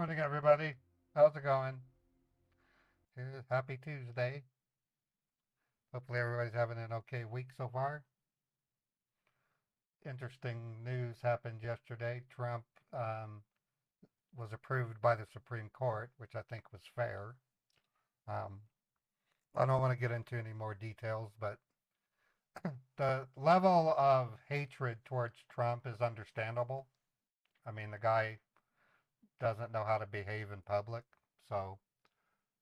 Morning, everybody. How's it going? Happy Tuesday. Hopefully, everybody's having an okay week so far. Interesting news happened yesterday. Trump um, was approved by the Supreme Court, which I think was fair. Um, I don't want to get into any more details, but the level of hatred towards Trump is understandable. I mean, the guy doesn't know how to behave in public, so,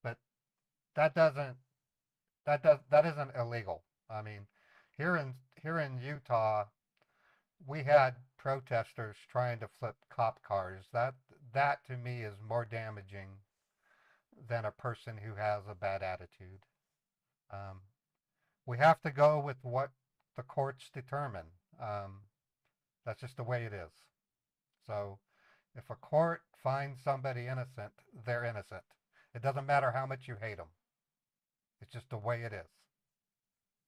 but that doesn't that isn't illegal. I mean, here in Utah, we had protesters trying to flip cop cars. That to me is more damaging than a person who has a bad attitude. Um, we have to go with what the courts determine. Um, that's just the way it is. So if a court finds somebody innocent, they're innocent. It doesn't matter how much you hate them. It's just the way it is.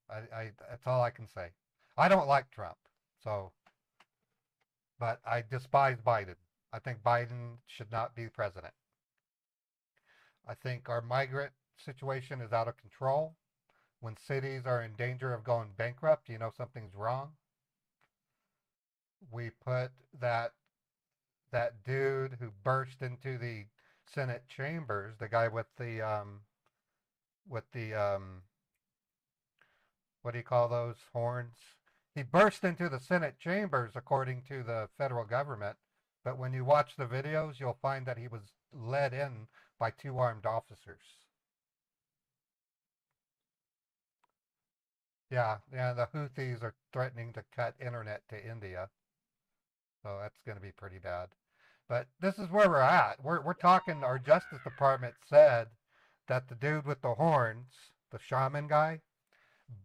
That's all I can say. I don't like Trump, so, but I despise Biden. I think Biden should not be president. I think our migrant situation is out of control. When cities are in danger of going bankrupt, you know something's wrong. We put that dude who burst into the Senate chambers, the guy with the what do you call those horns? He burst into the Senate chambers, according to the federal government. But when you watch the videos, you'll find that he was led in by two armed officers. Yeah, the Houthis are threatening to cut internet to India. So that's going to be pretty bad. But this is where we're at. We're talking, our Justice Department said that the dude with the horns, the shaman guy,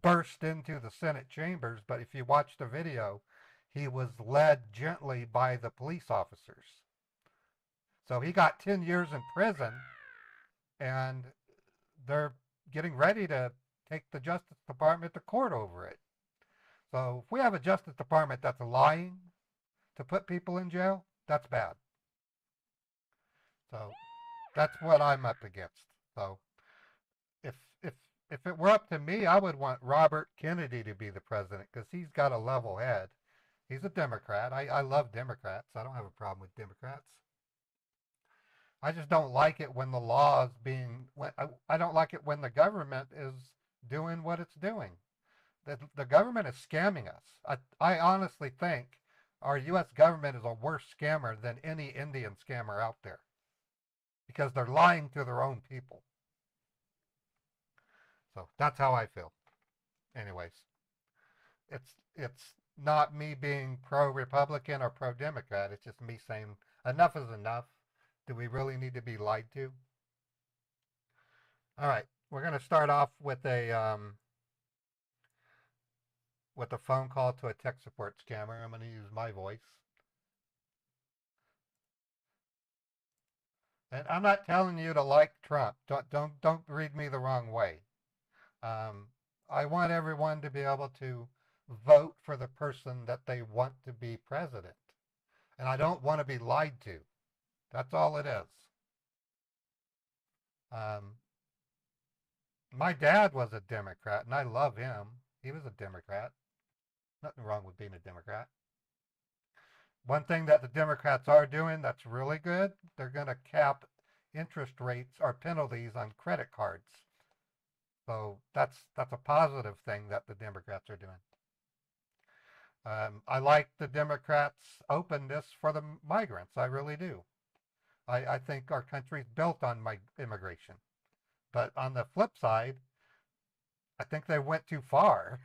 burst into the Senate chambers, but if you watch the video, he was led gently by the police officers. So he got 10 years in prison, and they're getting ready to take the Justice Department to court over it. So if we have a Justice Department that's lying to put people in jail, that's bad. So that's what I'm up against. So if if if it were up to me, I would want Robert Kennedy to be the president because he's got a level head. He's a Democrat. I love Democrats. I don't have a problem with Democrats. I just don't like it when the law is being. I don't like it when the government is doing what it's doing. The government is scamming us. I honestly think our U.S. government is a worse scammer than any Indian scammer out there because they're lying to their own people. So that's how I feel. Anyways, it's not me being pro-Republican or pro-Democrat. It's just me saying enough is enough. Do we really need to be lied to? All right, we're going to start off with a phone call to a tech support scammer. I'm going to use my voice, and I'm not telling you to like Trump. Don't read me the wrong way. Um, I want everyone to be able to vote for the person that they want to be president. And I don't want to be lied to. That's all it is. Um, my dad was a Democrat, and I love him. He was a Democrat. Nothing wrong with being a Democrat. One thing that the Democrats are doing that's really good, they're going to cap interest rates or penalties on credit cards. So that's a positive thing that the Democrats are doing. I like the Democrats' openness for the migrants. I really do. I think our country's built on immigration. But on the flip side, I think they went too far.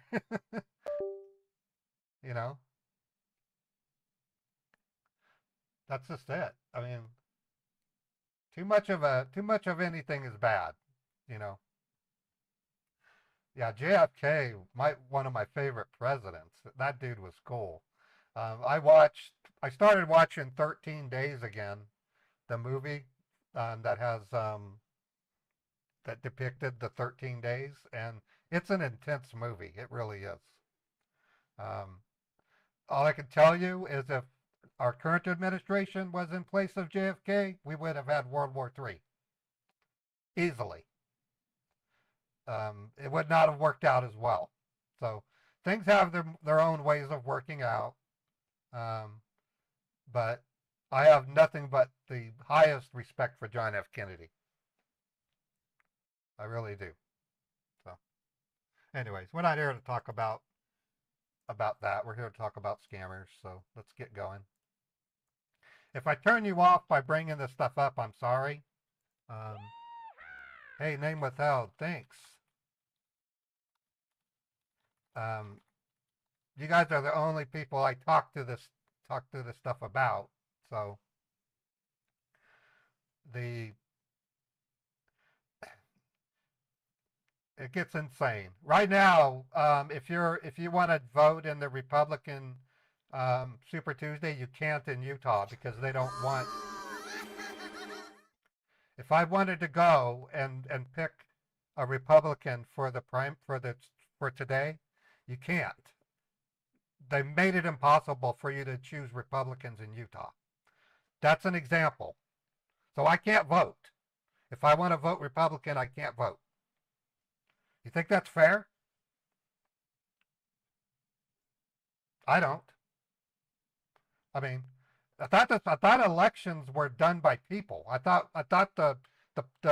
you know, that's just it. I mean, too much of anything is bad. You know. Yeah, JFK, one of my favorite presidents. That dude was cool. I started watching 13 Days again, the movie that that depicted the 13 days, and it's an intense movie. It really is. Um, all I can tell you is if our current administration was in place of JFK, we would have had World War III easily. It would not have worked out as well. So things have their own ways of working out. Um, but I have nothing but the highest respect for John F. Kennedy. I really do. So, anyways, we're not here to talk about that. We're here to talk about scammers. So let's get going. If I turn you off by bringing this stuff up, I'm sorry. Um, hey, name withheld. Thanks. Um, you guys are the only people I talk to this stuff about. So the it gets insane right now. If you want to vote in the Republican Super Tuesday, you can't in Utah because they don't want. If I wanted to go and pick a Republican for the prime for today, you can't. They made it impossible for you to choose Republicans in Utah. That's an example. So I can't vote. If I want to vote Republican, I can't vote. You think that's fair? I don't. I mean, I thought elections were done by people. I thought the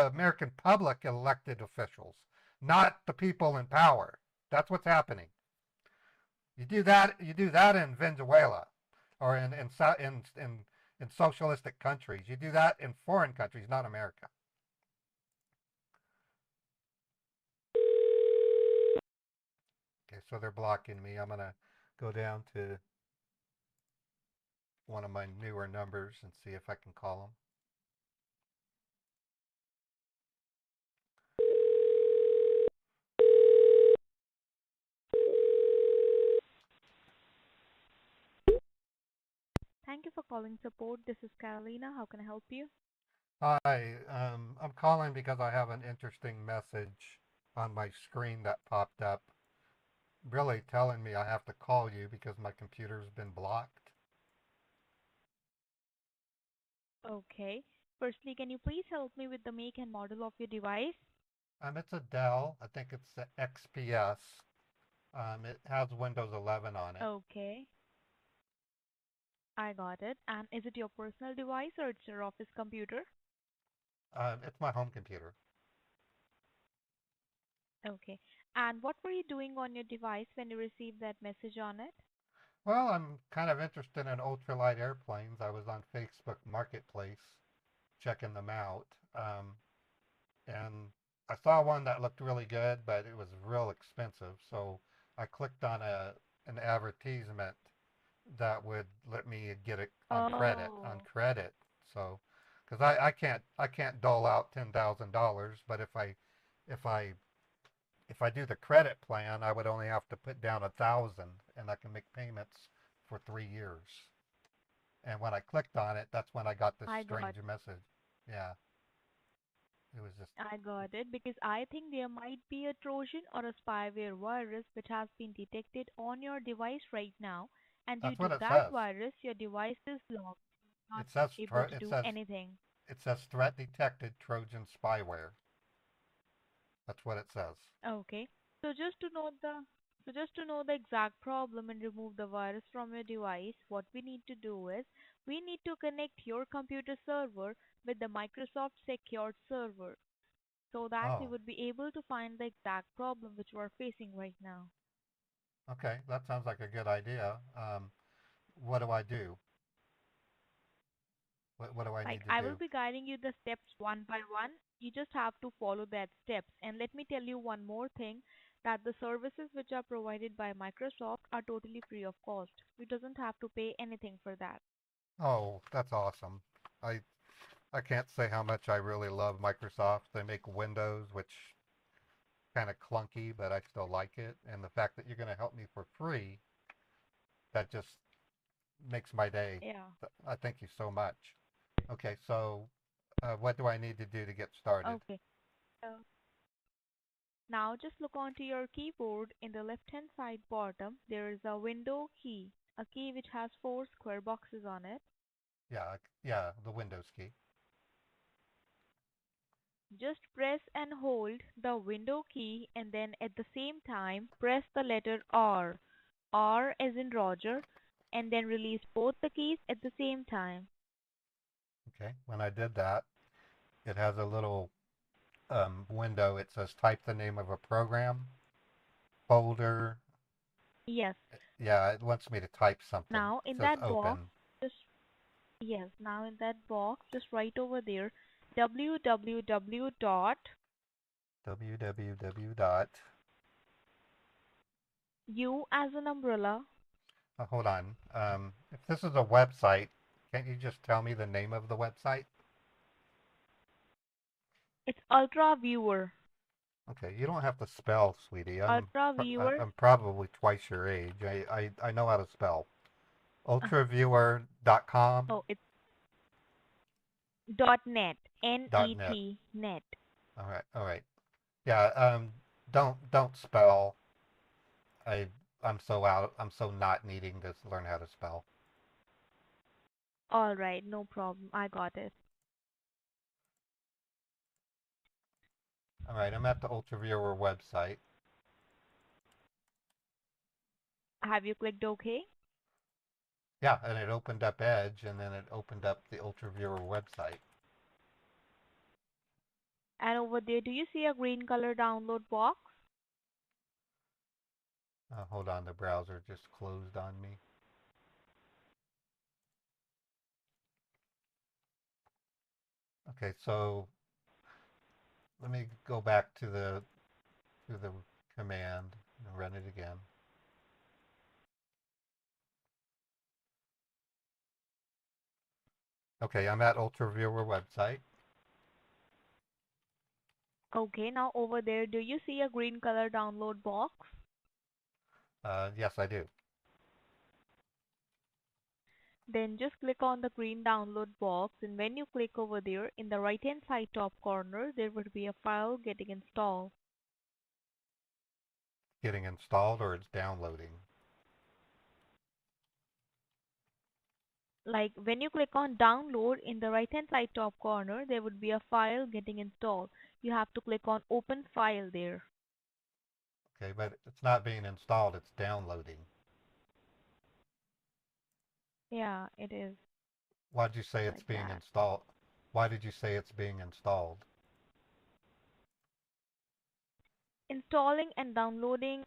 American public elected officials, not the people in power. That's what's happening. You do that in Venezuela or in socialistic countries. You do that in foreign countries, not America. Okay, so they're blocking me. I'm gonna go down to one of my newer numbers and see if I can call them. Thank you for calling support. This is Carolina. How can I help you? Hi, I'm calling because I have an interesting message on my screen that popped up, really telling me I have to call you because my computer's been blocked. Okay. Firstly, can you please help me with the make and model of your device? It's a Dell. I think it's the XPS. It has Windows 11 on it. Okay, I got it. And is it your personal device or it's your office computer? It's my home computer. Okay. And what were you doing on your device when you received that message on it? Well, I'm kind of interested in ultralight airplanes. I was on Facebook Marketplace checking them out. And I saw one that looked really good, but it was real expensive. So I clicked on a an advertisement that would let me get it on Oh, credit. So because I can't dole out $10,000, but if I if I do the credit plan, I would only have to put down 1,000, and I can make payments for 3 years. And when I clicked on it, that's when I got this I got strange message. Yeah, it was just I got it because I think there might be a Trojan or a spyware virus which has been detected on your device right now, and due that's to what it that says. virus, your device is locked, not It says able to it do says anything. it says threat detected Trojan spyware. That's what it says. Okay. So just to know the so just to know the exact problem and remove the virus from your device, what we need to do is we need to connect your computer server with the Microsoft secured server so that we Oh, would be able to find the exact problem which we're facing right now. okay, that sounds like a good idea. What do I do? What do I Like need to I will do? be guiding you the steps one by one. You just have to follow that steps. And let me tell you one more thing that the services which are provided by Microsoft are totally free of cost. You doesn't have to pay anything for that. Oh, that's awesome. I I can't say how much I really love Microsoft. They make Windows, which kind of clunky, but I still like it. And the fact that you're going to help me for free, that just makes my day. Yeah. I thank you so much. Okay, so what do I need to do to get started? Okay. So now just look onto your keyboard in the left hand side bottom. There is a window key. A key which has four square boxes on it. Yeah, the Windows key. Just press and hold the window key and then at the same time press the letter R. R as in Roger, and then release both the keys at the same time. Okay, when I did that, it has a little window. It says type the name of a program, folder. Yes. Yeah, it wants me to type something. Now It in says that box, open. just yes, now in that box, just write over there www dot www dot. U as an umbrella. Hold on. If this is a website, can't you just tell me the name of the website? It's Ultra Viewer. Okay, you don't have to spell, sweetie. Ultra Viewer. I'm probably twice your age. I know how to spell. Uh, Ultraviewer.com. oh, it's dot net. .net. Net. Net. All right. Yeah. Don't spell. I I'm so not needing to learn how to spell. All right, no problem. I got it. All right. I'm at the Ultraviewer website. Have you clicked OK? Yeah, and it opened up Edge, and then it opened up the Ultraviewer website. And over there, do you see a green color download box? Hold on, the browser just closed on me. Okay, so let me go back to the command and run it again. Okay, I'm at Ultraviewer website. Okay, now over there, do you see a green color download box? Yes, I do. Then just click on the green download box, and when you click over there, in the right hand side top corner, there would be a file getting installed. Getting installed or it's downloading. Like when you click on download in the right hand side top corner, there would be a file getting installed. You have to click on open file there. Okay, but it's not being installed, it's downloading. Yeah, it is Why'd you say it's like being that. installed? Why did you say it's being installed? Installing and downloading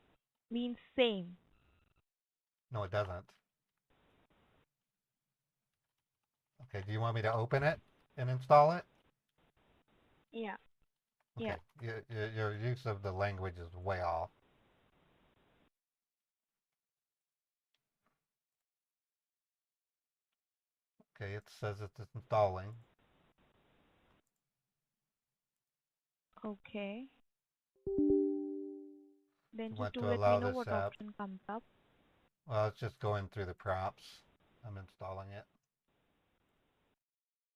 means same. No, it doesn't. Okay, do you want me to open it and install it? Yeah, yeah. Okay, your use of the language is way off. Okay, it says it's installing. Okay. Then You just want do to let me allow know this what app. option comes up. Well, it's just going through the prompts. I'm installing it.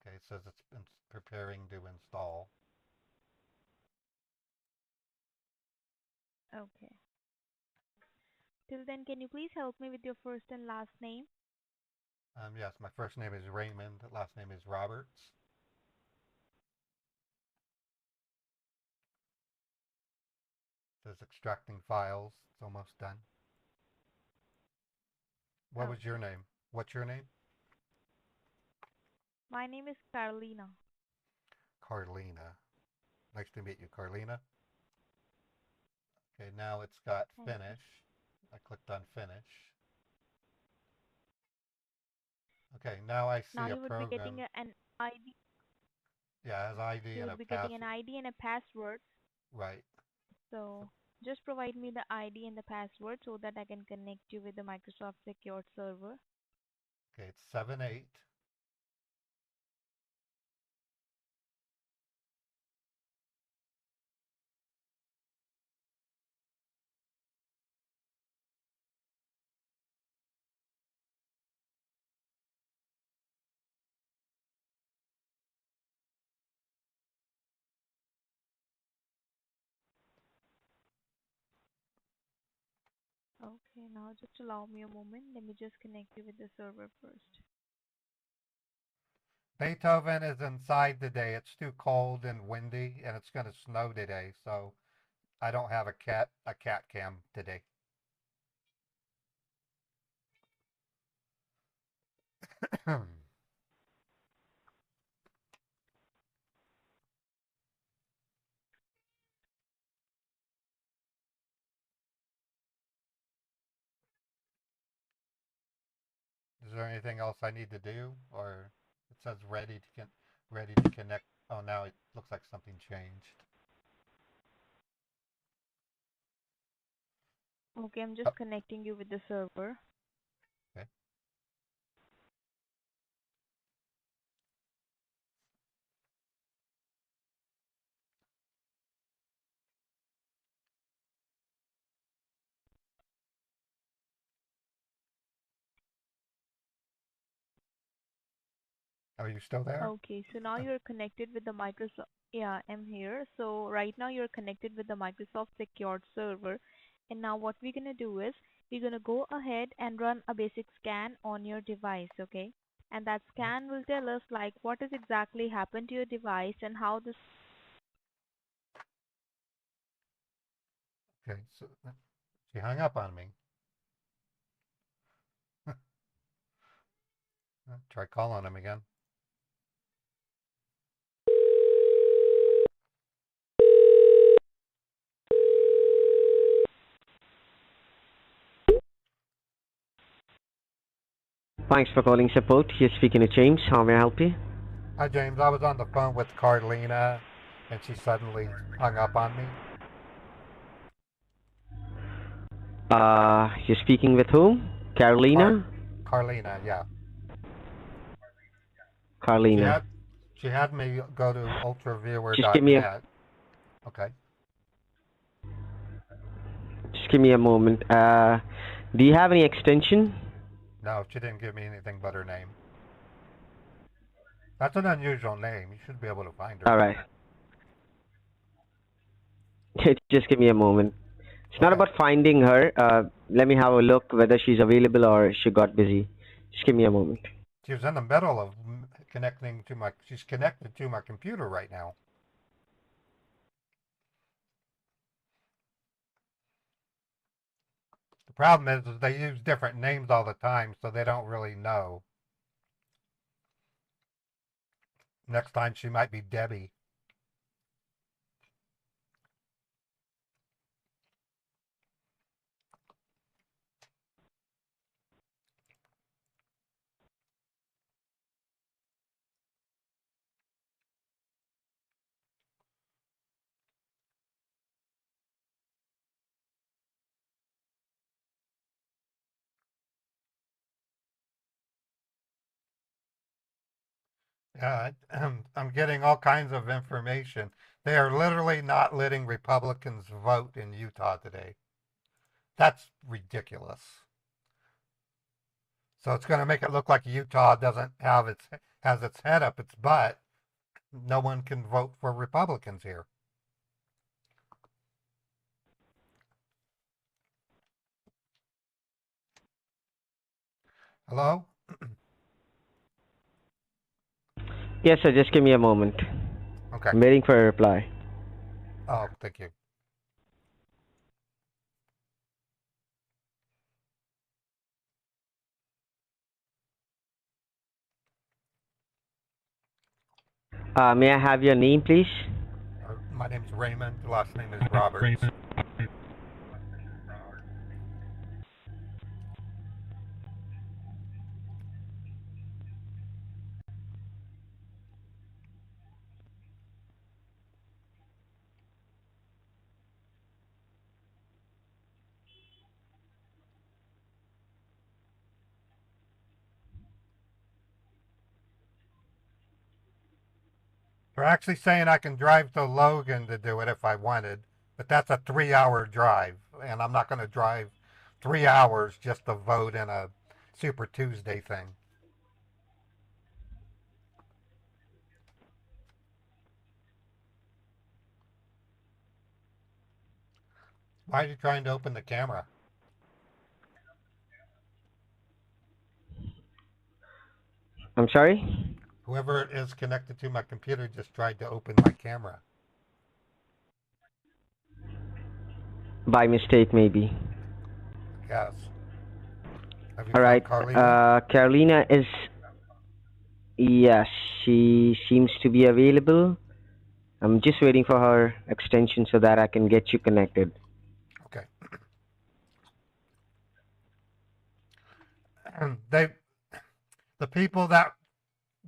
Okay, it says it's preparing to install. Okay. Till then, can you please help me with your first and last name? Yes, my first name is Raymond. Last name is Roberts. It says extracting files. It's almost done. What was your Okay. name? What's your name? My name is Carolina. Carlina. Nice to meet you, Carlina. Okay, now it's got Thank you. finish. I clicked on finish. Okay, now I Now see a you would be getting program. an ID. Yeah, it has ID You and a would be getting an password. ID and a password. Right. So, So just provide me the ID and the password so that I can connect you with the Microsoft Secured server. okay, it's 78. Okay, now just allow me a moment. Let me just connect you with the server first. Beethoven is inside today. It's too cold and windy, and it's going to snow today, so I don't have a cat cam today. Is there anything else I need to do, or it says ready to connect? Oh, now it looks like something changed. Okay, I'm Oh, just connecting you with the server. okay. Are you still there? Okay, so now you're connected with the Microsoft. Yeah, I'm here. So right now you're connected with the Microsoft secured server. And now what we're gonna do is we're gonna go ahead and run a basic scan on your device, okay? And that Yep. scan will tell us like what has exactly happened to your device and how this. Okay, so she hung up on me. Try calling him again. Thanks for calling support. You're speaking to James. How may I help you? Hi, James. I was on the phone with Carlina, and she suddenly hung up on me. You're speaking with whom? Car Carolina? Carlina, yeah. She Carolina. had she had me go to Just give me a ultraviewer.net. Okay. just give me a moment. Do you have any extension? No, she didn't give me anything but her name. That's an unusual name. You should be able to find her. All right. Just give me a moment. It's not Okay. about finding her. Let me have a look whether she's available or she got busy. Just give me a moment. She was in the middle of connecting to my. She's connected to my computer right now. The problem is they use different names all the time, so they don't really know. Next time she might be Debbie. Yeah, I'm getting all kinds of information. They are literally not letting Republicans vote in Utah today. That's ridiculous. So it's going to make it look like Utah doesn't have its has its head up its butt. No one can vote for Republicans here. Hello? Yes, sir. Just give me a moment. Okay. I'm waiting for a reply. Oh, thank you. May I have your name, please? My name's Raymond. The last name is Roberts. They're actually saying I can drive to Logan to do it if I wanted, but that's a 3 hour drive, and I'm not going to drive 3 hours just to vote in a Super Tuesday thing. Why are you trying to open the camera? I'm sorry? Whoever is connected to my computer just tried to open my camera. By mistake, maybe. I guess. Have you found Alright, Carlina? Carolina is. Yes, she seems to be available. I'm just waiting for her extension so that I can get you connected. Okay. They, the people that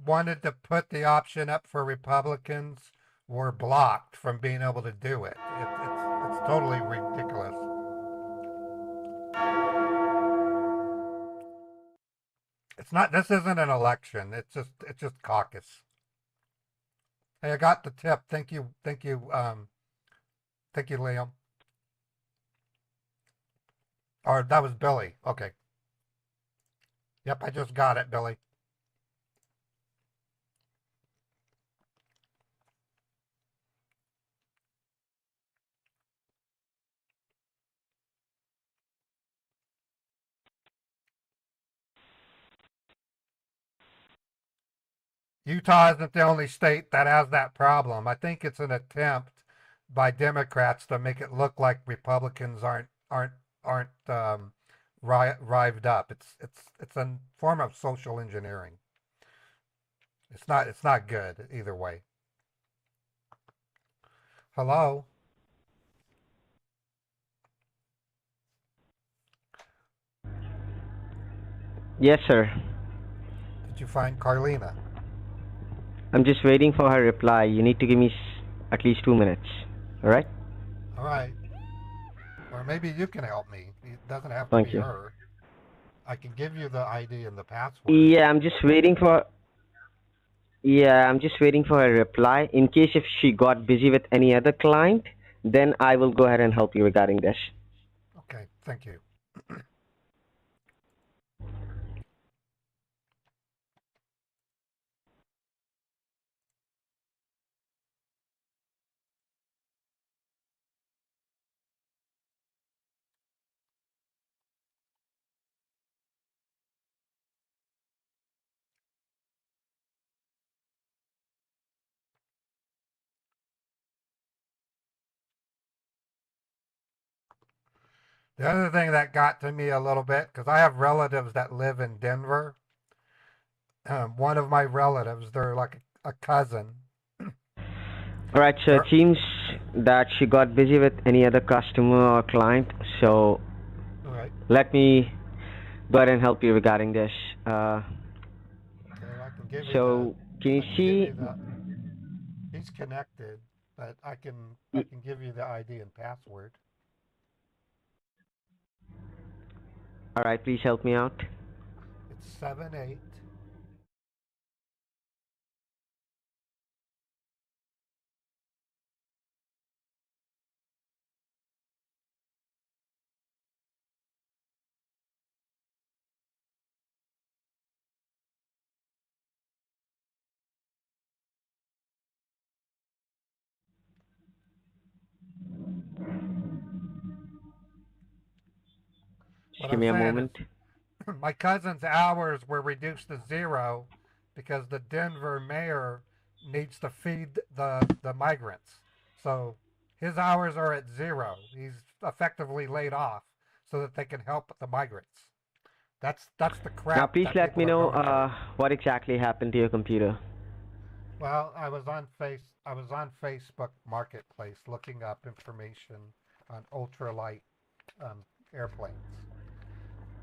wanted to put the option up for Republicans were blocked from being able to do it. It's totally ridiculous. It's not. This isn't an election. It's just caucus. Hey, I got the tip. Thank you. Thank you. Thank you, Liam. Or that was Billy. Okay. Yep, I just got it, Billy. Utah isn't the only state that has that problem. I think it's an attempt by Democrats to make it look like Republicans aren't rived up. It's a form of social engineering. It's not good either way. Hello, Yes, sir. did you find Carlina? I'm just waiting for her reply. You need to give me at least 2 minutes. Alright? All right, or maybe you can help me. It doesn't have to Thank be you. her. I can give you the ID and the password. Yeah, I'm just waiting for. Yeah, I'm just waiting for her reply. In case if she got busy with any other client, then I will go ahead and help you regarding this. Okay, thank you. The other thing that got to me a little bit, because I have relatives that live in Denver. One of my relatives, they're like a cousin. Alright, so it They're seems that she got busy with any other customer or client, so all right. let me go ahead and help you regarding this. Okay, I can give you the. So, can you I can give see? you the. He's connected, but I can. I y- can give you the ID and password. Alright, please help me out. It's 78. Just What give I'm me a saying is, moment. my cousin's hours were reduced to zero because the Denver mayor needs to feed the migrants. So his hours are at zero. He's effectively laid off so that they can help the migrants. That's the Now, crap please that let me people are know going through. what exactly happened to your computer. Well, I was on Facebook Marketplace looking up information on ultralight airplanes.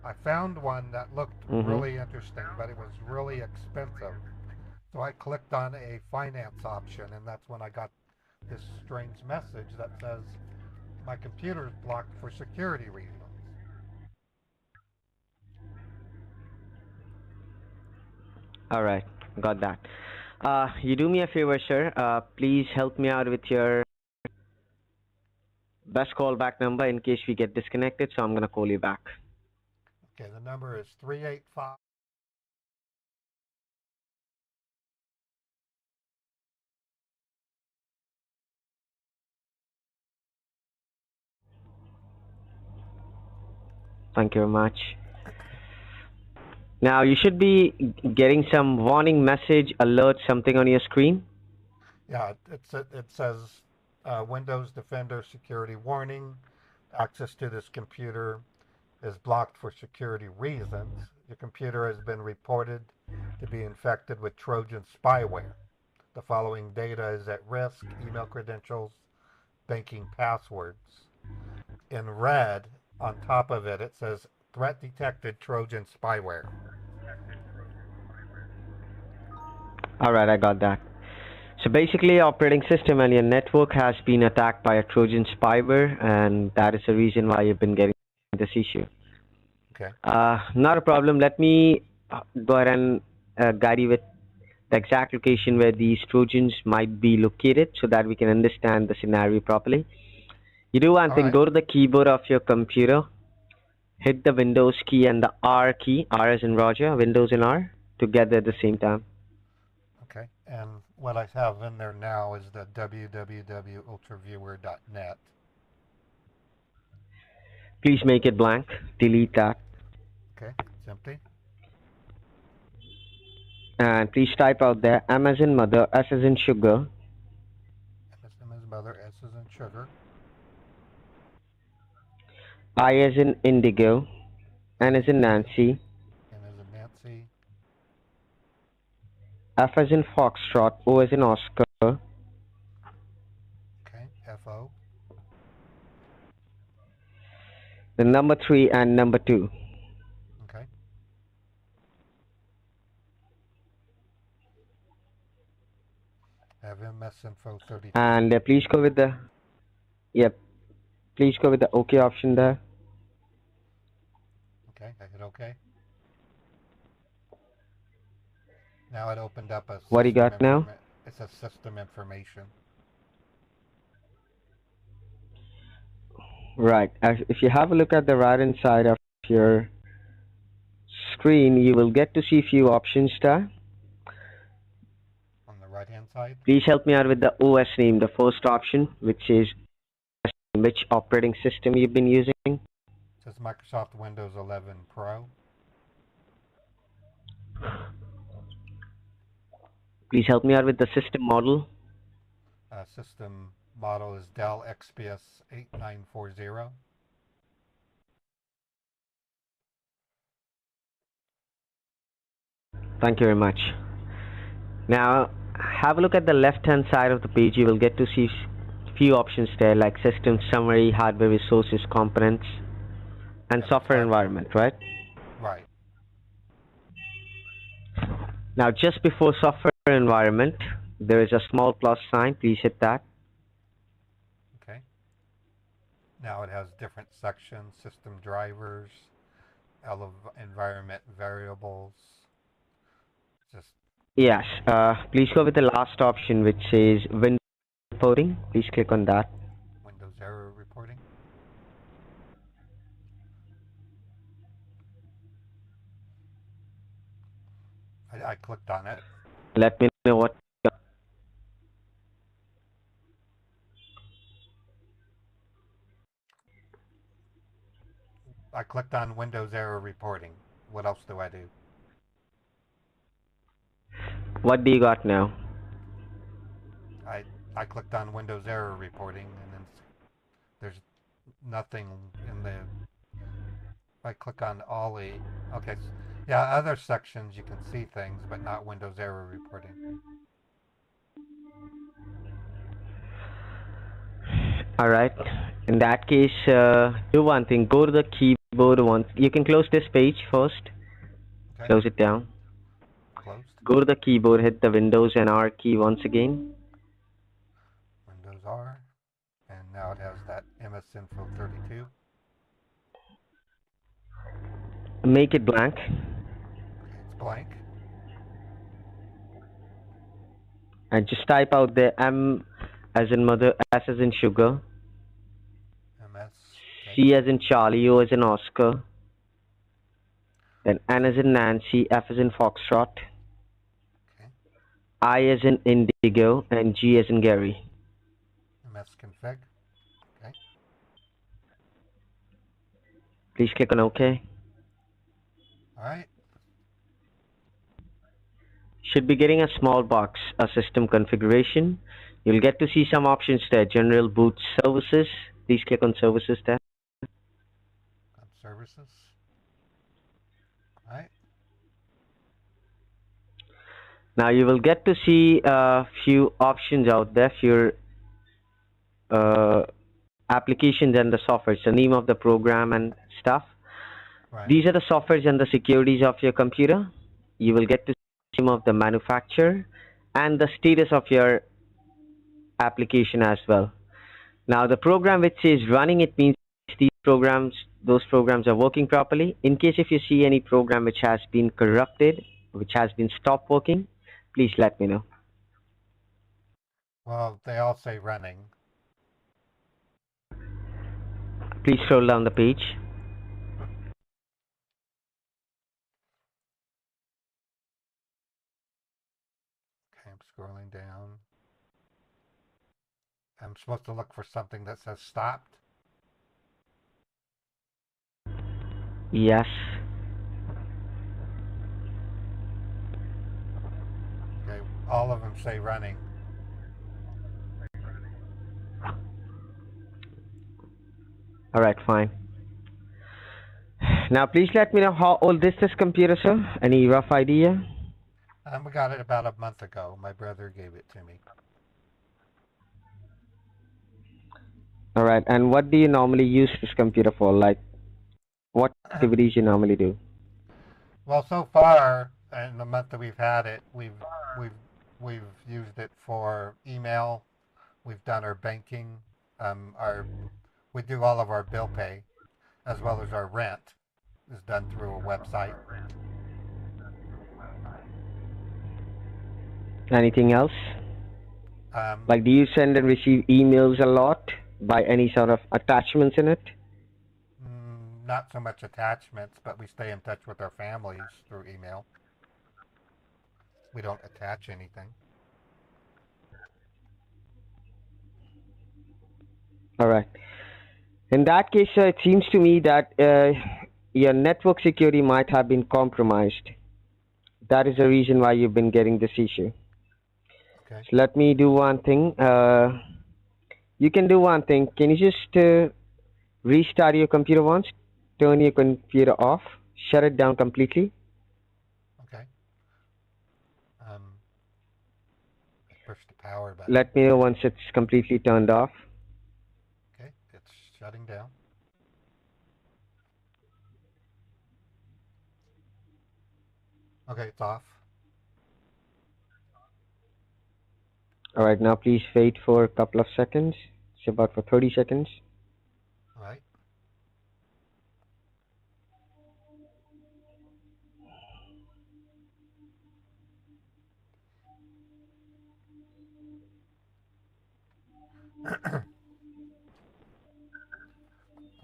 I found one that looked Mm-hmm. really interesting, but it was really expensive. So I clicked on a finance option, and that's when I got this strange message that says my computer's blocked for security reasons. Alright, got that. You do me a favor, sir. Please help me out with your best callback number in case we get disconnected, so I'm gonna call you back. Okay, the number is 385. Thank you very much. Now you should be getting some warning message, alert, something on your screen. Yeah, it says Windows Defender security warning. Access to this computer is blocked for security reasons. Your computer has been reported to be infected with Trojan spyware. The following data is at risk: email credentials, banking passwords. In red, on top of it, it says threat detected Trojan spyware. All right, I got that. So basically, operating system and your network has been attacked by a Trojan spyware, and that is the reason why you've been getting this issue. Okay. Not a problem. Let me go ahead and guide you with the exact location where these Trojans might be located so that we can understand the scenario properly. You do one All thing, right. go to the keyboard of your computer, hit the Windows key and the R key, R as in Roger, Windows and R, together at the same time. Okay. And what I have in there now is the www.ultraviewer.net. Please make it blank, delete that, Okay. It's empty. and please type out there M as in mother, S as in sugar, MSM is mother, S is in sugar, I as in indigo, N I as is in in Nancy, N is in Nancy, F as in foxtrot, O as in Oscar, okay, FO, the number 3 and number 2. okay. I have MS Info 32. And please go with the, yep, please go with the OK option there. Okay, I hit OK. Now it opened up a What do you system got now? It says system information. Right, if you have a look at the right hand side of your screen, you will get to see few options there. On the right hand side, Please help me out with the OS name, the first option, which is which operating system you've been using. it says Microsoft Windows 11 Pro. Please help me out with the system model. System model is Dell XPS 8940. Thank you very much. Now, have a look at the left hand side of the page. You will get to see few options there like system summary, hardware resources, components, and Yeah, software environment, right? Right. Now, just before software environment, there is a small plus sign. Please hit that. Okay. Now it has different sections: system drivers, environment variables. Just Yes, please go with the last option, which says Windows reporting. Please click on that. Windows error reporting. I clicked on it. Let me know what. I clicked on Windows error reporting. What else do I do? What do you got now? I I clicked on Windows error reporting, and then there's nothing in the. If I click on Ollie, okay, yeah, other sections you can see things, but not Windows error reporting. All right. In that case, do one thing. Go to the keyboard once. You can close this page first. Okay, Close it down. closed. Go to the keyboard. Hit the Windows and R key once again. Windows R, and now it has that MS Info 32. Make it blank. Okay, it's blank. And just type out the M as in mother, S as in sugar, MS. Okay. C as in Charlie, O as in Oscar, then N as in Nancy, F as in Foxtrot, Okay. I as in Indigo, and G as in Gary. MS config. Okay. Please click on OK. All right. Should be getting a small box, a system configuration. You'll get to see some options there. General boot services. Please click on services there. On services. All right. Now you will get to see a few options out there, few uh, applications and the software, the name of the program and stuff. Right. These are the softwares and the securities of your computer. You will get to see the name of the manufacturer and the status of your application as well. Now the program which is running, it means those programs are working properly. In case if you see any program which has been corrupted, which has been stopped working, please let me know. Well, they all say running. Please scroll down the page. Okay, I'm scrolling down. I'm supposed to look for something that says stopped. Yes. Okay, all of them say running. All right, fine. Now please let me know how old is this computer, sir? Any rough idea? We got it about a month ago. My brother gave it to me. All right, and what do you normally use this computer for? Like, what activities you normally do? Well, so far in the month that we've had it, we've we've used it for email. We've done our banking. Our we do all of our bill pay, as well as our rent is done through a website. Anything else? Um, Like, do you send and receive emails a lot by any sort of attachments in it? Not so much attachments, but we stay in touch with our families through email. We don't attach anything. All right. In that case, it seems to me that your network security might have been compromised. That is the reason why you've been getting this issue. Okay. So let me do one thing. You can do one thing. Can you just restart your computer once? Turn your computer off. Shut it down completely. Okay. I pushed the power button. Let me know once it's completely turned off. Okay, it's shutting down. Okay, it's off. All right, now please wait for a couple of seconds. It's about for 30 seconds. All right.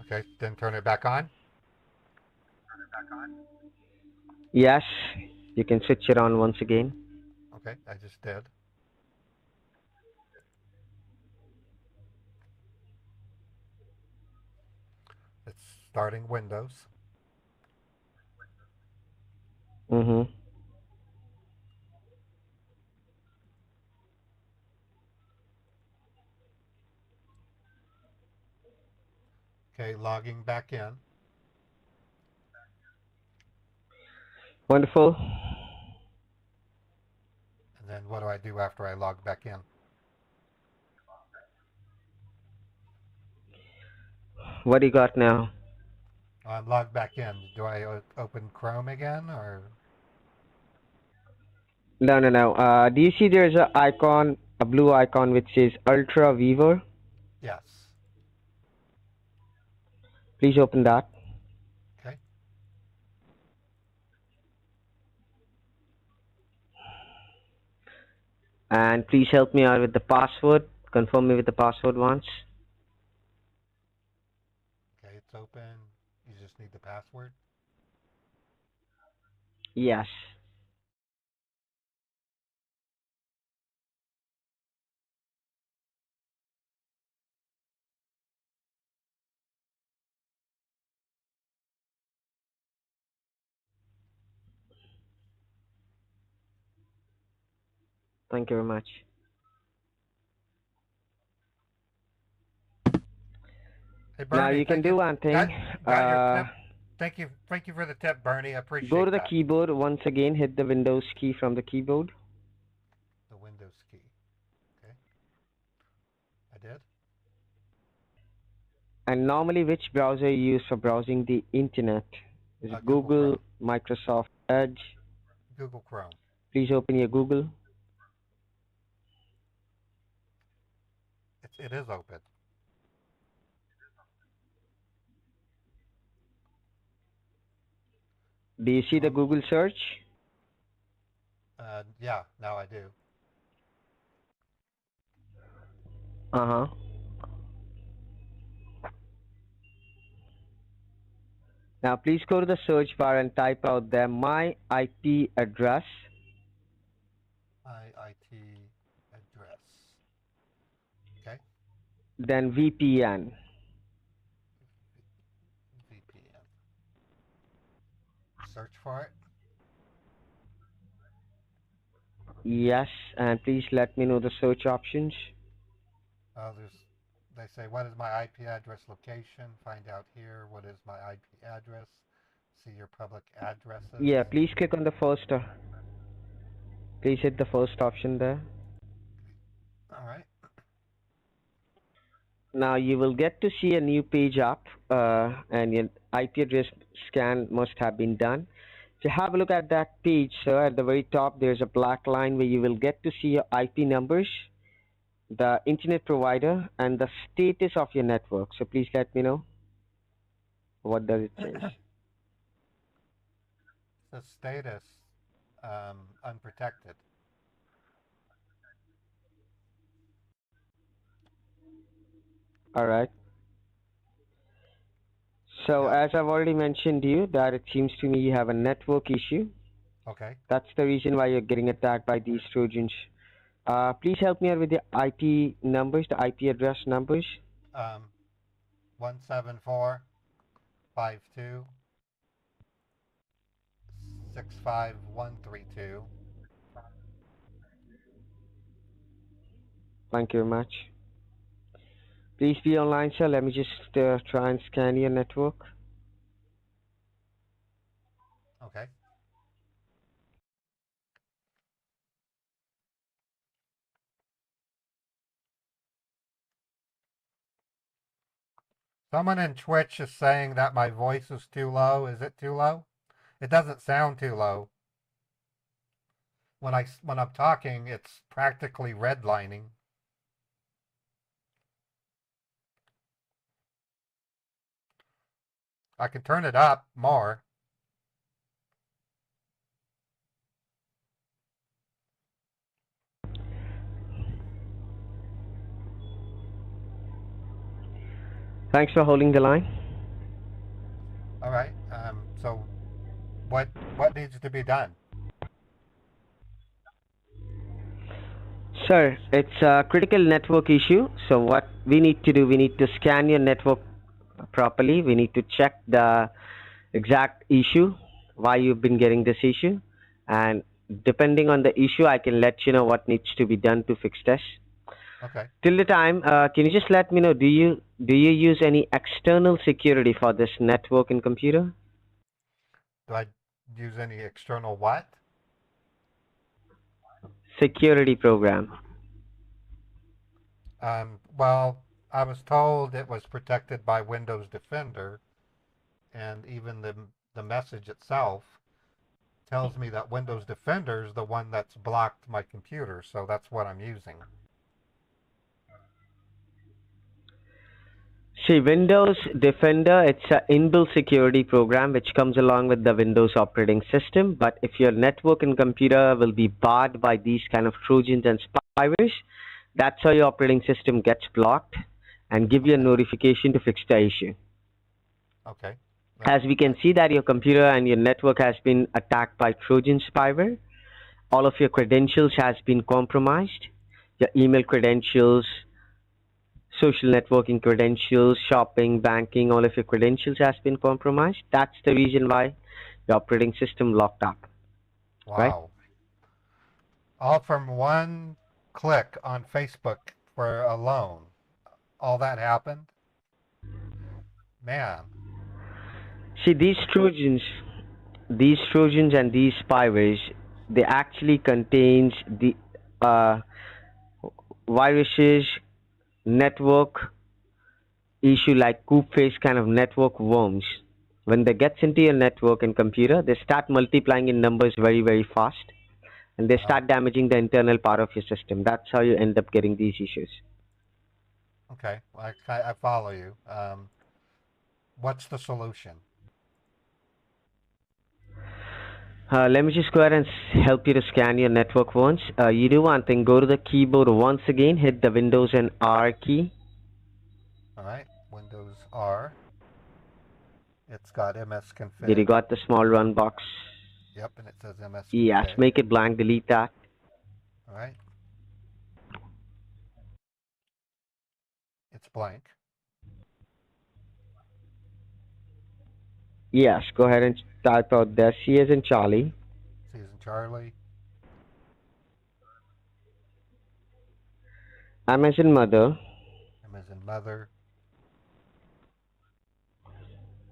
Okay, then turn it back on. Yes, you can switch it on once again. Okay, I just did. It's starting Windows. Mm-hmm. Okay, logging back in. Wonderful. And then what do I do after I log back in? What do you got now? I'm logged back in. Do I open Chrome again or? No, no, no. Do you see there's a icon, a blue icon which says Ultra Weaver? Yes. Please open that. Okay. And please help me out with the password. Confirm me with the password once. Okay, it's open. You just need the password. Yes. Thank you very much. Hey, Now Bernie, you can do one got, thing. got your tip. Thank you for the tip, Bernie. I Go appreciate to the that. keyboard once again. Hit the Windows key from the keyboard. The Windows key. Okay, I did. And normally, which browser you use for browsing the internet? Is it Google Google, Chrome. Microsoft Edge? Google Chrome. Please open your Google. It is open. Do you see the Want- Google search? Yeah, now I do. Uh-huh. Now please go to the search bar and type out there my IP address. My IT address. Okay. Then VPN. VPN. Search for it. Yes, and please let me know the search options. They say, what is my IP address location? Find out here. What is my IP address? See your public addresses. Yeah, please click on the first. Please hit the first option there. All right. Now you will get to see a new page up, and your IP address scan must have been done. If you have a look at that page, sir, at the very top, there's a black line where you will get to see your IP numbers, the internet provider, and the status of your network. So please let me know. What does it say? The status unprotected. All right. So Yeah. as I've already mentioned to you, that it seems to me you have a network issue. Okay. That's the reason why you're getting attacked by these Trojans. Please help me out with the IP numbers, the IP address numbers. 174-52-65132. Thank you very much. Please be online, sir. Let me just try and scan your network. Okay. Someone in Twitch is saying that my voice is too low. Is it too low? It doesn't sound too low. When I'm talking, it's practically redlining. I can turn it up more. Thanks for holding the line. All right. So what needs to be done? Sir, it's a critical network issue. So what we need to do, we need to scan your network properly. We need to check the exact issue, why you've been getting this issue. And depending on the issue, I can let you know what needs to be done to fix this. Okay. Till the time, can you just let me know, do you use any external security for this network and computer? Do I use any external what? Security program. Well, I was told it was protected by Windows Defender, and even the message itself tells me that Windows Defender is the one that's blocked my computer, so that's what I'm using. See, Windows Defender, it's an inbuilt security program which comes along with the Windows operating system. But if your network and computer will be barred by these kind of Trojans and spywares, that's how your operating system gets blocked and give you a notification to fix the issue. Okay. As we can see that your computer and your network has been attacked by Trojan spyware, all of your credentials has been compromised, your email credentials, social networking credentials, shopping, banking, all of your credentials has been compromised. That's the reason why the operating system locked up. Wow. Right? All from one click on Facebook for a loan. All that happened? Man. See, these Trojans and these spywares, they actually contains the uh, viruses, network issue like coop face kind of network worms. When they gets into your network and computer, they start multiplying in numbers very very fast, and they Uh-huh. start damaging the internal part of your system. That's how you end up getting these issues. Okay. I follow you. What's the solution? Let me just go ahead and help you to scan your network once. You do one thing, go to the keyboard once again, hit the Windows and R key. All right. Windows R. It's got MS Did you config. got the small run box? Yep, and it says MS Yes, config. make it blank, delete that. All right. It's blank. Yes, go ahead and type out there C as in Charlie, C as in Charlie. M as in mother, M as in mother.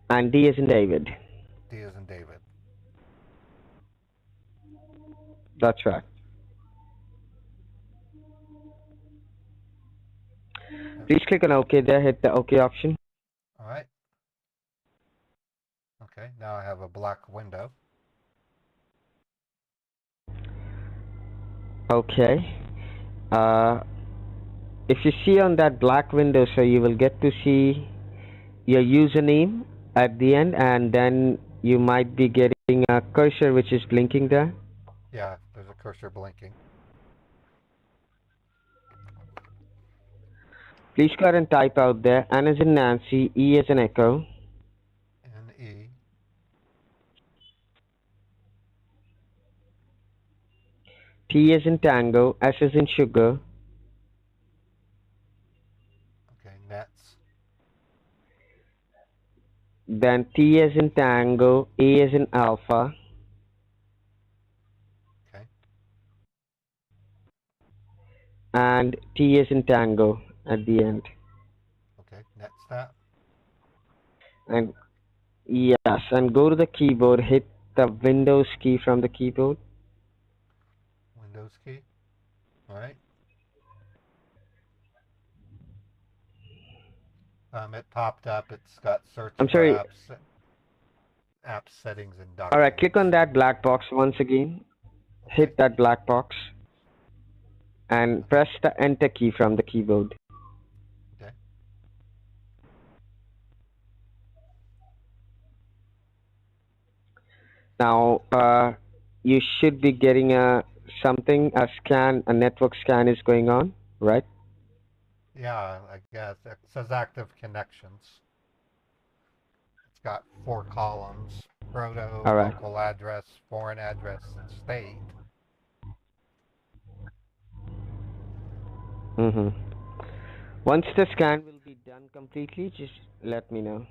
and D as in David. D as in David. That's right. Please click on OK there, hit the OK option. All right. Okay. Now I have a black window. Okay. Uh, if you see on that black window, so you will get to see your username at the end, and then you might be getting a cursor which is blinking there. Yeah, there's a cursor blinking. Please go ahead and type out there N as in Nancy, E as in Echo, NE. T as in Tango, S as in Sugar, Okay. Nets. then T as in Tango, A as in Alpha, Okay. and T as in Tango at the end. Okay. Netstat. And yes, and go to the keyboard, hit the Windows key from the keyboard. Windows key. All right. It popped up. It's got search I'm for sorry. apps, app settings, and Alright, click on documents. that black box once again. Okay. Hit that black box and press the enter key from the keyboard. Okay. Now, you should be getting a scan, a network scan is going on, right? Yeah, I guess it says active connections. It's got 4 columns: proto, Alright. local address, foreign address, and state. Once the scan will be done completely, just let me know.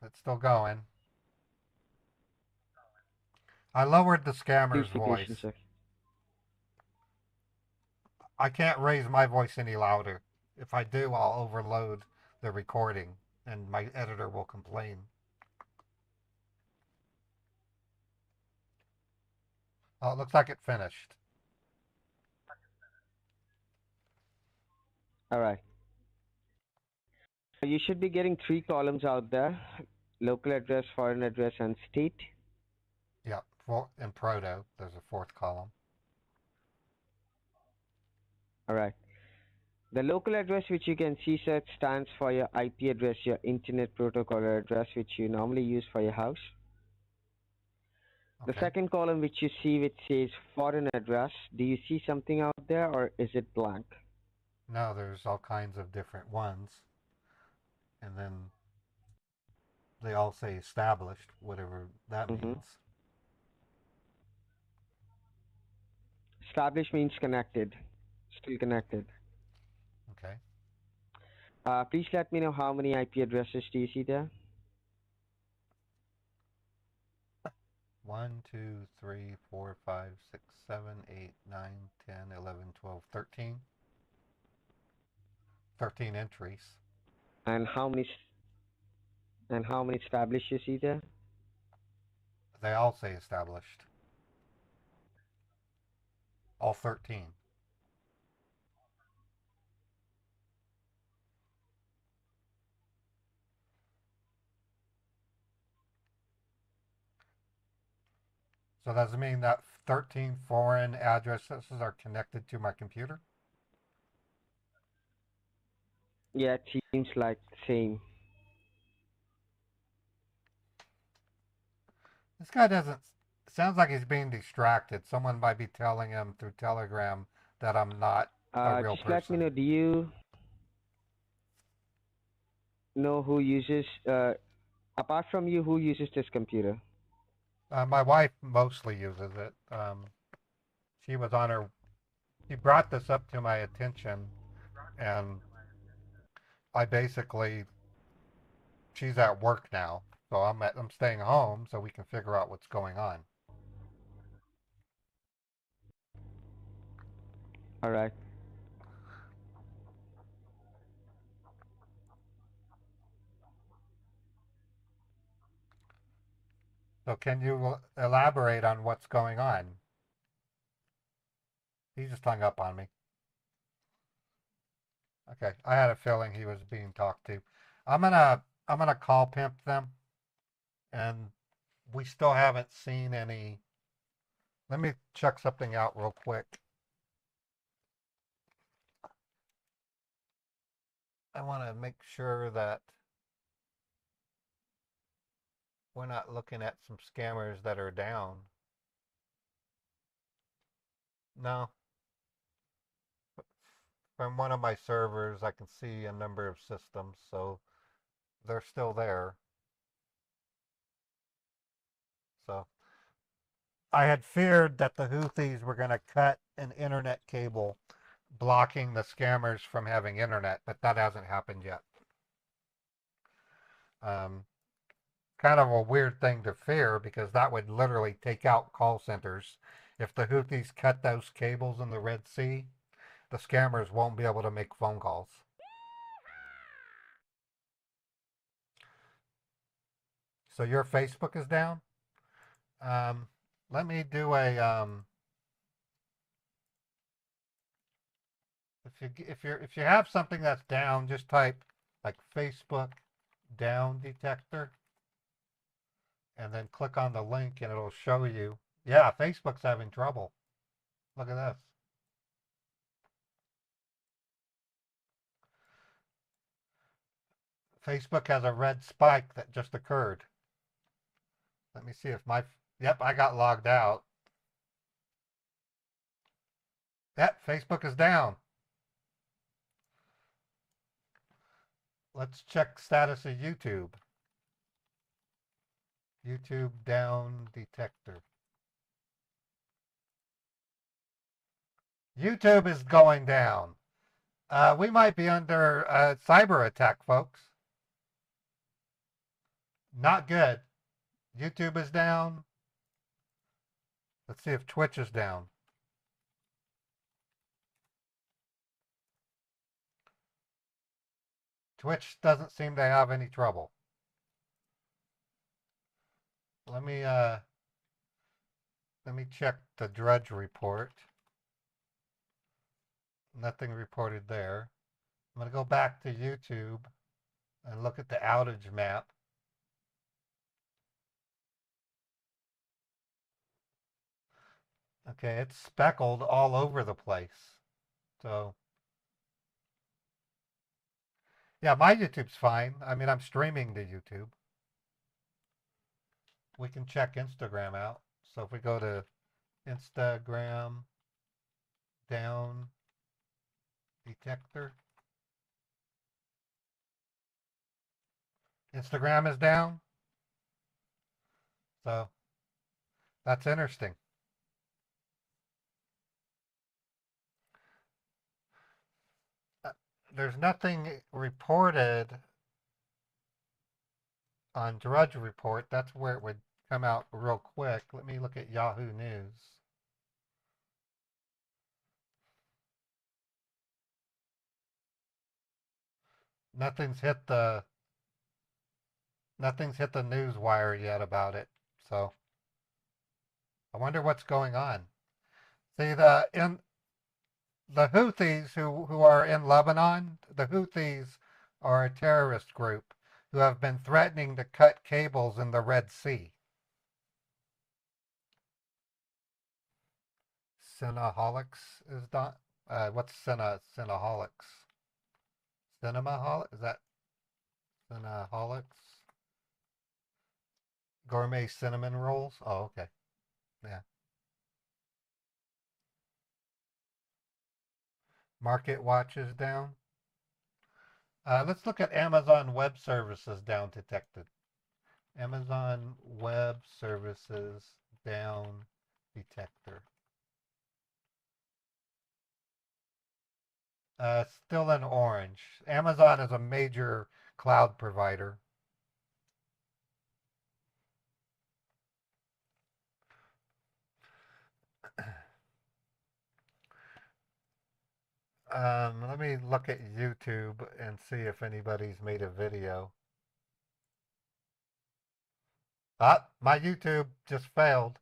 It's still going. I lowered the Please scammer's be patient, voice. sir. I can't raise my voice any louder. If I do, I'll overload the recording, and my editor will complain. Oh, it looks like it finished. Alright. You should be getting 3 columns out there: local address, foreign address, and state. Yeah, in proto, there's a 4th column. Alright. The local address which you can see, sir, stands for your IP address, your internet protocol address, which you normally use for your house. The Okay. second column which you see which says foreign address, do you see something out there or is it blank? No, there's all kinds of different ones. And then they all say established, whatever that means. Established means connected, still connected. Okay. Please let me know how many IP addresses do you see there? 1, 2, 3, 4, 5, 6, 7, 8, 9, 10, 11, 12, 13. 13 entries. And how many established you see there? They all say established. All 13. So does it mean that 13 foreign addresses are connected to my computer? Yeah, it seems like the same. This guy doesn't. Sounds like he's being distracted. Someone might be telling him through Telegram that I'm not a real Just let me person. know. Do you know who uses apart from you, who uses this computer? My wife mostly uses it. She was on her. She brought this up to my attention, and I basically. She's at work now, so I'm staying home so we can figure out what's going on. All right. So can you elaborate on what's going on? He just hung up on me. Okay, I had a feeling he was being talked to. I'm gonna call pimp them, and we still haven't seen any. Let me check something out real quick. I want to make sure that we're not looking at some scammers that are down. No, from one of my servers, I can see a number of systems, so they're still there. So I had feared that the Houthis were going to cut an internet cable blocking the scammers from having internet, but that hasn't happened yet. Um, Kind of a weird thing to fear because that would literally take out call centers. If the Houthis cut those cables in the Red Sea, the scammers won't be able to make phone calls. So your Facebook is down? Um, Let me do a if you have something that's down, just type like Facebook down detector and then click on the link and it'll show you. Yeah, Facebook's having trouble. Look at this. Facebook has a red spike that just occurred. Let me see if my. Yep, I got logged out. Yep, Facebook is down. Let's check status of YouTube. YouTube down detector. YouTube is going down. We might be under a cyber attack, folks. Not good. YouTube is down. Let's see if Twitch is down. Twitch doesn't seem to have any trouble. Let me check the Drudge report. Nothing reported there. I'm going to go back to YouTube and look at the outage map. Okay, it's speckled all over the place. So, yeah, my YouTube's fine. I mean, I'm streaming to YouTube. We can check Instagram out. So if we go to Instagram down detector, Instagram is down. So that's interesting. There's nothing reported on Drudge report. That's where it would come out real quick. Let me look at Yahoo News. Nothing's hit the nothing's hit the news wire yet about it. So I wonder what's going on. See the Houthis who are in Lebanon, the Houthis are a terrorist group who have been threatening to cut cables in the Red Sea. Cineholics is not. What's Cineholics? Cinemaholic? Is that Cineholics? Gourmet cinnamon rolls? Oh, okay. Yeah. Market Watch is down. Let's look at Amazon Web Services down detected. Amazon Web Services down detector. Still in orange. Amazon is a major cloud provider. Let me look at YouTube and see if anybody's made a video. Ah, my YouTube just failed.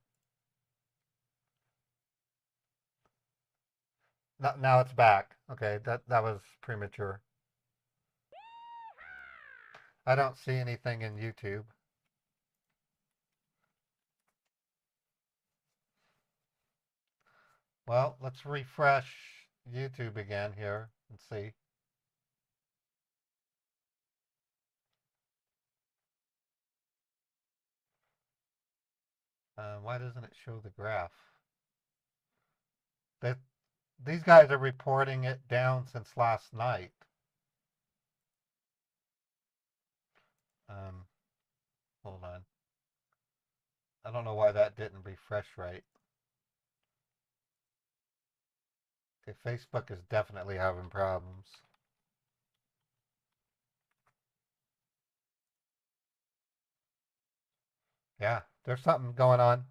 Now it's back. Okay, that was premature. I don't see anything in YouTube. Well, let's refresh YouTube again here and see. Why doesn't it show the graph? That these guys are reporting it down since last night. Um, hold on. I don't know why that didn't refresh right. Okay, Facebook is definitely having problems. Yeah, there's something going on.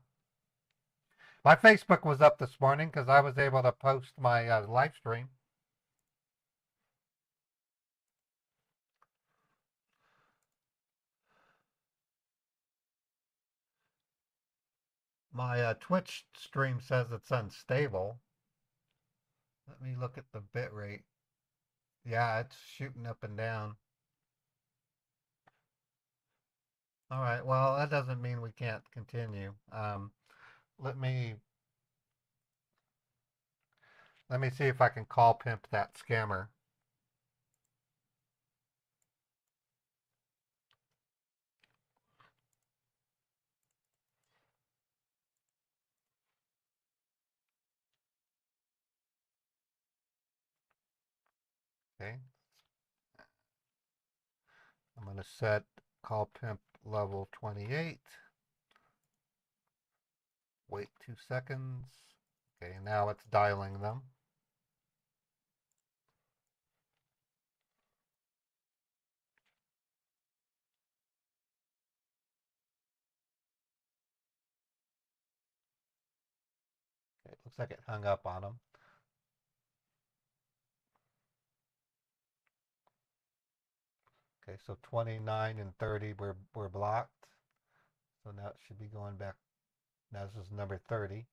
My Facebook was up this morning because I was able to post my live stream. My Twitch stream says it's unstable. Let me look at the bit rate. Yeah, it's shooting up and down. All right, well, that doesn't mean we can't continue. Let me see if I can call pimp that scammer. Okay, I'm going to set call pimp level 28. Wait 2 seconds. Okay, now it's dialing them. Okay, it looks like it hung up on them. Okay, so 29 and 30 were blocked. So now it should be going back. Now this is number 30.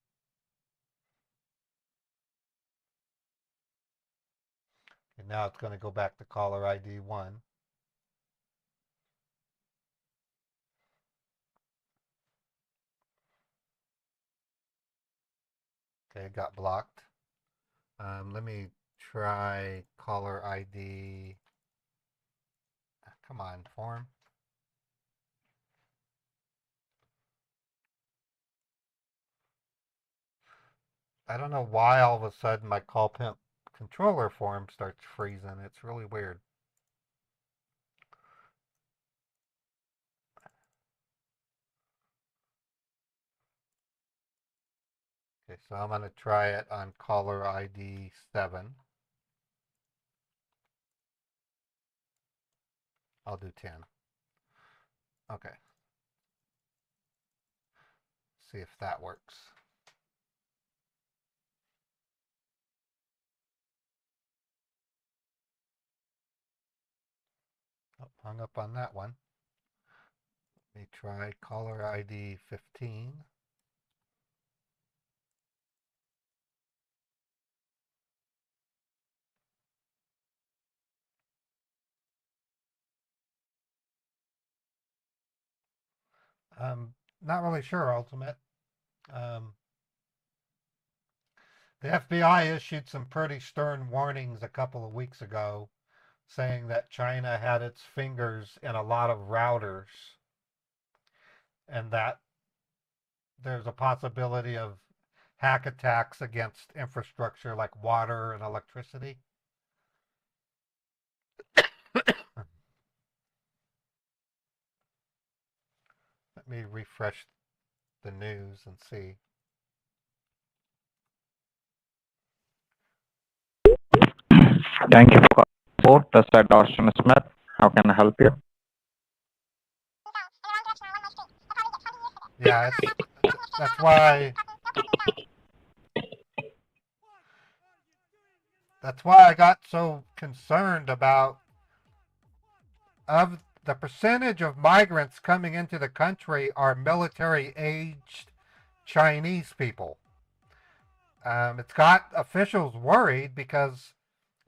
And now it's going to go back to caller ID 1. Okay, it got blocked. Let me try caller ID. Come on, form. I don't know why all of a sudden my call pimp controller form starts freezing. It's really weird. Okay, so I'm going to try it on caller ID 7. I'll do 10. Okay. See if that works. Oh, hung up on that one. Let me try caller ID 15. Not really sure, Ultimate. The FBI issued some pretty stern warnings a couple of weeks ago saying that China had its fingers in a lot of routers and that there's a possibility of hack attacks against infrastructure like water and electricity. Let me refresh the news and see. Thank you for support. This is Dawson Smith. How can I help you? Yeah, that's why I got so concerned about of the percentage of migrants coming into the country are military-aged Chinese people. It's got officials worried because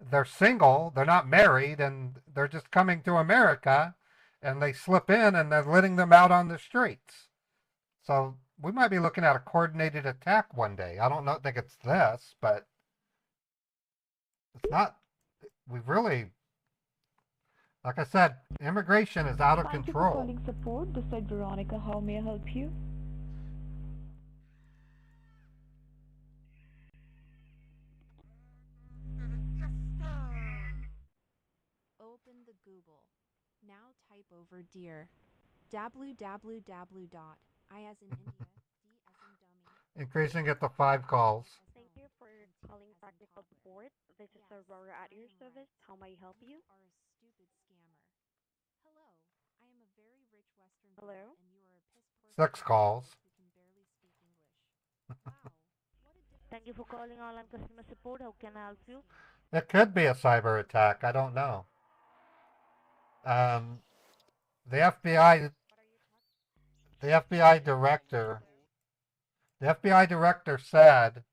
they're single, they're not married, and they're just coming to America, and they slip in and they're letting them out on the streets. So we might be looking at a coordinated attack one day. I don't think it's this, but it's not. We've really, like I said, immigration is out of control. Thank you for calling support. This is Veronica. How may I help you? Open the Google. Now type over deer. www. I as in India, D as in dummy. Increasing it to 5 calls. Thank you for calling practical support. This is Aurora at your service. How may I help you? Are a stupid scammer. Hello, I am a very rich Western Hello? and you are a piss poor 6 calls. who can barely speak English. Wow, what a difference. Thank you for calling online customer support. How can I help you? It could be a cyber attack. I don't know. The FBI director said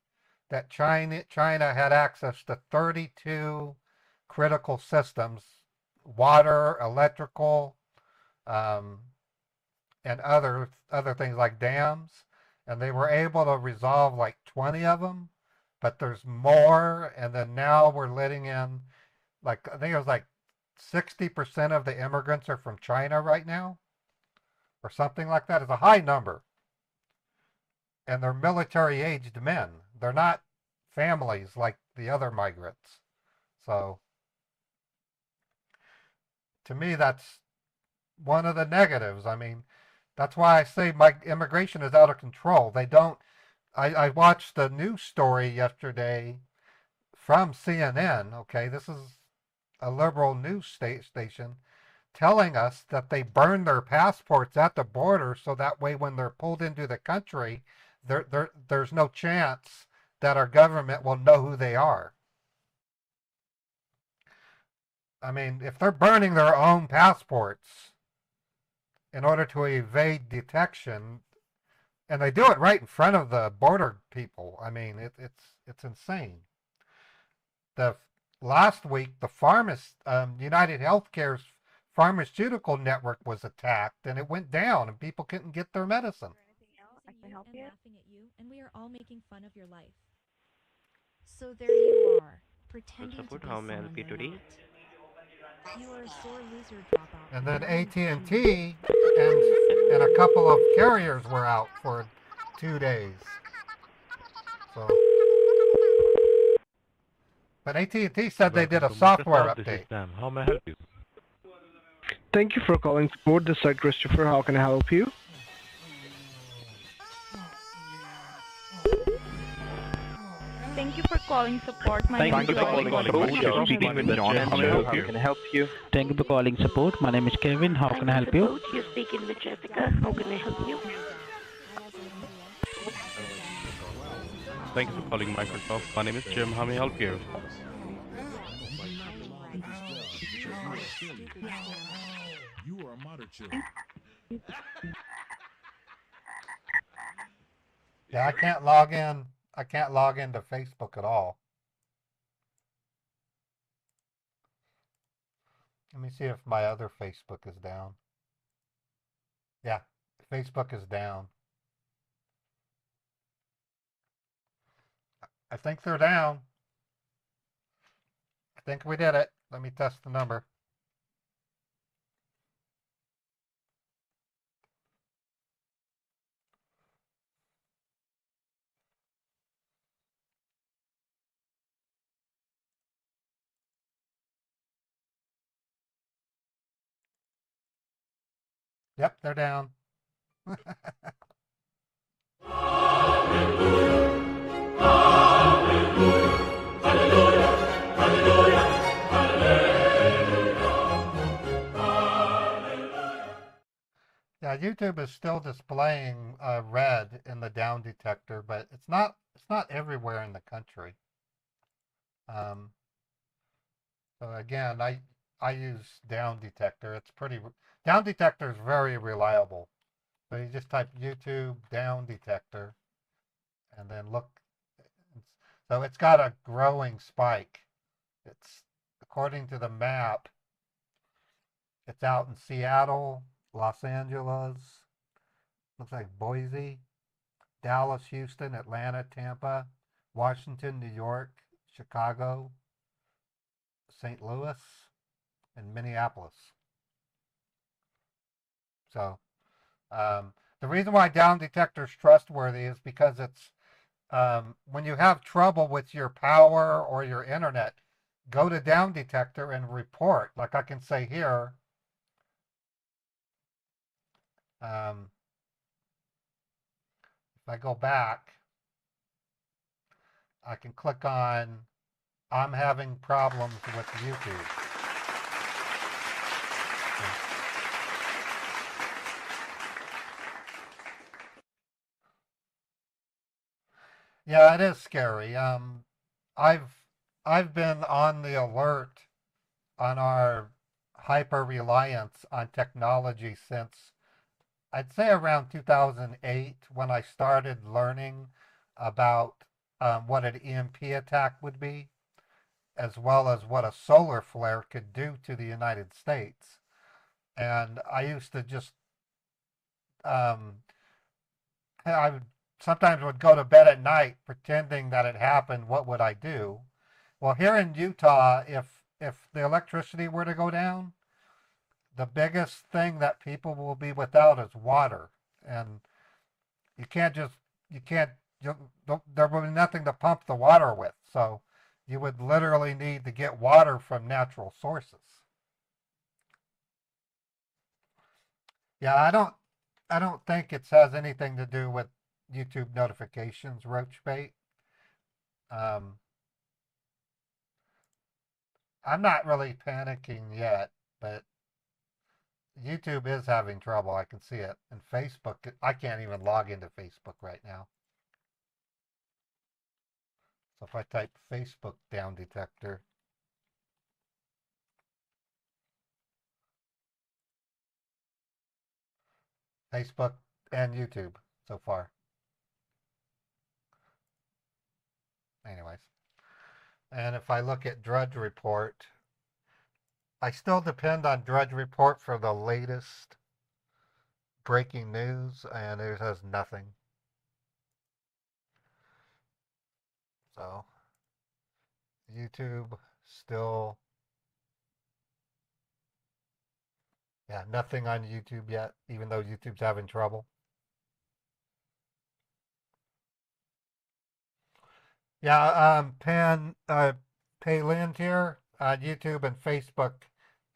that China had access to 32 critical systems, water, electrical, and other things like dams, and they were able to resolve like 20 of them, but there's more, and then now we're letting in, like, I think it was like 60% of the immigrants are from China right now, or something like that. It's a high number. And they're military-aged men. They're not families like the other migrants. So, to me, that's one of the negatives. I mean, that's why I say immigration is out of control. They don't. I watched a news story yesterday from CNN. Okay, this is a liberal news station telling us that they burn their passports at the border so that way when they're pulled into the country, there's no chance that our government will know who they are. I mean, if they're burning their own passports in order to evade detection, and they do it right in front of the border people, I mean, it's insane. Last week, the United Healthcare's pharmaceutical network was attacked, and it went down, and people couldn't get their medicine. I can help you. Laughing at you, and we are all making fun of your life. So there you are, pretending to be someone you're not. You are a sore loser dropout. And then AT&T and a couple of carriers were out for 2 days. So, but AT&T said they did a software update. How may I help you? Thank you for calling support. This is Christopher. How can I help you? Thank you for calling support. My name Thank you is for calling support. You're speaking with John. How can I help you? Thank you for calling support. My name is Kevin. How can I help you? You're speaking with Jessica. How can I help you? Thank you for calling Microsoft. My name is Jim. How may I help you? Yeah, I can't log in. I can't log into Facebook at all. Let me see if my other Facebook is down. Yeah, Facebook is down. I think they're down. I think we did it. Let me test the number. Yep, they're down. Yeah, YouTube is still displaying red in the down detector, but it's not everywhere in the country. Um, so again, I use down detector. It's down detector is very reliable. So you just type YouTube down detector and then look. So it's got a growing spike. It's according to the map, it's out in Seattle, Los Angeles, looks like Boise, Dallas, Houston, Atlanta, Tampa, Washington, New York, Chicago, St. Louis, and Minneapolis. So the reason why down detector is trustworthy is because it's when you have trouble with your power or your internet, go to down detector and report. Like I can say here, if I go back, I can click on I'm having problems with YouTube. Yeah, it is scary. I've been on the alert on our hyper reliance on technology since I'd say around 2008 when I started learning about what an EMP attack would be, as well as what a solar flare could do to the United States. And I used to just, I would sometimes would go to bed at night pretending that it happened. What would I do? Well, here in Utah, if the electricity were to go down, the biggest thing that people will be without is water, and you can't just you can't you, there will be nothing to pump the water with, so you would literally need to get water from natural sources. Yeah, I don't think it has anything to do with YouTube notifications, roach bait. Um, I'm not really panicking yet, but YouTube is having trouble. I can see it. And Facebook, I can't even log into Facebook right now. So if I type Facebook down detector, Facebook and YouTube so far. Anyways. And if I look at Drudge Report, I still depend on Drudge Report for the latest breaking news, and it has nothing. So YouTube still, yeah, nothing on YouTube yet, even though YouTube's having trouble. Yeah, Payland here, YouTube and Facebook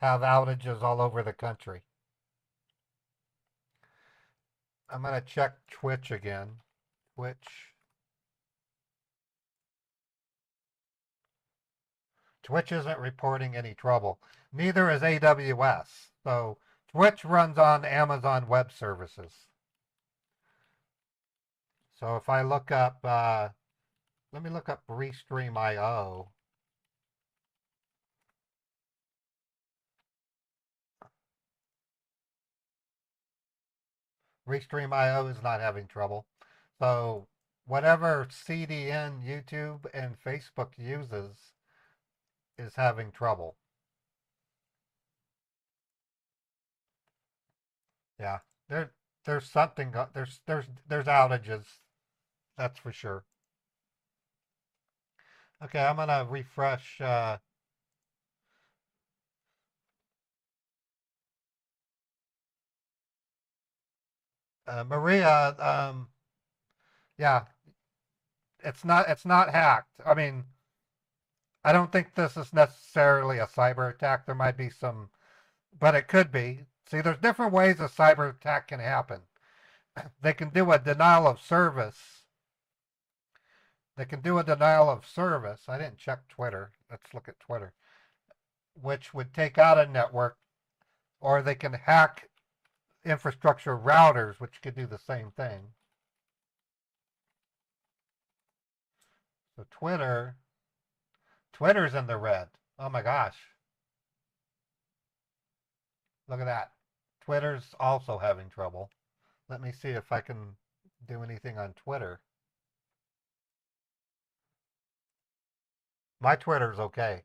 have outages all over the country. I'm going to check Twitch again. Twitch isn't reporting any trouble. Neither is AWS. So Twitch runs on Amazon Web Services. So if I look up let me look up Restream.io. Restream.io is not having trouble. So whatever CDN YouTube and Facebook uses is having trouble. Yeah, there's something there's outages. That's for sure. Okay, I'm gonna refresh. Maria, yeah, it's not hacked. I mean, I don't think this is necessarily a cyber attack. There might be some, but it could be. See, there's different ways a cyber attack can happen. They can do a denial of service. They can do a denial of service. I didn't check Twitter. Let's look at Twitter, which would take out a network, or they can hack infrastructure routers, which could do the same thing. So Twitter's in the red. Oh my gosh. Look at that. Twitter's also having trouble. Let me see if I can do anything on Twitter. My Twitter's okay.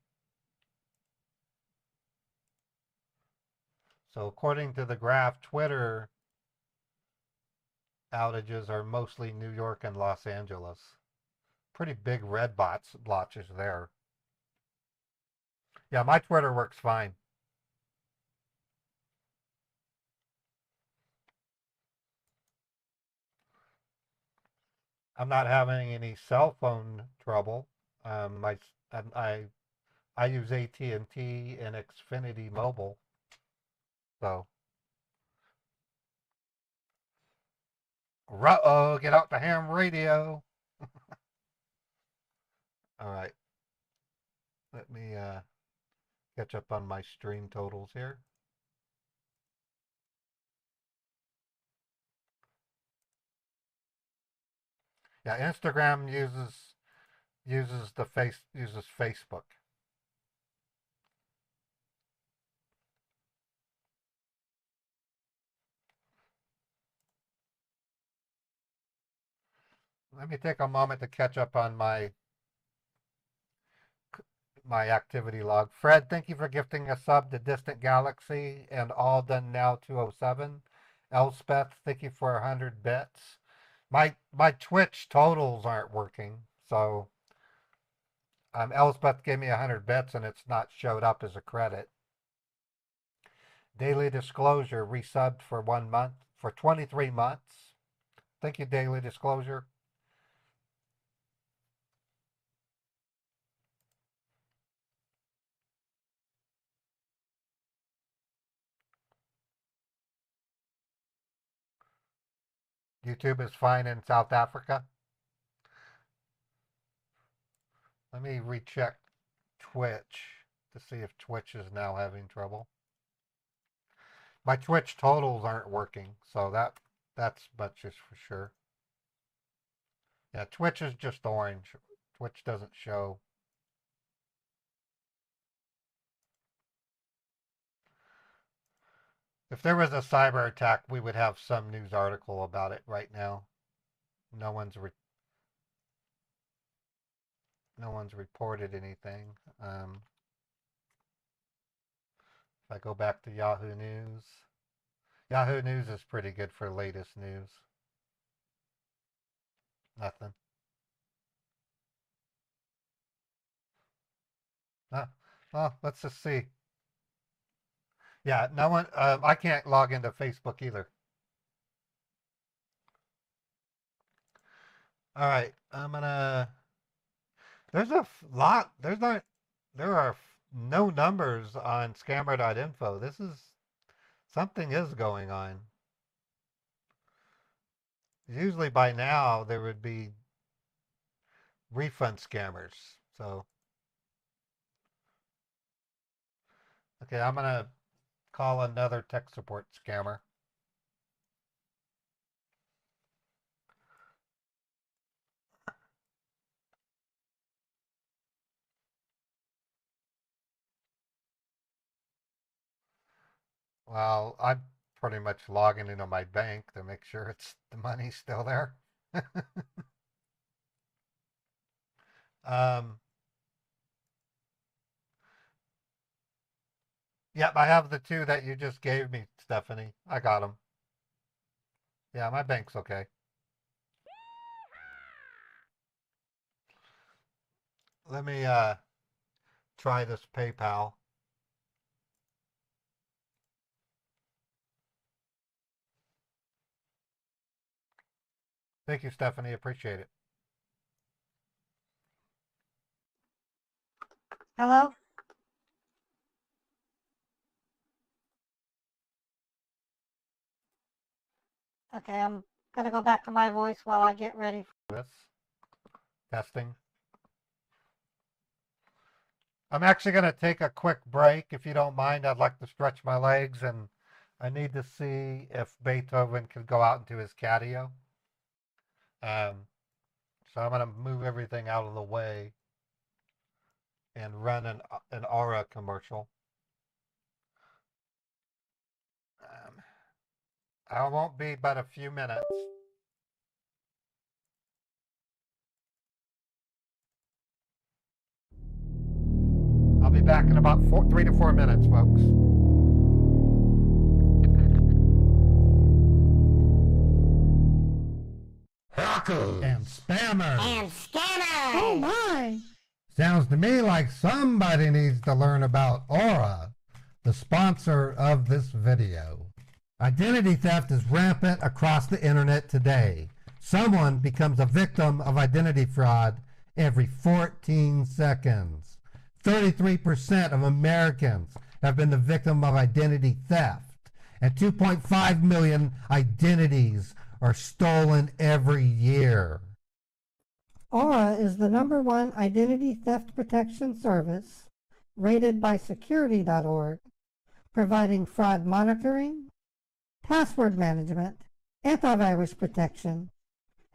So according to the graph, Twitter outages are mostly New York and Los Angeles. Pretty big red blotches there. Yeah, my Twitter works fine. I'm not having any cell phone trouble. I use AT&T and Xfinity Mobile. So, ruh-oh, get out the ham radio. All right. Let me catch up on my stream totals here. Yeah, Instagram uses Facebook. Let me take a moment to catch up on my activity log. Fred, thank you for gifting a sub to Distant Galaxy and All Done Now 207. Elspeth, thank you for 100 bits. My Twitch totals aren't working, so Elspeth gave me 100 bits and it's not showed up as a credit. Daily Disclosure resubbed for 1 month, for 23 months. Thank you, Daily Disclosure. YouTube is fine in South Africa. Let me recheck Twitch to see if Twitch is now having trouble. My Twitch totals aren't working, so that's much is for sure. Yeah, Twitch is just orange. Twitch doesn't show. If there was a cyber attack, we would have some news article about it right now. No one's reported anything. If I go back to Yahoo News, Yahoo News is pretty good for latest news. Nothing. Well, let's just see. Yeah, no one. I can't log into Facebook either. All right, I'm gonna. There's a lot. There are no numbers on scammer.info. Something is going on. Usually by now there would be refund scammers. So, okay, I'm gonna call another tech support scammer. Well, I'm pretty much logging into my bank to make sure the money's still there. um, yep, I have the two that you just gave me, Stephanie. I got them. Yeah, my bank's okay. Let me try this PayPal. Thank you, Stephanie. Appreciate it. Hello? Okay, I'm gonna go back to my voice while I get ready. This testing. I'm actually going to take a quick break. If you don't mind, I'd like to stretch my legs, and I need to see if Beethoven can go out into his catio. So I'm going to move everything out of the way and run an Aura commercial. I won't be but a few minutes. I'll be back in about 3 to 4 minutes, folks. Hackers and spammers And scammers! Oh my! Sounds to me like somebody needs to learn about Aura, the sponsor of this video. Identity theft is rampant across the internet today. Someone becomes a victim of identity fraud every 14 seconds. 33% of Americans have been the victim of identity theft, and 2.5 million identities are stolen every year. Aura is the #1 identity theft protection service rated by security.org, providing fraud monitoring, password management, antivirus protection,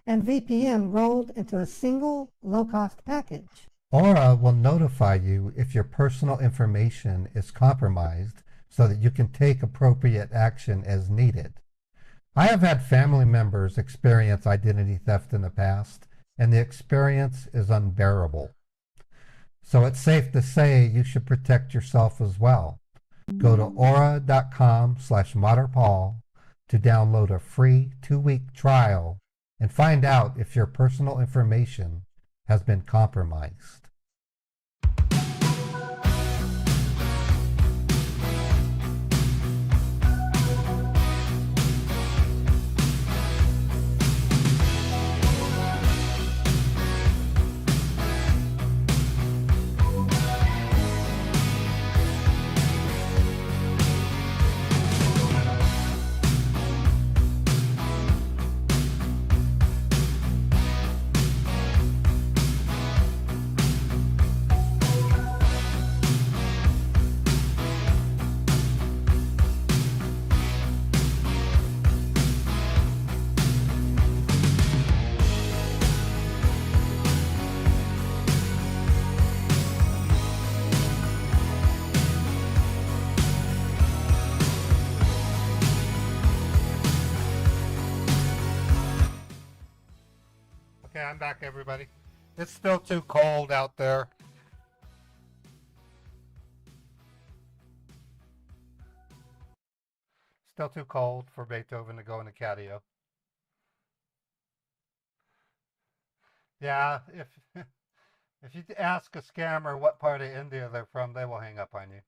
and VPN rolled into a single low-cost package. Aura will notify you if your personal information is compromised so that you can take appropriate action as needed. I have had family members experience identity theft in the past, and the experience is unbearable. So it's safe to say you should protect yourself as well. Go to aura.com/modderpaul to download a free 2-week trial and find out if your personal information has been compromised. Okay, I'm back, everybody. It's still too cold out there. Still too cold for Beethoven to go in the catio. Yeah, if you ask a scammer what part of India they're from, they will hang up on you.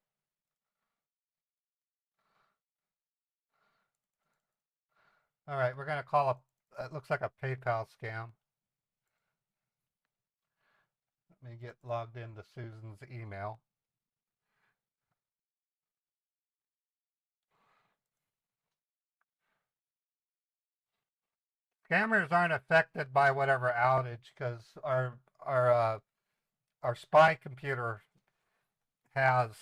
All right, we're going to call it looks like a PayPal scam. Let me get logged into Susan's email. Scammers aren't affected by whatever outage because our spy computer has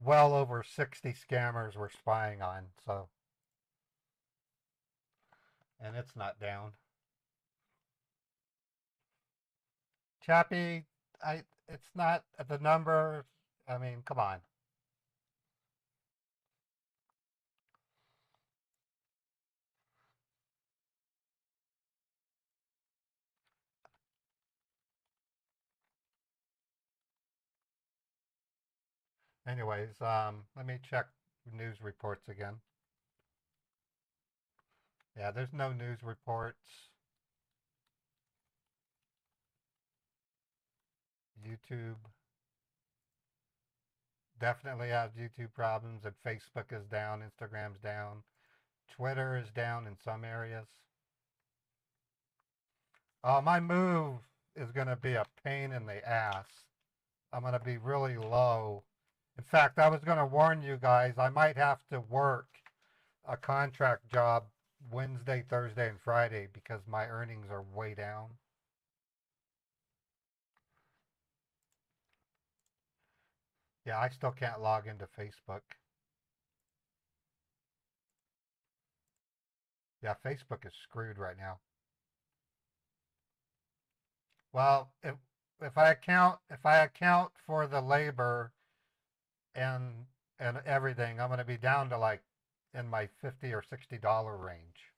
well over 60 scammers we're spying on, so, and it's not down. Chappie, it's not the number. I mean, come on. Anyways, let me check news reports again. Yeah, there's no news reports. YouTube definitely has YouTube problems, and Facebook is down, Instagram's down, Twitter is down in some areas. My move is going to be a pain in the ass. I'm going to be really low. In fact, I was going to warn you guys, I might have to work a contract job Wednesday, Thursday, and Friday because my earnings are way down. Yeah, I still can't log into Facebook. Yeah, Facebook is screwed right now. Well, if I account for the labor and everything, I'm going to be down to like in my $50 or $60 range.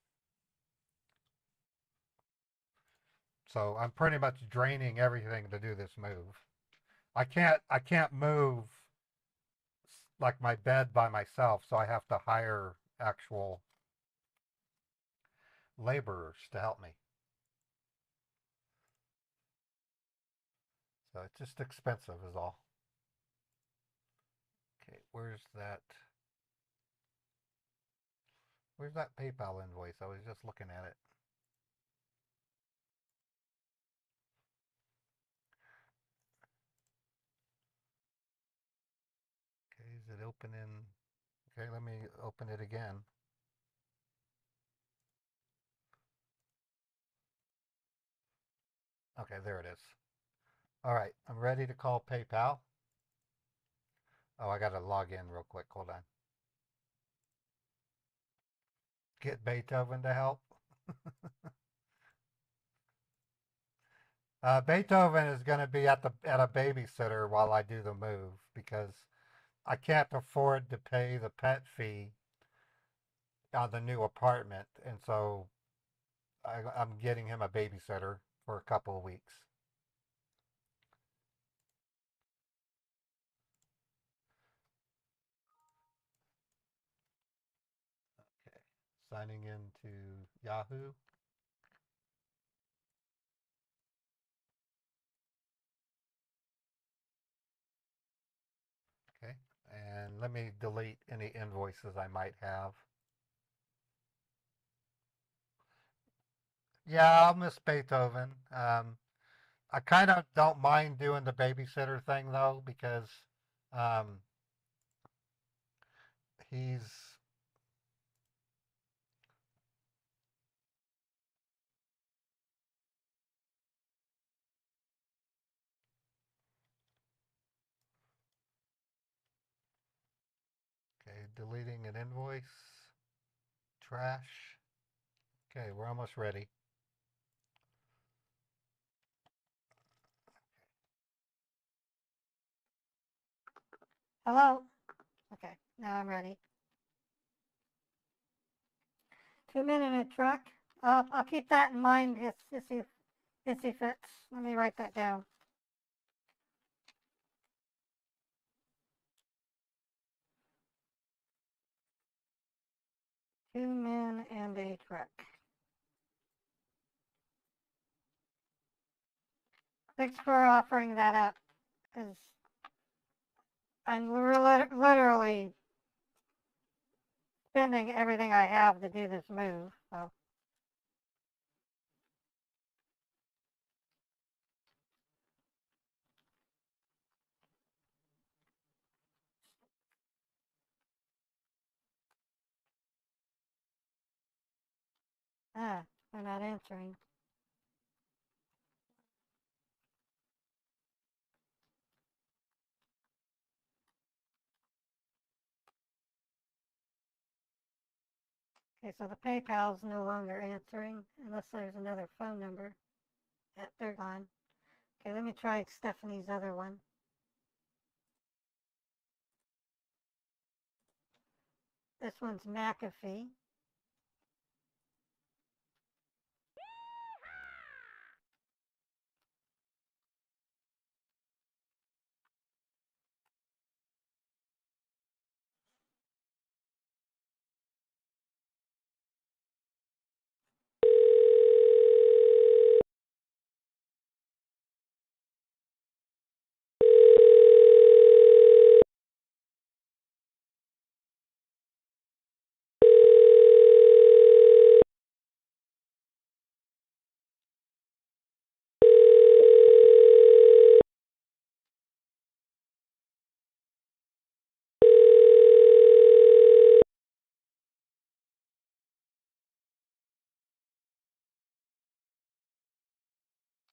So I'm pretty much draining everything to do this move. I can't move like my bed by myself, so I have to hire actual laborers to help me. So it's just expensive is all. Okay, where's that PayPal invoice? I was just looking at it. Okay, is it open in? Okay, let me open it again. Okay, there it is. All right, I'm ready to call PayPal. Oh, I got to log in real quick. Hold on. Get Beethoven to help. Beethoven is going to be at a babysitter while I do the move because I can't afford to pay the pet fee on the new apartment, and so I'm getting him a babysitter for a couple of weeks. Okay, signing into Yahoo. Okay, and let me delete any invoices I might have. Yeah, I'll miss Beethoven. I kind of don't mind doing the babysitter thing though because um, he's okay. Deleting an invoice. Trash. Okay, we're almost ready. Hello? Okay, now I'm ready. 2-minute truck. I'll keep that in mind if he fits. Let me write that down. Two men and a truck. Thanks for offering that up, because I'm literally spending everything I have to do this move, so. They're not answering. Okay, so the PayPal's no longer answering unless there's another phone number. Yeah, they're gone. Okay, let me try Stephanie's other one. This one's McAfee.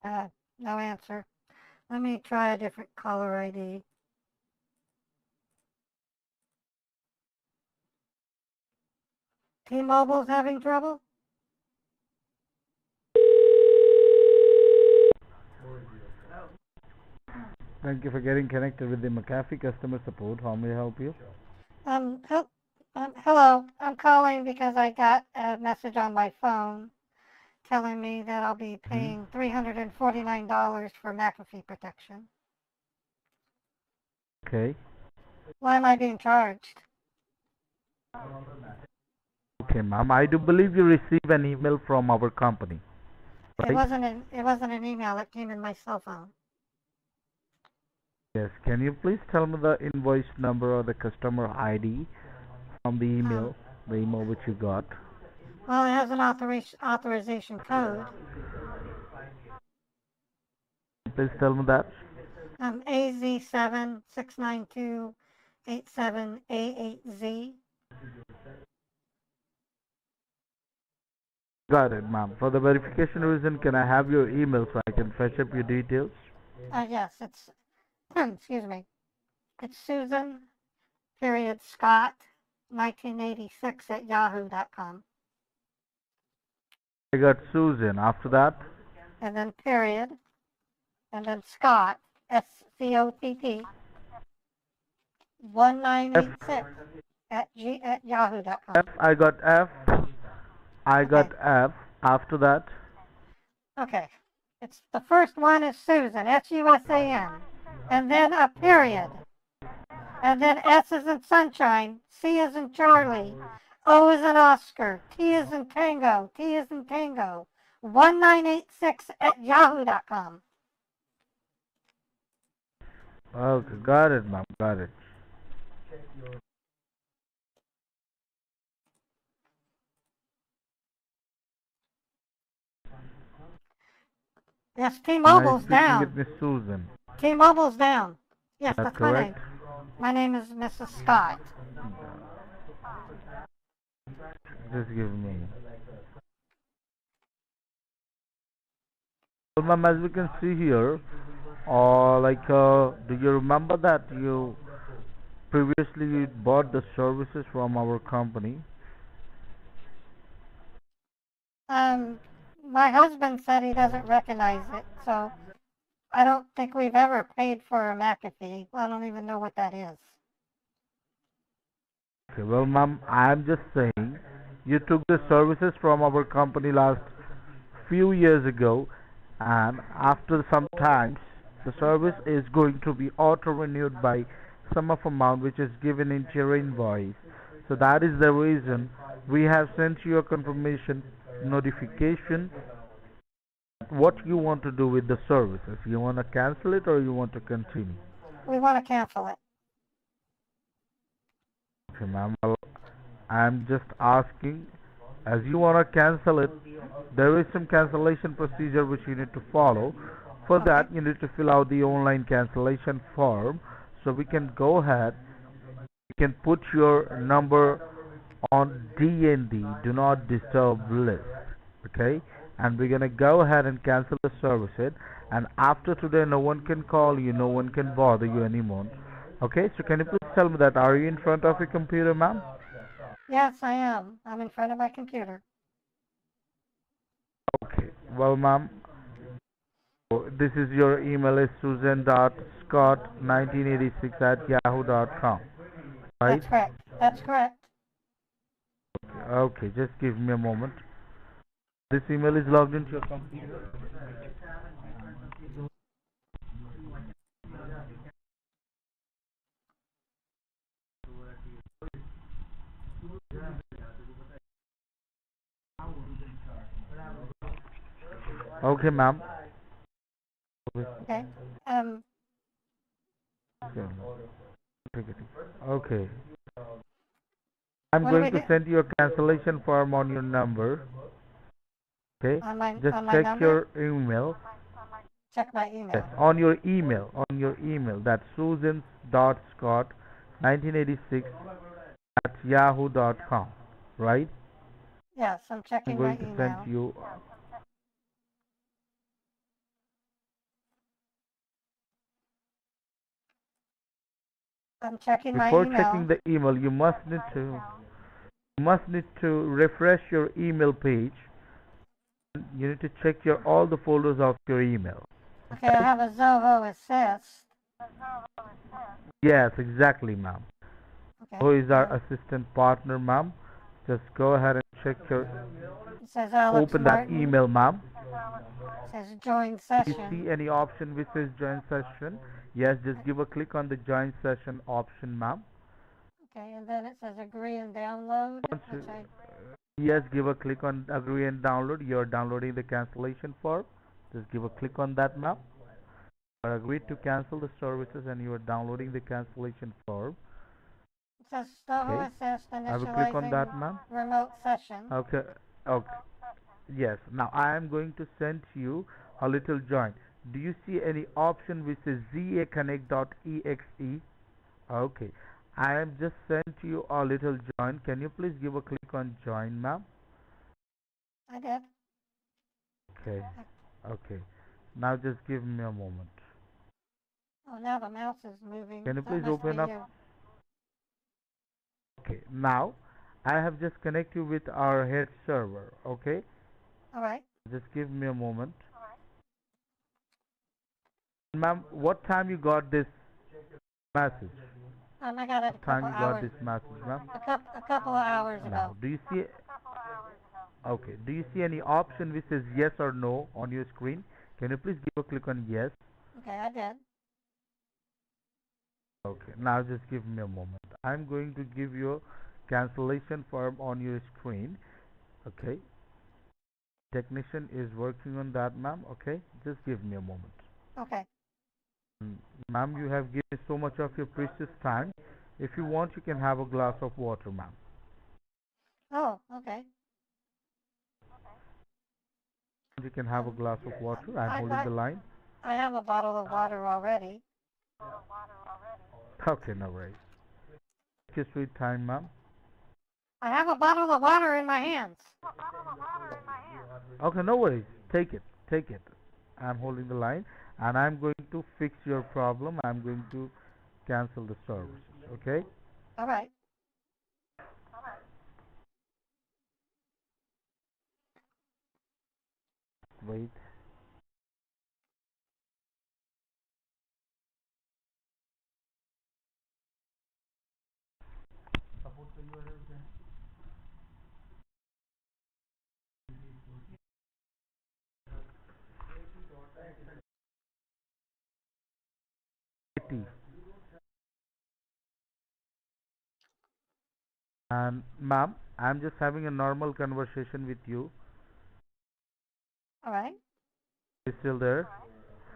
No answer. Let me try a different caller ID. T-Mobile's having trouble? Thank you for getting connected with the McAfee customer support. How may I help you? Hello. I'm calling because I got a message on my phone telling me that I'll be paying $349 for McAfee protection. Okay. Why am I being charged? Okay, ma'am. I do believe you received an email from our company, It right? wasn't an email. It came in my cell phone. Yes. Can you please tell me the invoice number or the customer ID from the email which you got? Well, it has an authorization code. Please tell me that. AZ769287A8Z. Got it, ma'am. For the verification reason, can I have your email so I can fetch up your details? Yes, it's, excuse me. It's Susan, Scott, 1986 at yahoo.com. I got Susan. After that? And then period. And then Scott, SCOTT, 1986 at yahoo.com. F. I got F. I got F. After that? Okay. It's the first one is Susan, SUSAN, and then a period, and then S is in sunshine, C is in Charlie, O is in Oscar, T is in Tango, 1986 at yahoo.com. Okay, got it, ma'am. Got it. Yes, T-Mobile's down. With Miss Susan. T-Mobile's down. Yes, That's that's my name. correct. My name is Mrs. Scott. Just give me. Well, ma'am, as we can see here, do you remember that you previously bought the services from our company? My husband said he doesn't recognize it, so I don't think we've ever paid for a McAfee. I don't even know what that is. Okay, well, ma'am, I'm just saying you took the services from our company last few years ago, and after some times, the service is going to be auto-renewed by sum of amount which is given in your invoice. So that is the reason we have sent you a confirmation notification what you want to do with the services. You want to cancel it or you want to continue? We want to cancel it. Okay, ma'am. Well, I'm just asking, as you want to cancel it, there is some cancellation procedure which you need to follow. For that, you need to fill out the online cancellation form. So we can go ahead, you can put your number on DND, do not disturb list. Okay? And we're gonna go ahead and cancel the services. And after today, no one can call you, no one can bother you anymore. Okay? So can you please tell me that, are you in front of your computer, ma'am? Yes, I am. I'm in front of my computer. Okay. Well, ma'am, this is your email is susan.scott1986 at yahoo.com. Right? That's correct. That's correct. Okay, just give me a moment. This email is logged into your computer. Okay, ma'am. Okay. Okay. I'm going to send you a cancellation form on your number. Okay. Just check your email. Check my email. Yes, on your email. That's susan.scott1986 at yahoo.com. Right? Yes, I'm checking my email. I'm going to send you. I'm checking my Before email. checking the email, you must need to refresh your email page. You need to check all the folders of your email. Okay, I have a Zoho Assist. Yes, exactly, ma'am. Okay. Who is our assistant partner, ma'am? Just go ahead and check your. It says Alex Open Martin. that email, ma'am. It says join You session. see any option which says join session? Yes, just give a click on the join session option, ma'am. Okay, and then it says agree and download. Which I... Yes, give a click on agree and download. You're downloading the cancellation form. Just give a click on that, ma'am. You agreed to cancel the services and you are downloading the cancellation form. It says Zoho Assist I will click on that, initializing ma'am. remote session. Okay. Okay. Yes. Now I am going to send you a little join. Do you see any option which says zaconnect.exe? Okay. I am just sent you a little join. Can you please give a click on join, ma'am? I did. Okay. Okay. Now just give me a moment. Oh, now the mouse is moving. Can you That please must open be up? you. Okay. Now I have just connected you with our head server. Okay. All right. Just give me a moment. Ma'am, what time you got this message? I got it a What time couple you got hours. this message, ma'am? A couple of hours ago. Now, do you see? Okay. Do you see any option which says yes or no on your screen? Can you please give a click on yes? Okay, I did. Okay. Now just give me a moment. I'm going to give you a cancellation form on your screen. Okay. Technician is working on that, ma'am. Okay. Just give me a moment. Okay. Ma'am, you have given so much of your precious time. If you want, you can have a glass of water, ma'am. Oh, okay. You can have a glass of water. I'm holding the line. I have a bottle of water already. Okay, no worries. Take your sweet time, ma'am. I have a bottle of water in my hands. Okay, no worries. Take it. Take it. I'm holding the line and I'm going to fix your problem. I'm going to cancel the services. Okay? All right. Wait. And ma'am, I'm just having a normal conversation with you. All right. You still there?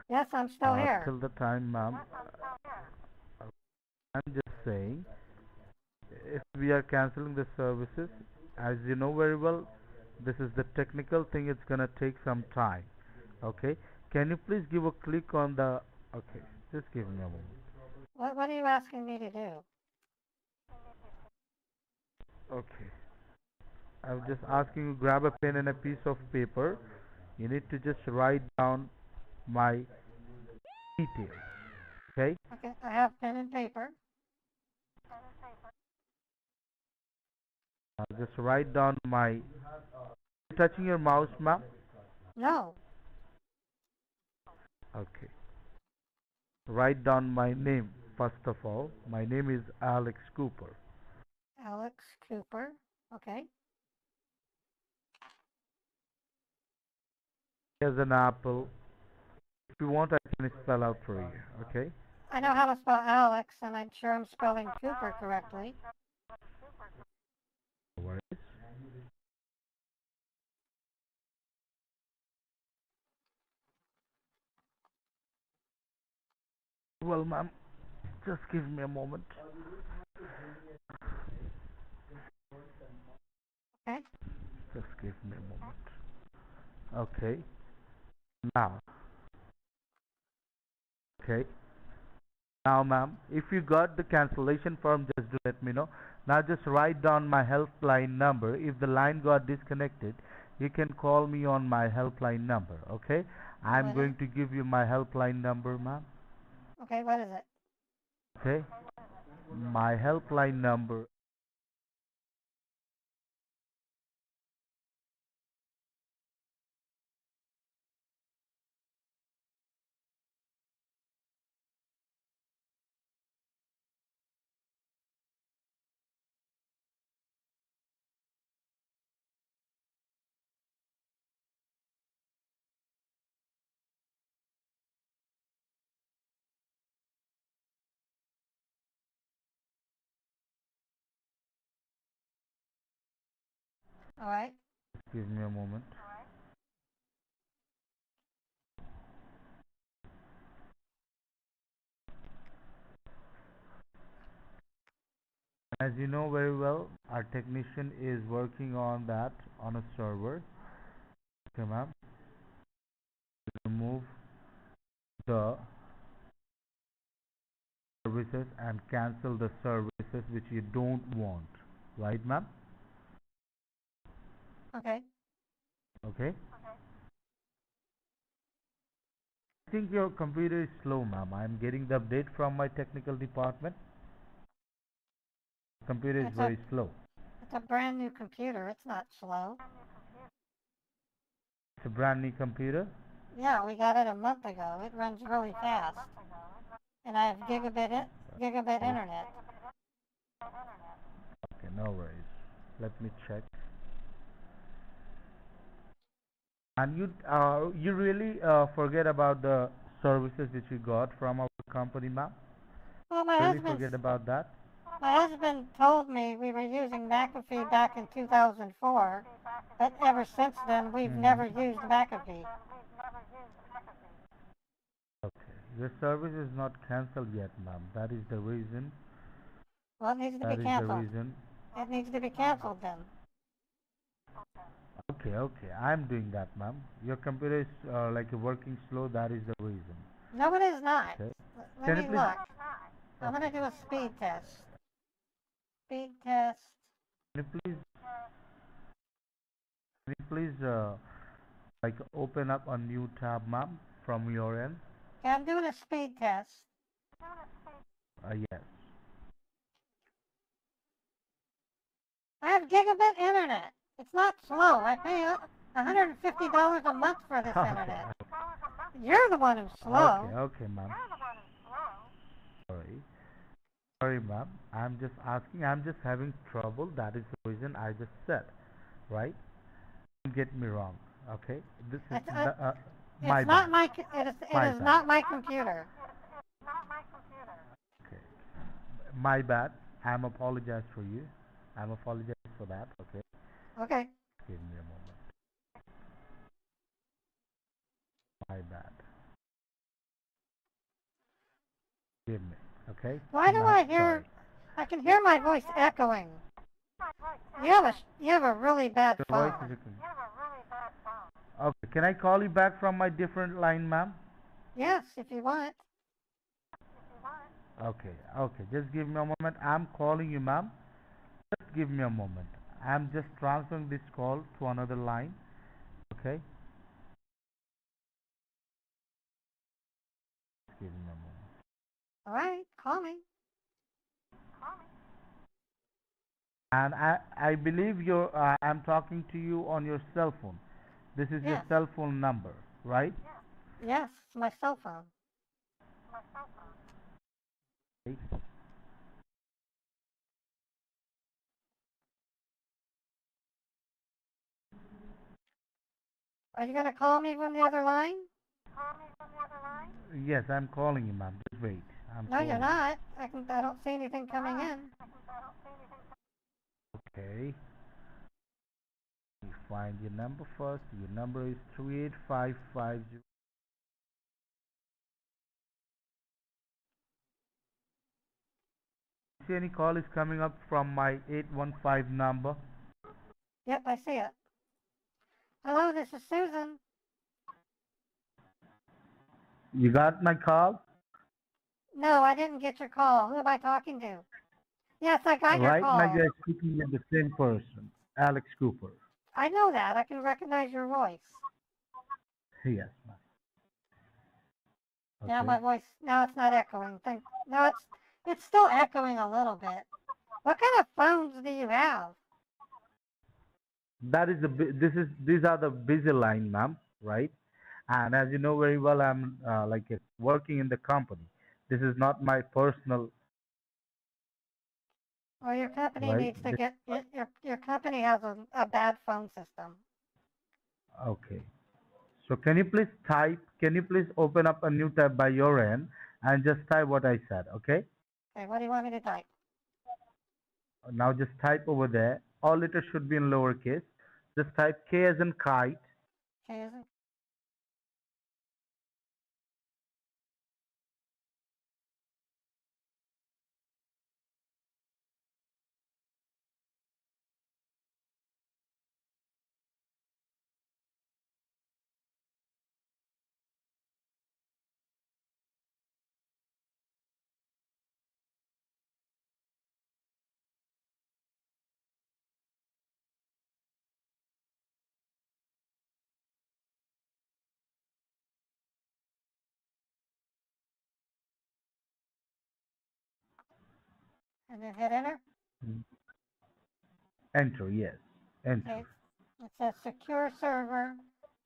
Yes, I'm still here. Till the time, ma'am. I'm just saying, if we are canceling the services, as you know very well, this is the technical thing. It's gonna take some time. Okay? Can you please give a click on the? Okay, just give me a moment. What are you asking me to do? Okay. I'm just asking you grab a pen and a piece of paper. You need to just write down my details. Okay? Okay, I have pen and paper. Just write down my. Touching your mouse, ma'am? No. Okay. Write down my name first of all. My name is Alex Cooper. Alex Cooper. Okay. Here's an apple. If you want, I can spell out for you. Okay? I know how to spell Alex, and I'm sure I'm spelling Cooper correctly. No worries. Well, ma'am, just give me a moment. Okay. Just give me a moment. Okay. Now. Okay. Now, ma'am, if you got the cancellation form, just do let me know. Now, just write down my helpline number. If the line got disconnected, you can call me on my helpline number. Okay? I'm going to give you my helpline number, ma'am. Okay, what is it? Okay? My helpline number. All right. Give me a moment. As you know very well, our technician is working on that on a server. Okay, ma'am. Remove the services and cancel the services which you don't want. Right, ma'am? Okay. Okay. I think your computer is slow, ma'am. I'm getting the update from my technical department. Computer is very slow. It's a brand new computer. It's not slow. It's a brand new computer. Yeah, we got it a month ago. It runs really fast. And I have gigabit internet. Okay, no worries. Let me check. And you really forget about the services which you got from our company, ma'am? Well, Really forget about that? my husband told me we were using McAfee back in 2004, but ever since then we've never used McAfee. Okay, your service is not cancelled yet, ma'am. That is the reason. Well, it needs to be That is the canceled. reason. It needs to be canceled then. Okay, I'm doing that, ma'am. Your computer is like working slow. That is the reason. No, it is not. Okay. Let me look. I'm going to do a speed test. Speed test. Can you please like open up a new tab, ma'am, from your end? Okay, I'm doing a speed test. Yes. I have gigabit internet. It's not slow. I pay $150 a month for this internet. You're the one who's slow. Okay, ma'am. Sorry, ma'am. I'm just asking. I'm just having trouble. That is the reason I just said, right? Don't get me wrong. Okay. This is my It's not bad. it is not my computer. Okay. My bad. I'm apologize for you. I'm apologize for that. Okay. Okay. Give me a moment. My bad. Give me. Okay. Why do I hear? I can hear my voice echoing. You have a really bad phone. Okay. Can I call you back from my different line, ma'am? Yes, if you want. Okay. Just give me a moment. I'm calling you, ma'am. Just give me a moment. I'm just transferring this call to another line. Okay. Just give me a moment. All right, call me. And I believe I'm talking to you on your cell phone. This is your cell phone number, right? Yes, it's my cell phone. Okay. Are you going to call me from the other line? Yes, I'm calling you, ma'am. Just wait. No, you're not. I don't see anything coming in. Okay. You find your number first. Your number is 38550. See any call is coming up from my 815 number? Yep, I see it. Hello, this is Susan. You got my call? No, I didn't get your call. Who am I talking to? Yes, I got your call. Right now you're speaking with the same person, Alex Cooper. I know that. I can recognize your voice. Yes, ma'am. Now my voice, now it's not echoing. Now It's still echoing a little bit. What kind of phones do you have? That is these are the busy line, ma'am, right? And as you know very well, I'm working in the company. This is not my personal, Well, your company right? needs to get your company has a bad phone system. Okay. So can you please open up a new tab by your end and just type what I said, okay? Okay, what do you want me to type? Now just type over there. All letters should be in lowercase. Just type K as in kite. Okay, isn't and then hit enter? Enter, yes. Enter. Okay. It says secure server,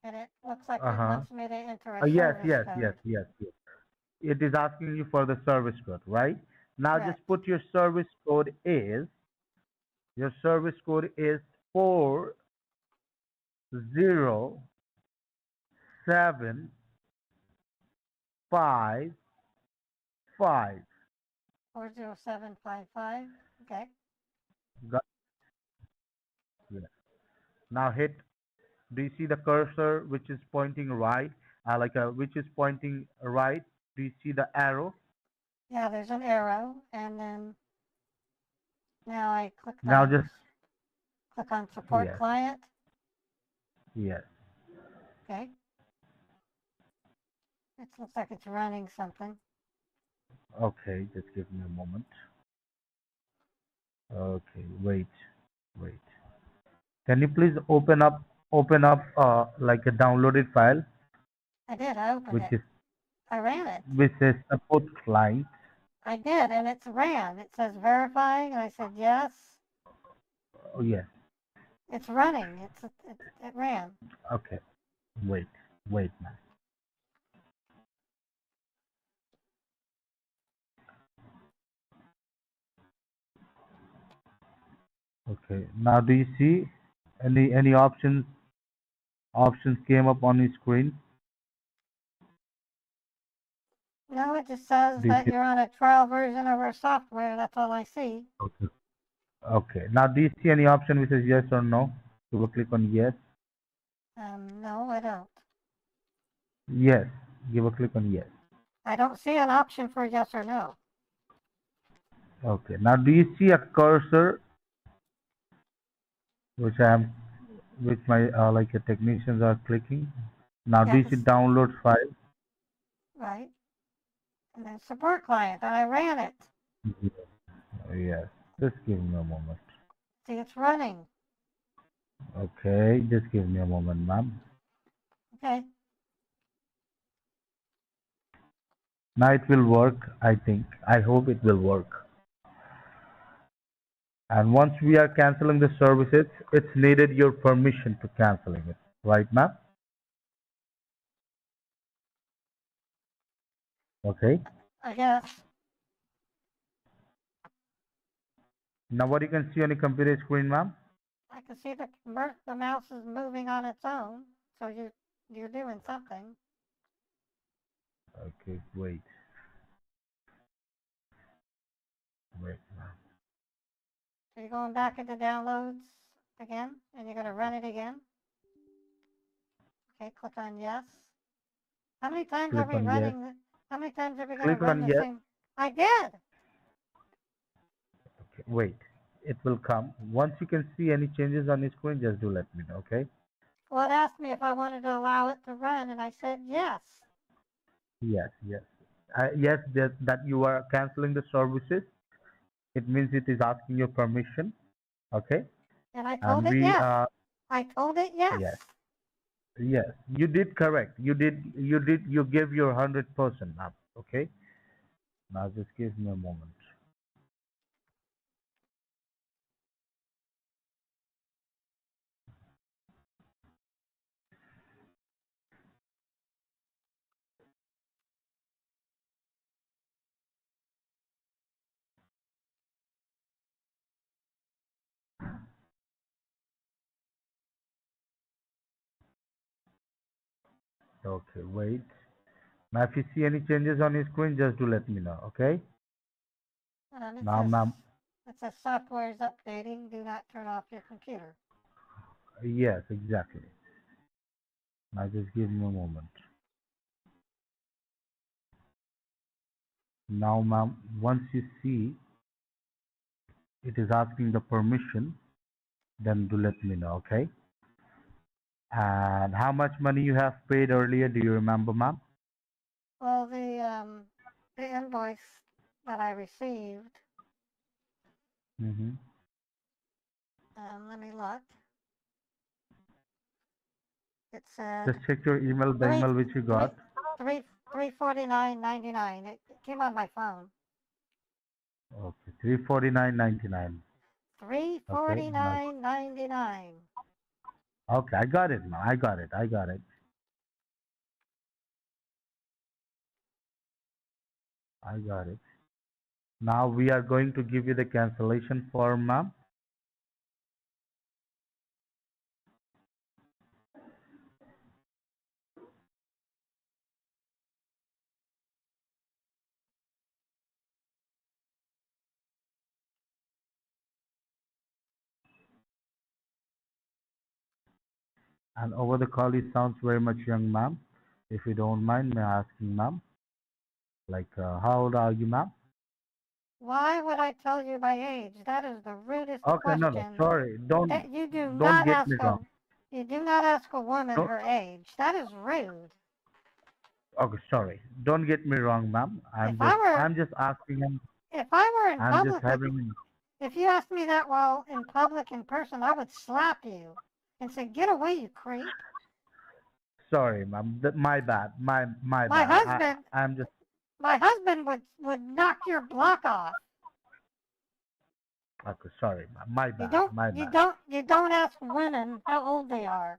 and it looks like it Uh-huh. wants me to enter a Yes, service yes, code. yes, yes, yes. It is asking you for the service code, right? Now Correct. just put your service code is 40755. 40755. Okay. Got, yeah. Now hit. Do you see the cursor which is pointing right? Which is pointing right? Do you see the arrow? Yeah, there's an arrow, and then now I click Now on just support yes, client. yes. Okay. It looks like it's running something. Okay, just give me a moment. Okay, wait. Can you please open up like a downloaded file I did. I opened which it. is I ran it. which says support client? I did, and it's ran. It says verifying, and I said yes. Oh yes. It's running. It ran. Okay. Wait, man. Okay. Now do you see any options came up on your screen? No, it just says Do you that see? you're on a trial version of our software. That's all I see. Okay. Okay. Now do you see any option which says yes or no? You will click on yes. No, I don't. Yes. Give a click on yes. I don't see an option for yes or no. Okay. Now do you see a cursor which my technicians are clicking? Now Yeah, do you see download file? right. And then support client. I ran it. Yes. Just give me a moment. See, it's running. Okay. Just give me a moment, ma'am. Okay. Now it will work, I think. I hope it will work. And once we are canceling the services, it's needed your permission to canceling it. Right, ma'am? Okay. I guess. Now what you can see on the computer screen, ma'am? I can see the mouse is moving on its own. So you're doing something. Okay, wait. Wait, ma'am. So you're going back into downloads again, and you're going to run it again. Okay, click on yes. How many times Click are we on running? yes. How many times are we going to Click run on the yes. same? I did. Okay, wait. It will come. Once you can see any changes on the screen, just do let me know, okay? Well, it asked me if I wanted to allow it to run, and I said yes. Yes, yes. Yes, that you are canceling the services. It means it is asking your permission, okay? And I told it we yes. I told it yes. yes, yes, you did correct. You gave your 100% now, okay? Now just give me a moment. Okay, wait. Now, if you see any changes on your screen, just do let me know, okay? It Now, says, ma'am, it says software is updating. Do not turn off your computer. yes, exactly. Now, just give me a moment. Now, ma'am, once you see it is asking the permission, then do let me know, okay? And how much money you have paid earlier, do you remember, ma'am? Well, the invoice that I received, Mm-hmm. let me look. It said Just check your email, the email which you got. 349.99. It came on my phone. Okay, 349.99. Okay, $349.99. okay, I got it, ma'am. I got it. I got it. I got it. Now we are going to give you the cancellation form, ma'am. And over the call, it sounds very much young, ma'am. If you don't mind me asking, ma'am, like, how old are you, ma'am? Why would I tell you my age? That is the rudest Okay, no, no, question. sorry. Don't That you do don't not get ask me wrong. you do not ask a woman No, her age. That is rude. okay, sorry. Don't get me wrong, ma'am. If I were I'm just asking him. if I were in I'm just public with having. if you asked me that while in public in person, I would slap you and say, "Get away, you creep." Sorry, ma'am. My bad. My My bad. husband I'm just. my husband would knock your block off. Okay, sorry, ma'am. My You bad. don't My you bad. don't you don't ask women how old they are.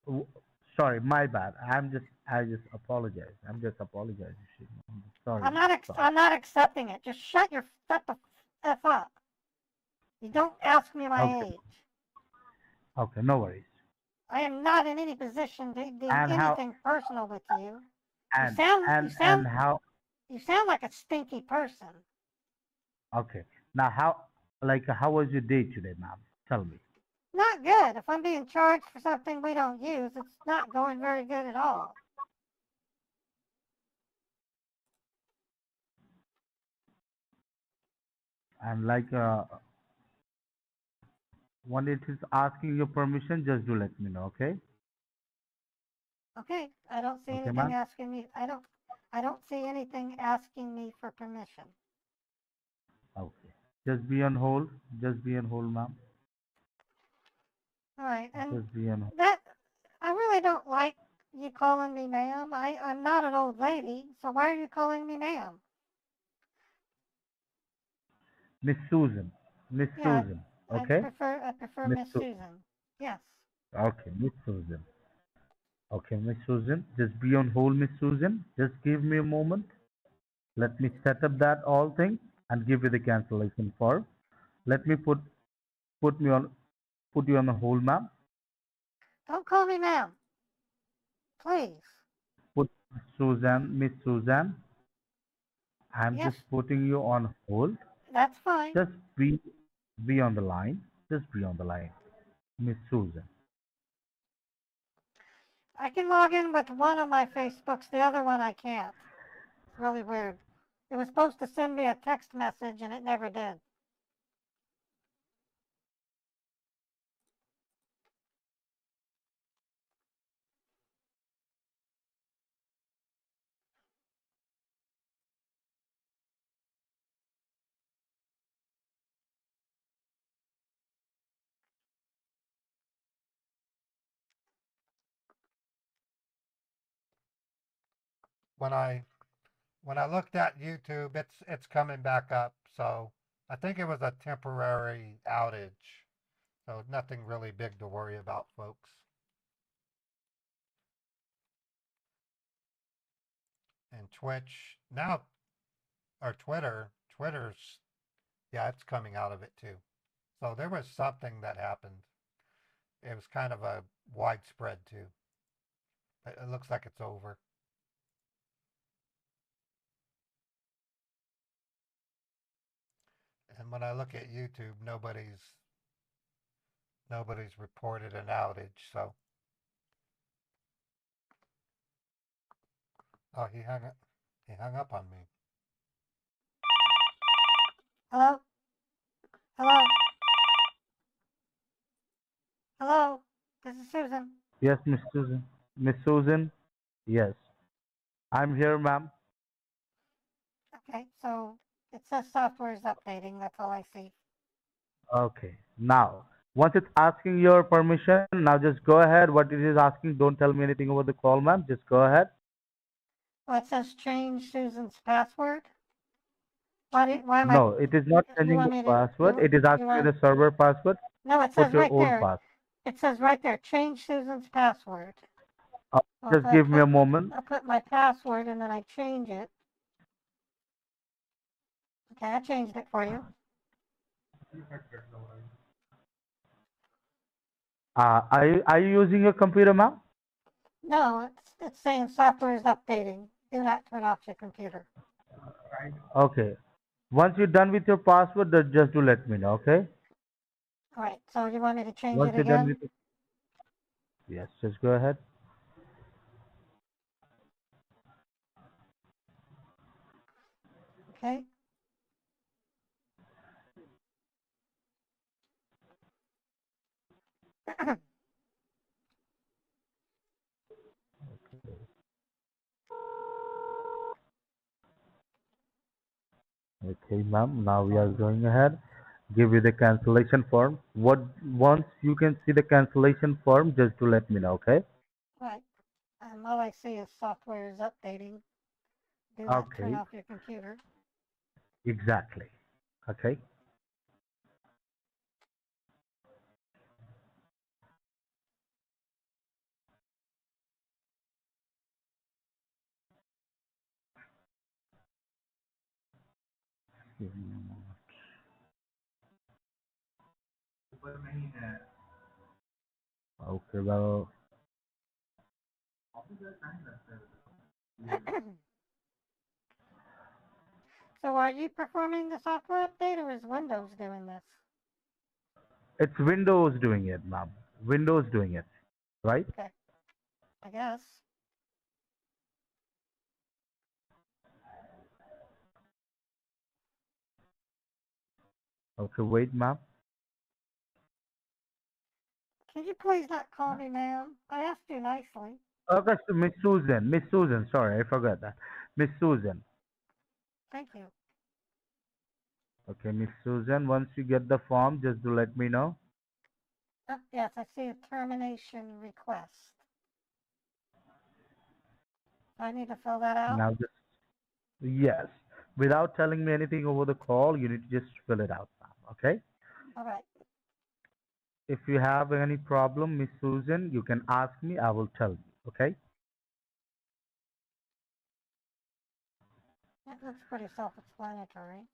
W- Sorry, my bad. I just apologize. I'm just apologizing. Sorry, ma'am. Sorry. I'm not accepting it. Just shut the f up. You don't ask me my Okay. age. Okay, no worries. I am not in any position to do And how anything personal with you. You and sound you and sound and how you sound like a stinky person. okay. Now how was your day today, ma'am? Tell me. Not good. If I'm being charged for something we don't use, it's not going very good at all. And when it is asking your permission, just do let me know, okay? Okay, I don't see Okay, anything ma'am? asking me. I don't see anything asking me for permission. Okay. Just be on hold. Just be on hold, ma'am. All right, and Just be on hold. that I really don't like you calling me ma'am. I'm not an old lady, so why are you calling me ma'am? Miss Susan. Miss Yeah, Susan. Okay? I prefer Miss Miss Susan. Susan. Yes. Okay, Miss Susan. Okay, Miss Susan. Just be on hold, Miss Susan. Just give me a moment. Let me set up that all thing and give you the cancellation form. Let me put me on put you on the hold, ma'am. Don't call me ma'am, please. Put Susan, Miss Susan. I'm Yes, just putting you on hold. that's fine. Just be on the line. Just be on the line, Miss Susan. I can log in with one of my Facebooks, the other one I can't. It's really weird. It was supposed to send me a text message and it never did. When I looked at YouTube, it's coming back up. So I think it was a temporary outage. So nothing really big to worry about, folks. And Twitch now, or Twitter's, yeah, it's coming out of it too. So there was something that happened. It was kind of a widespread too. It looks like it's over. And when I look at YouTube, nobody's reported an outage. So, oh, he hung up. He hung up on me. Hello? Hello? Hello? This is Susan. Yes, Miss Susan. Miss Susan? Yes. I'm here, ma'am. Okay, so it says software is updating. That's all I see. Okay. Now, once it's asking your permission, now just go ahead. What it is asking, don't tell me anything over the call, ma'am. Just go ahead. Well, it says change Susan's password. Why am I? No, it is not You changing want the me to? password. It is asking you the server password. No, it Put says your right own there. password. It says right there, change Susan's password. Well, Just give me a moment. I put my password and then I change it. Okay, I changed it for you. Are you using your computer, ma'am? No, it's saying software is updating. Do not turn off your computer. Okay. Once you're done with your password, just do let me know, okay? All right, so you want me to change Once it you're done again? with it, yes, just go ahead. Okay. Okay, ma'am. Now we are going ahead. Give you the cancellation form. Once you can see the cancellation form, just to let me know, okay? Right. All I see is software is updating. Do not turn Okay, off your computer. exactly. Okay. Okay, well, So are you performing the software update or is Windows doing this? it's Windows doing it, ma'am. Windows doing it, right? Okay, I guess. Okay, wait, ma'am. Can you please not call me ma'am? I asked you nicely. Okay, so Miss Susan. Miss Susan, sorry, I forgot that. Miss Susan. Thank you. Okay, Miss Susan, once you get the form, just do let me know. Yes, I see a termination request. I need to fill that out? Now just, yes. Without telling me anything over the call, you need to just fill it out, ma'am, okay? All right. If you have any problem, Miss Susan, you can ask me, I will tell you, okay? That looks pretty self-explanatory.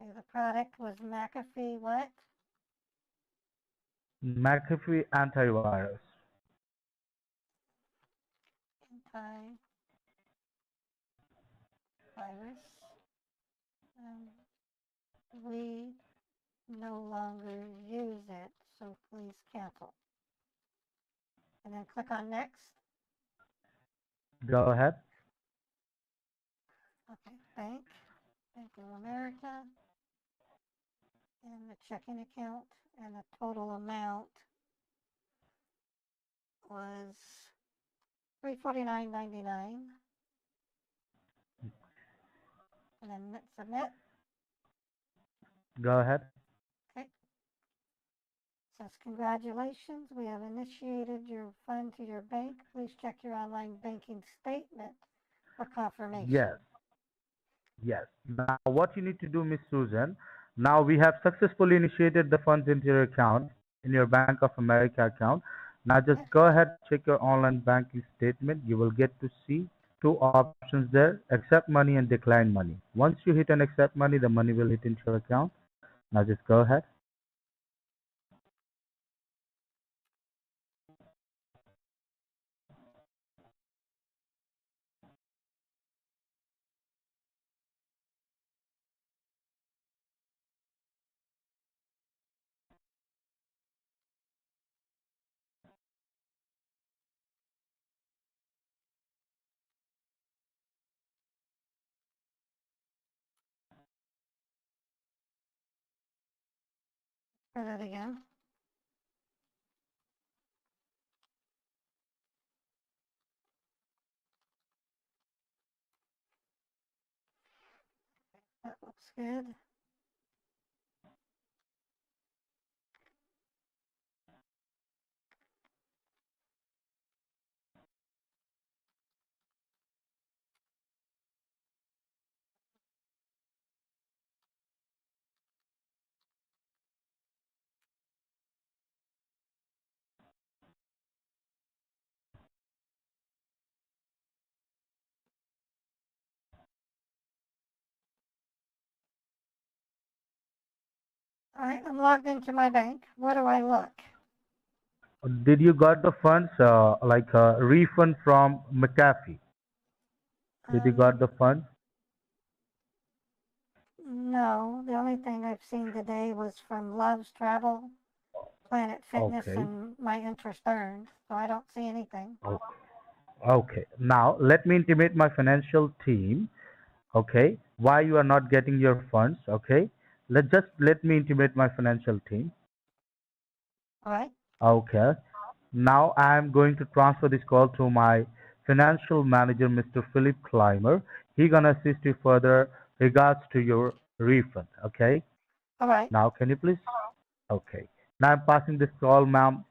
Okay, the product was McAfee what? McAfee antivirus. Antivirus. We no longer use it, so please cancel. And then click on next. Go ahead. Okay, Bank of America, and the checking account, and the total amount was $349.99. And then submit. Go ahead. Okay. Says congratulations, we have initiated your fund to your bank. Please check your online banking statement for confirmation. Yes. Yes. Now, what you need to do, Miss Susan, now we have successfully initiated the funds into your account, in your Bank of America account. Now, just go ahead and check your online banking statement. You will get to see two options there, accept money and decline money. Once you hit an accept money, the money will hit into your account. Now, just go ahead. Try that again. That looks good. All right, I'm logged into my bank. Where do I look? Did you got the funds, like a refund from McAfee? Did you got the funds? No, the only thing I've seen today was from Love's Travel, Planet Fitness, Okay. and my interest earned, so I don't see anything. Okay. Now, let me intimate my financial team. Okay. Why you are not getting your funds? Okay. Let me intimate my financial team. All right. Okay. Now I am going to transfer this call to my financial manager, Mr. Philip Clymer. He gonna assist you further regards to your refund. Okay. All right. Now can you please? Okay. Now I'm passing this call, ma'am,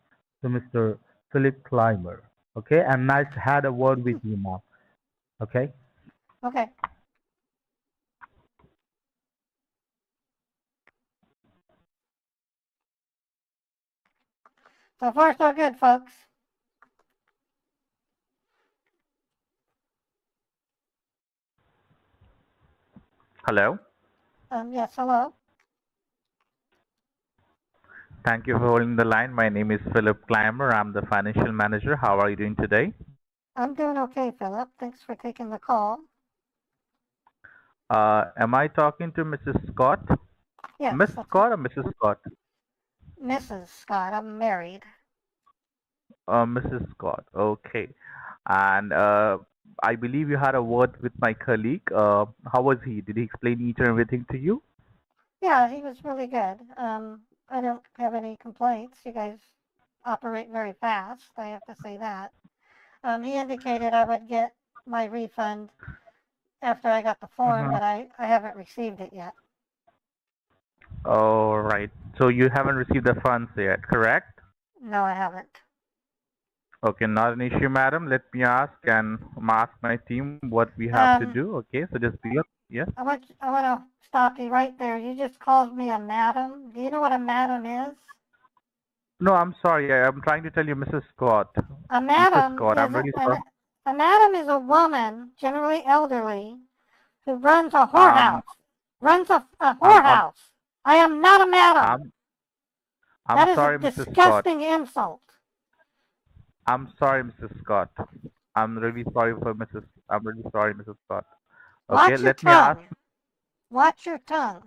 to Mr. Philip Clymer. Okay. And nice had a word with you, ma'am. Okay. Okay. So far, so good, folks. Hello. Yes, hello. Thank you for holding the line. My name is Philip Clymer. I'm the financial manager. How are you doing today? I'm doing okay, Philip. Thanks for taking the call. Am I talking to Mrs. Scott? Yes, Miss that's Scott or Mrs. Scott? Mrs. Scott. I'm married. Mrs. Scott. Okay. And I believe you had a word with my colleague. How was he? Did he explain each and everything to you? Yeah, he was really good. I don't have any complaints. You guys operate very fast. I have to say that. He indicated I would get my refund after I got the form, but I haven't received it yet. All right. So you haven't received the funds yet, correct? No, I haven't. Okay, not an issue, madam. Let me ask my team what we have to do. Okay, so just be up. Yes. I want to stop you right there. You just called me a madam. Do you know what a madam is? No, I'm sorry. I'm trying to tell you, Mrs. Scott. A Mrs. madam Scott, I'm is really sorry. a madam is a woman, generally elderly, who runs a whorehouse. Runs a whorehouse. I am not a madam. I'm That is sorry, a Mrs. Scott. disgusting insult. I'm sorry, Mrs. Scott. I'm really sorry, Mrs. Scott. Okay, Watch your let me ask. tongue. Watch your tongue.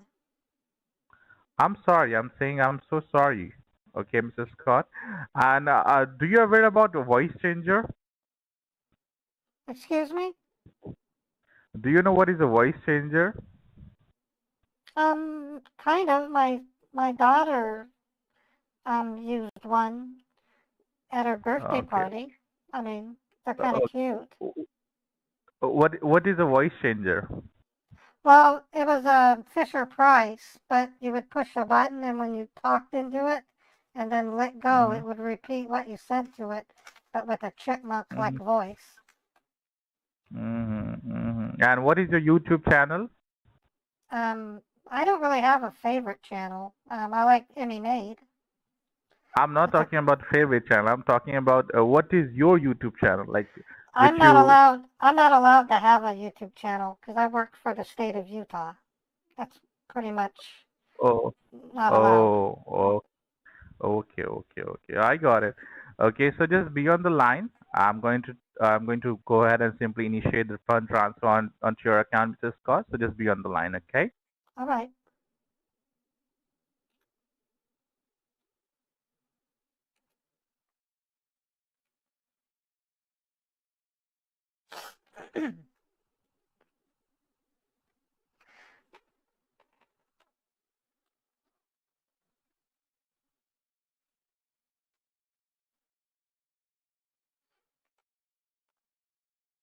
I'm sorry. I'm saying I'm so sorry. Okay, Mrs. Scott. And do you aware about the voice changer? Excuse me? Do you know what is a voice changer? Kind of. My daughter used one at her birthday Okay. party. I mean, they're kind of cute. What is a voice changer? Well, it was a Fisher Price, but you would push a button, and when you talked into it and then let go, it would repeat what you said to it, but with a chipmunk-like voice. And what is your YouTube channel? I don't really have a favorite channel. I like Emmy Made. I'm not It's a, talking about favorite channel. I'm talking about what is your YouTube channel, like which I'm not you. allowed. I'm not allowed to have a YouTube channel because I work for the state of Utah. That's pretty much Oh, not allowed. oh, okay. I got it. Okay, so just be on the line. I'm going to go ahead and simply initiate the fund transfer onto your account, Mrs. Scott. So just be on the line, okay? All right.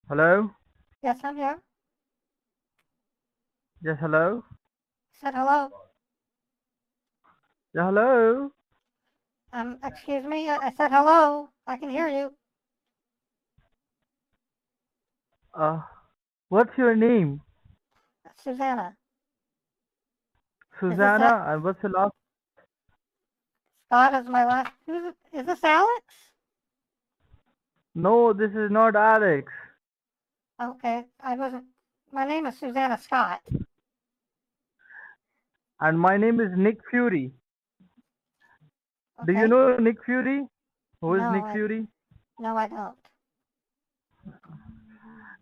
Hello? Yes, I'm here. Yes, hello? Said hello. Yeah, hello? Excuse me. I said hello. I can hear you. Uh, what's your name? Susanna. Is this Susanna, and what's your last? Scott is my last. Is this Alex? No, this is not Alex. Okay. I wasn't. My name is Susanna Scott. And my name is Nick Fury. Do Okay. you know Nick Fury? Who is Nick No, Fury? no, I don't.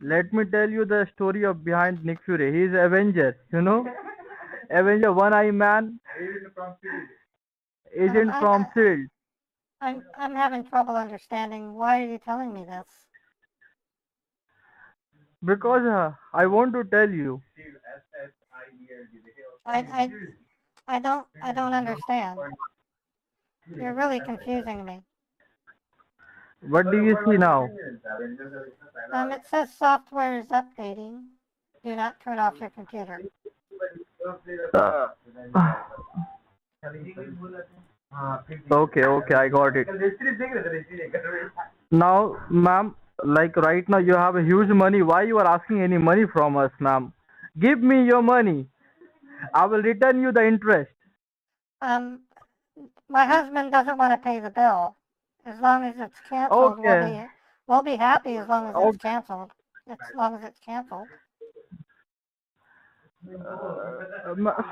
Let me tell you the story of behind Nick Fury. He is Avenger, you know? Avenger, one-eye man, agent from Shield. I'm having trouble understanding. Why are you telling me this? Because I want to tell you. I don't understand. You're really confusing me. What do you see now? It says software is updating. Do not turn off your computer. Okay, I got it. Now, ma'am, like right now you have a huge money. Why you are asking any money from us, ma'am? Give me your money. I will return you the interest. My husband doesn't want to pay the bill. As long as it's canceled, Okay. we'll be happy as long as it's Okay. canceled. As long as it's canceled.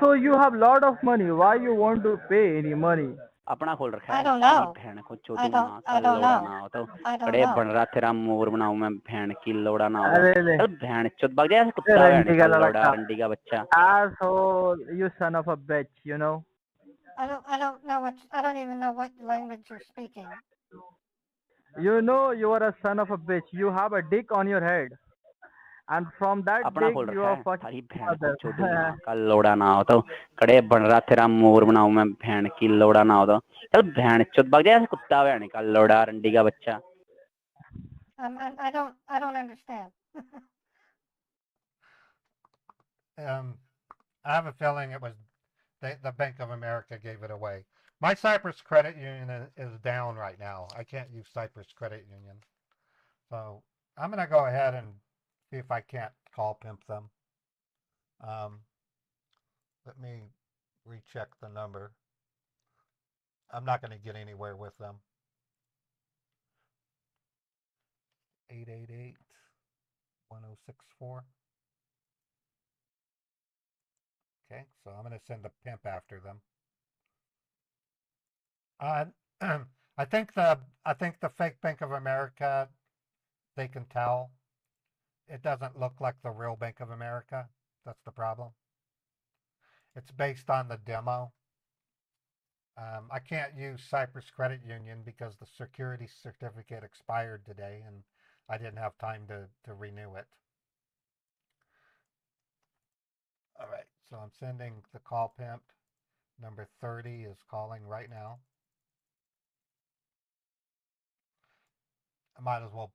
So you have lot of money. Why you want to pay any money? अपना खोल रखा है I don't know. बहन को I चोटी don't. बना I कल don't लोड़ा know. ना हो तो I don't कड़े know. बन रहा तेरा मोर बनाऊं मैं बहन की लोड़ा ना हो अरे तो ले चल बहन चोद भाग जा कुत्ता बहन रंडी का का लोड़ा लड़का रंडी का बच्चा asshole, you son of a bitch, you know. I don't know what. I don't even know what language you're speaking. You know you are a son of a bitch. You have a dick on your head. And from that अपना dick खोल you रखा are है fucking थारी बहन को mother. चोटी बना कल लोड़ा ना हो तो कड़े बन रहा तेरा मोर बनाऊं मैं बहन की लोड़ा ना हो तो चल बहन चोद भाग जा कुत्ता बहन का लोड़ा रंडी का बच्चा I don't understand. I have a feeling it was the Bank of America gave it away. My Cyprus Credit Union is down right now. I can't use Cyprus Credit Union. So I'm going to go ahead and see if I can't call pimp them. Let me recheck the number. I'm not going to get anywhere with them. 888-1064. Okay, so I'm going to send a pimp after them. I think the fake Bank of America, they can tell. It doesn't look like the real Bank of America. That's the problem. It's based on the demo. I can't use Cyprus Credit Union because the security certificate expired today and I didn't have time to renew it. All right, so I'm sending the call pimp. Number 30 is calling right now. I might as well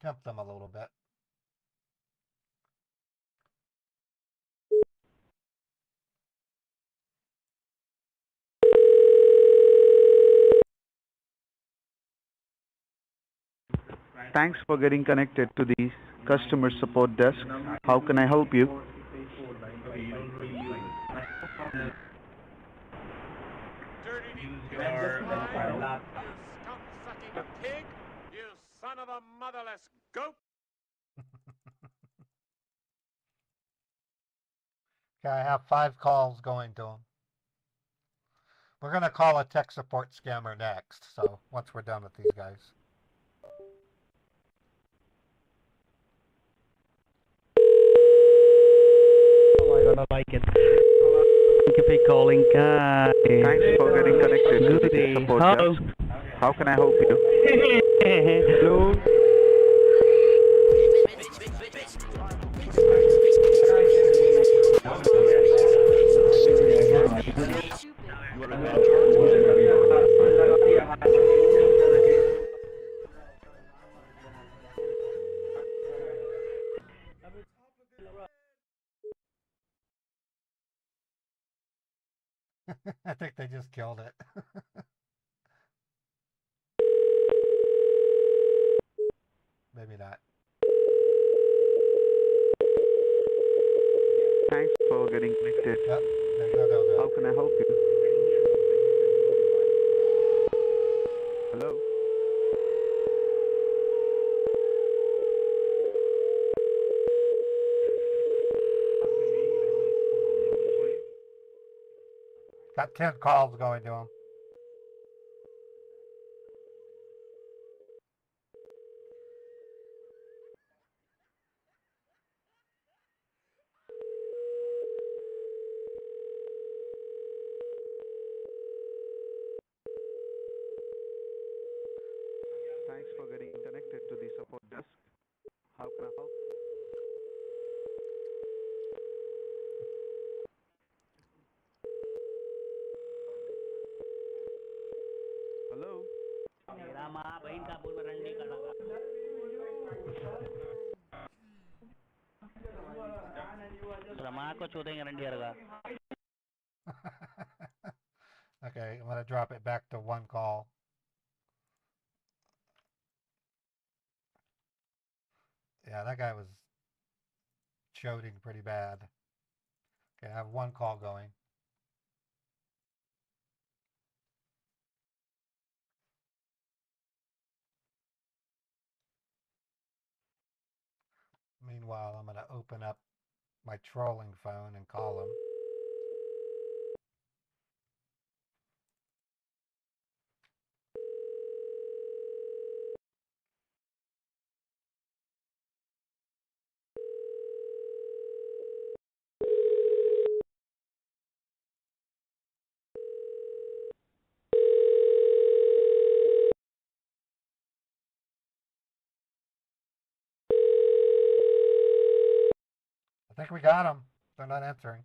pimp them a little bit. Thanks for getting connected to the customer support desk. How can I help you? pig! You son of a motherless goat! Okay, I have 5 calls going to him. We're going to call a tech support scammer next, so once we're done with these guys. Oh my god, I like it. Thank you for calling. Thanks for getting connected to Good the day. support Hello. desk. How can I help you? Hello. I think they just killed it. Maybe not. Thanks for getting connected. Yep, they'll How can I help you? Hello? Got 10 calls going to him. Thanks for getting connected to the support desk. How can I help? Hello? Okay, I'm going to drop it back to 1 call. Yeah, that guy was choking pretty bad. Okay, I have 1 call going. Meanwhile, I'm going to open up my trolling phone and call him. I think we got them. They're not answering.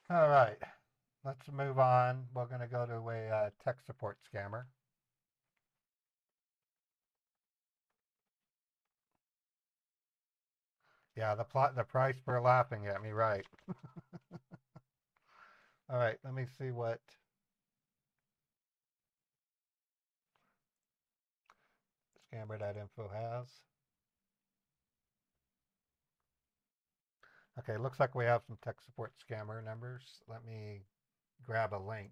All right, let's move on. We're going to go to a tech support scammer. Yeah, the price for laughing at me, right? All right, let me see what scammer.info has. Okay, looks like we have some tech support scammer numbers. Let me grab a link.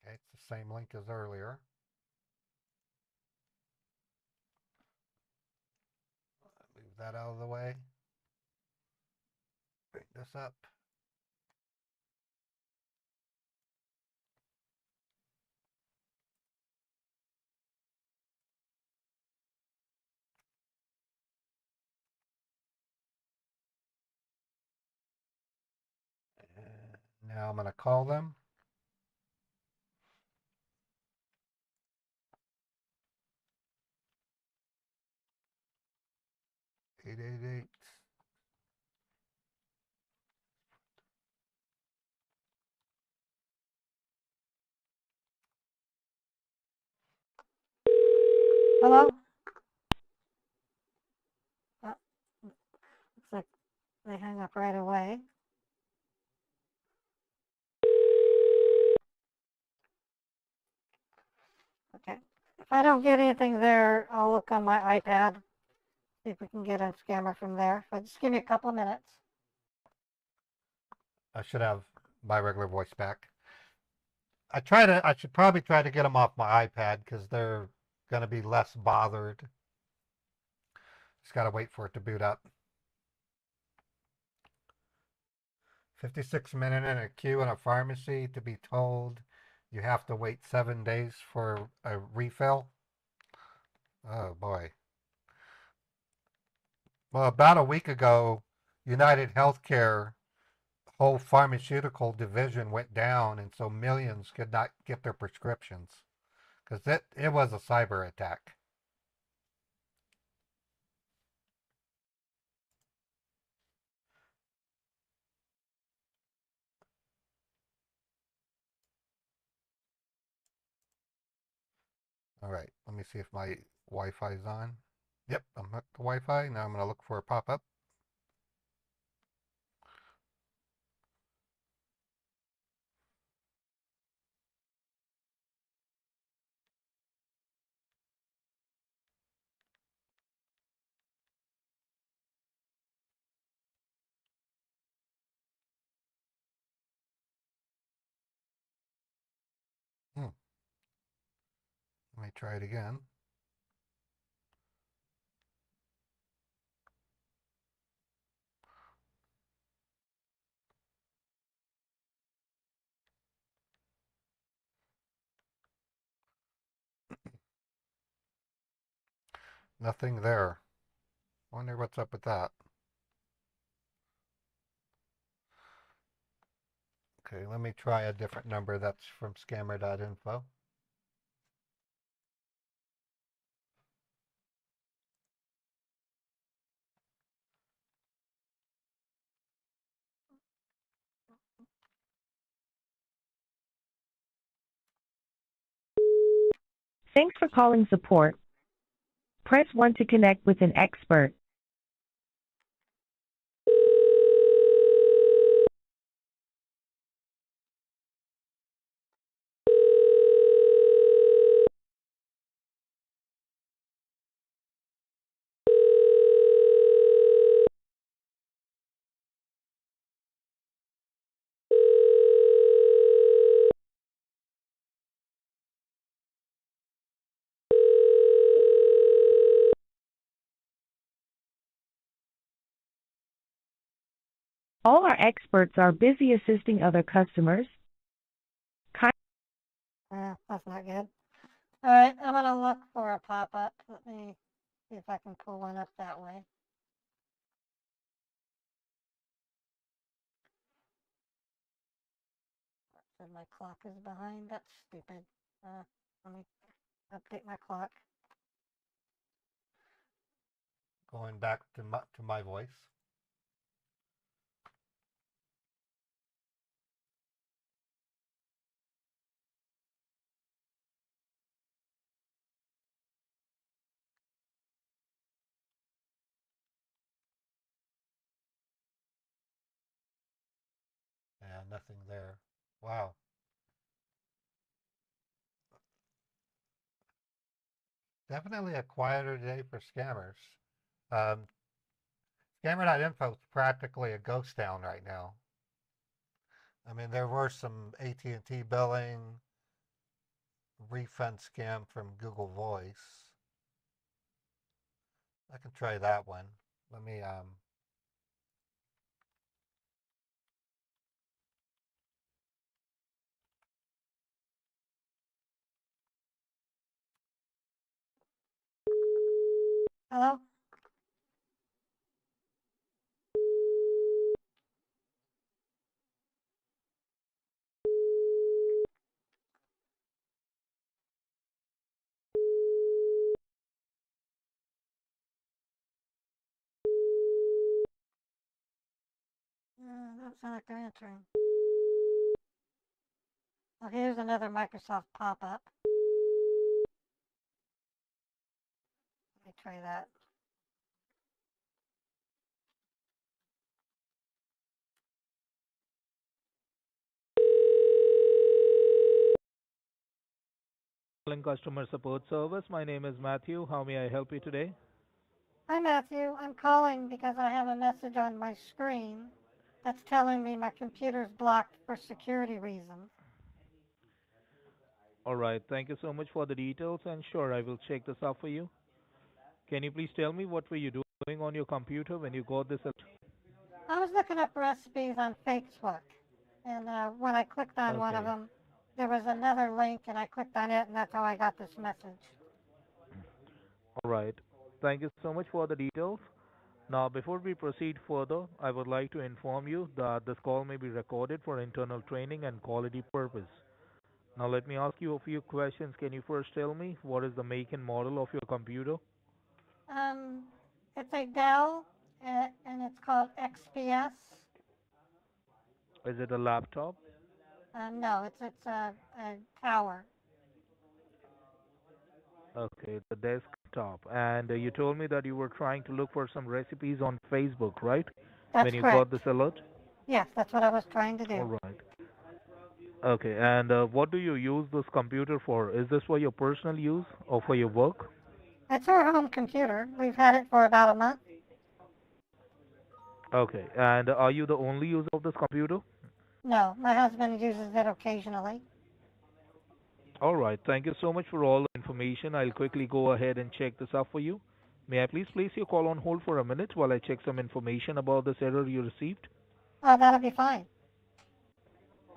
Okay, it's the same link as earlier. Move that out of the way. Bring this up. And now I'm going to call them. Eight eight eight. Hello? Looks like they hung up right away. Okay. If I don't get anything there, I'll look on my iPad, see if we can get a scammer from there. But just give me a couple of minutes. I should have my regular voice back. I should probably try to get them off my iPad because they're going to be less bothered. Just got to wait for it to boot up. 56 minutes in a queue in a pharmacy to be told you have to wait 7 days for a refill. Oh boy. Well, about a week ago, United Healthcare whole pharmaceutical division went down, and so millions could not get their prescriptions because it was a cyber attack. All right, let me see if my Wi-Fi is on. Yep, I'm hooked to Wi-Fi. Now I'm going to look for a pop-up. Let me try it again. Nothing there. Wonder what's up with that. Okay, let me try a different number that's from scammer.info. Thanks for calling support. Press 1 to connect with an expert. All our experts are busy assisting other customers. That's not good. All right, I'm going to look for a pop-up. Let me see if I can pull one up that way. Said my clock is behind. That's stupid. Let me update my clock. Going back to my voice. Yeah, nothing there. Wow. Definitely a quieter day for scammers. Um, Scammer.info is practically a ghost town right now. I mean, there were some AT&T billing, refund scam from Google Voice. I can try that one. Let me Hello? Doesn't sound like they're answering. Well, here's another Microsoft pop-up. try that. Calling customer support service. My name is Matthew. How may I help you today? Hi, Matthew. I'm calling because I have a message on my screen that's telling me my computer's blocked for security reasons. All right. Thank you so much for the details, and sure, I will check this out for you. Can you please tell me what were you doing on your computer when you got this? I was looking up recipes on Facebook, and when I clicked on one of Okay. them, there was another link, and I clicked on it, and that's how I got this message. All right. Thank you so much for the details. Now, before we proceed further, I would like to inform you that this call may be recorded for internal training and quality purpose. Now, let me ask you a few questions. Can you first tell me what is the make and model of your computer? Um, it's a Dell, and it's called XPS. Is it a laptop? No, it's a tower. Okay, the desktop. And you told me that you were trying to look for some recipes on Facebook, right? That's When you got correct. this alert? Yes, that's what I was trying to All do. right. Okay, and what do you use this computer for? Is this for your personal use or for your work? It's our home computer. We've had it for about a month. Okay, and are you the only user of this computer? No, my husband uses it occasionally. All right, thank you so much for all the information. I'll quickly go ahead and check this out for you. May I please place your call on hold for a minute while I check some information about this error you received? Oh, that'll be fine.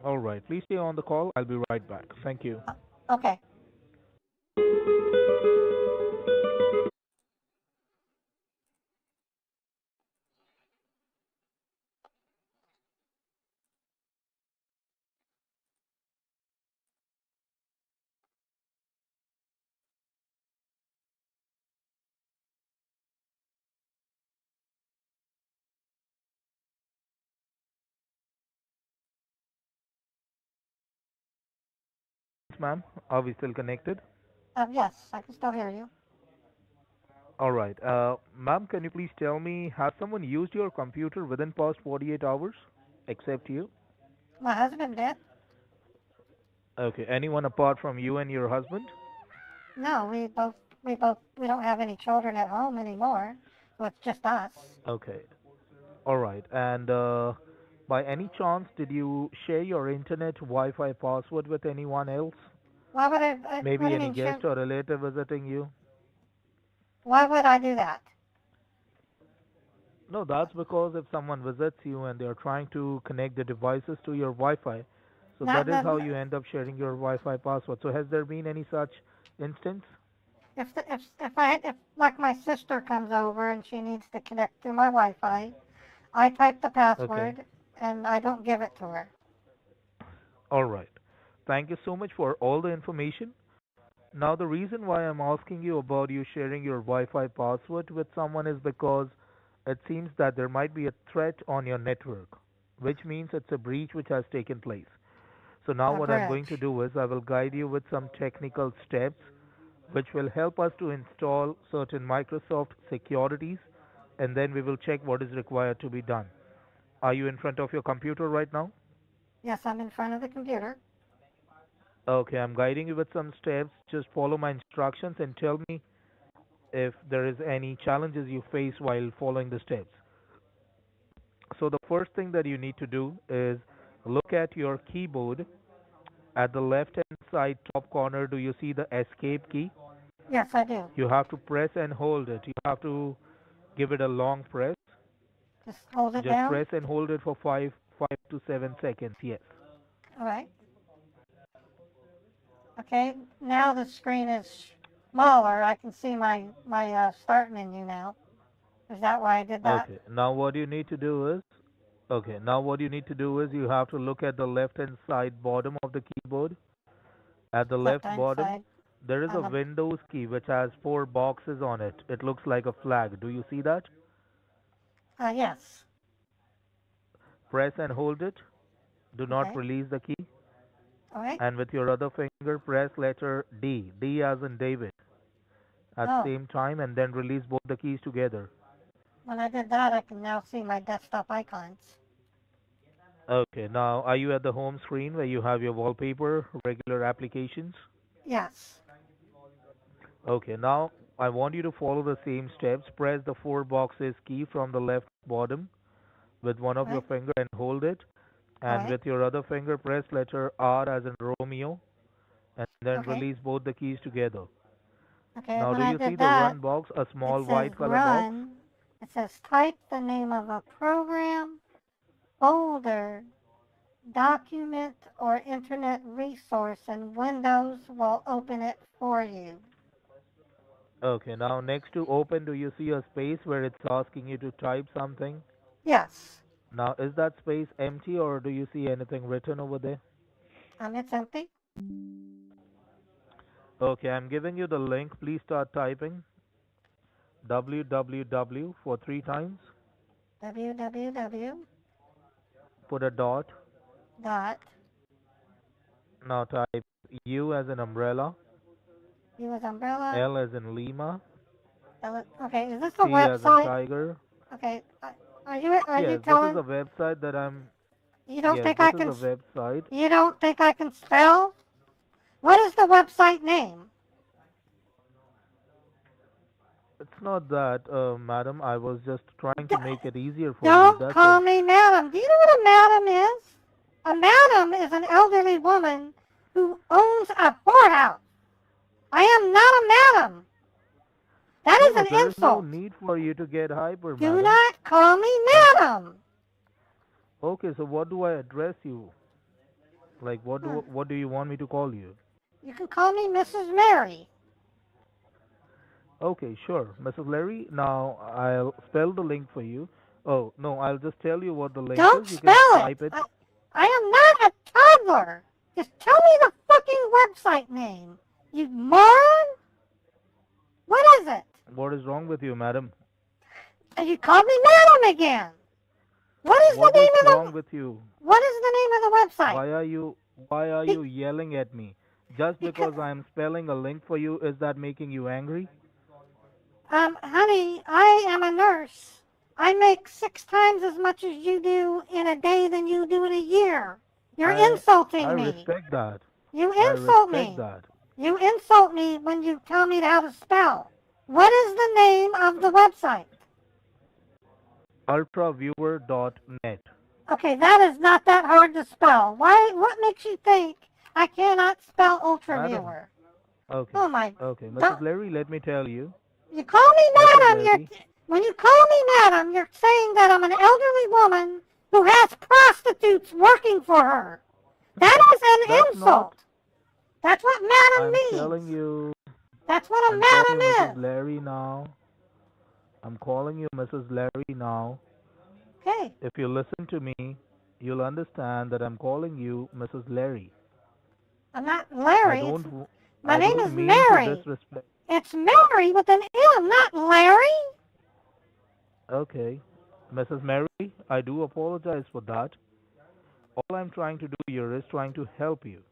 All right, please stay on the call. I'll be right back. Thank you. Okay. Ma'am, are we still connected? Yes, I can still hear you. All right. Ma'am, can you please tell me, has someone used your computer within past 48 hours, except you? My husband did. Okay. Anyone apart from you and your husband? No, we don't have any children at home anymore, so it's just us. Okay. All right. And by any chance, did you share your internet Wi-Fi password with anyone else? Why would what do Maybe you any mean, guest or relative visiting you? why would I do that? No, that's because if someone visits you and they're trying to connect the devices to your Wi-Fi, so Not that is how the, you end up sharing your Wi-Fi password. So has there been any such instance? if like my sister comes over and she needs to connect to my Wi-Fi, I type the Okay. password and I don't give it to her. All right. Thank you so much for all the information. Now, the reason why I'm asking you about you sharing your Wi-Fi password with someone is because it seems that there might be a threat on your network, which means it's a breach which has taken place. So now A what I'm going to bridge. do is I will guide you with some technical steps which will help us to install certain Microsoft securities, and then we will check what is required to be done. Are you in front of your computer right now? Yes, I'm in front of the computer. Okay, I'm guiding you with some steps. Just follow my instructions and tell me if there is any challenges you face while following the steps. So the first thing that you need to do is look at your keyboard. At the left hand side top corner, do you see the escape key? Yes, I do. You have to press and hold it. You have to give it a long press. Just hold it Just down. press and hold it for 5 to 7 seconds. Yes. All right. Okay. Now the screen is smaller. I can see my start menu now. Is that why I did that? Okay. Now what you need to do is now what you need to do is you have to look at the left hand side bottom of the keyboard. At the Left left hand bottom, side there is on a the. Windows key which has four boxes on it. It looks like a flag. Do you see that? Yes. Press and hold it. Do not Okay. release the key. All right. And with your other finger, press letter D. D as in David. at the Oh, same time and then release both the keys together. when I did that, I can now see my desktop icons. Okay, now are you at the home screen where you have your wallpaper, regular applications? Yes. Okay, now I want you to follow the same steps. Press the four boxes key from the left bottom with one of your Right. finger and hold it. All And right. with your other finger, press letter R as in Romeo and then Okay. release both the keys together. Okay, Now, when do I you see did the that, run box, a it small says white color box? run. It says type the name of a program, folder, document, or internet resource, and Windows will open it for you. Okay, now next to open, do you see a space where it's asking you to type something? Yes. Now, is that space empty or do you see anything written over there? It's empty. Okay, I'm giving you the link. Please start typing www for 3 times. www. Put a dot. Dot. Now type U as in umbrella, U as umbrella. L as in Lima, Okay, is this a T as in website? tiger. Okay, are you Yes, this is telling? a website that I'm. You don't Yes, think this I is can? a website. You don't think I can spell? What is the website name? It's not that, madam. I was just trying to make it easier for you. Don't That's call all. me madam. Do you know what a madam is? A madam is an elderly woman who owns a whorehouse. I am not a madam. That is No, an there is no insult. need for you to get hyper, Do madam. not call me madam. Okay, so what do I address you? Like, what do you want me to call you? You can call me Mrs. Mary. Okay, sure, Mrs. Larry. Now I'll spell the link for you. Oh no, I'll just tell you what the link Don't is. You can spell type it. it. I am not a toddler. Just tell me the fucking website name. You moron. What is it? What is wrong with you, madam? And you called me madam again. What is What the is name of wrong the? with you? What is the name of the website? Why are you yelling at me? Just because I am spelling a link for you, is that making you angry? Honey, I am a nurse. I make 6 times as much as you do in a day than you do in a year. You're insulting I me. respect that. You I insult respect me. that. You insult me when you tell me how to spell. What is the name of the website? Ultraviewer.net. Okay, that is not that hard to spell. Why? What makes you think I cannot spell Madam. ultraviewer? Okay. Oh my. Okay, Mrs. Don't, Larry, let me tell you. you call me Mrs. madam. Larry. When you call me madam, you're saying that I'm an elderly woman who has prostitutes working for her. That is an That's insult. That's what madam I'm means. telling you. That's what a I'm calling madam you is. Mrs. Larry now. I'm calling you Mrs. Larry now. Okay. If you listen to me, you'll understand that I'm calling you Mrs. Larry. I'm not Larry. My I name don't is mean Mary. to disrespect. It's Mary with an M, not Larry. Okay. Mrs. Mary, I do apologize for that. All I'm trying to do here is trying to help you.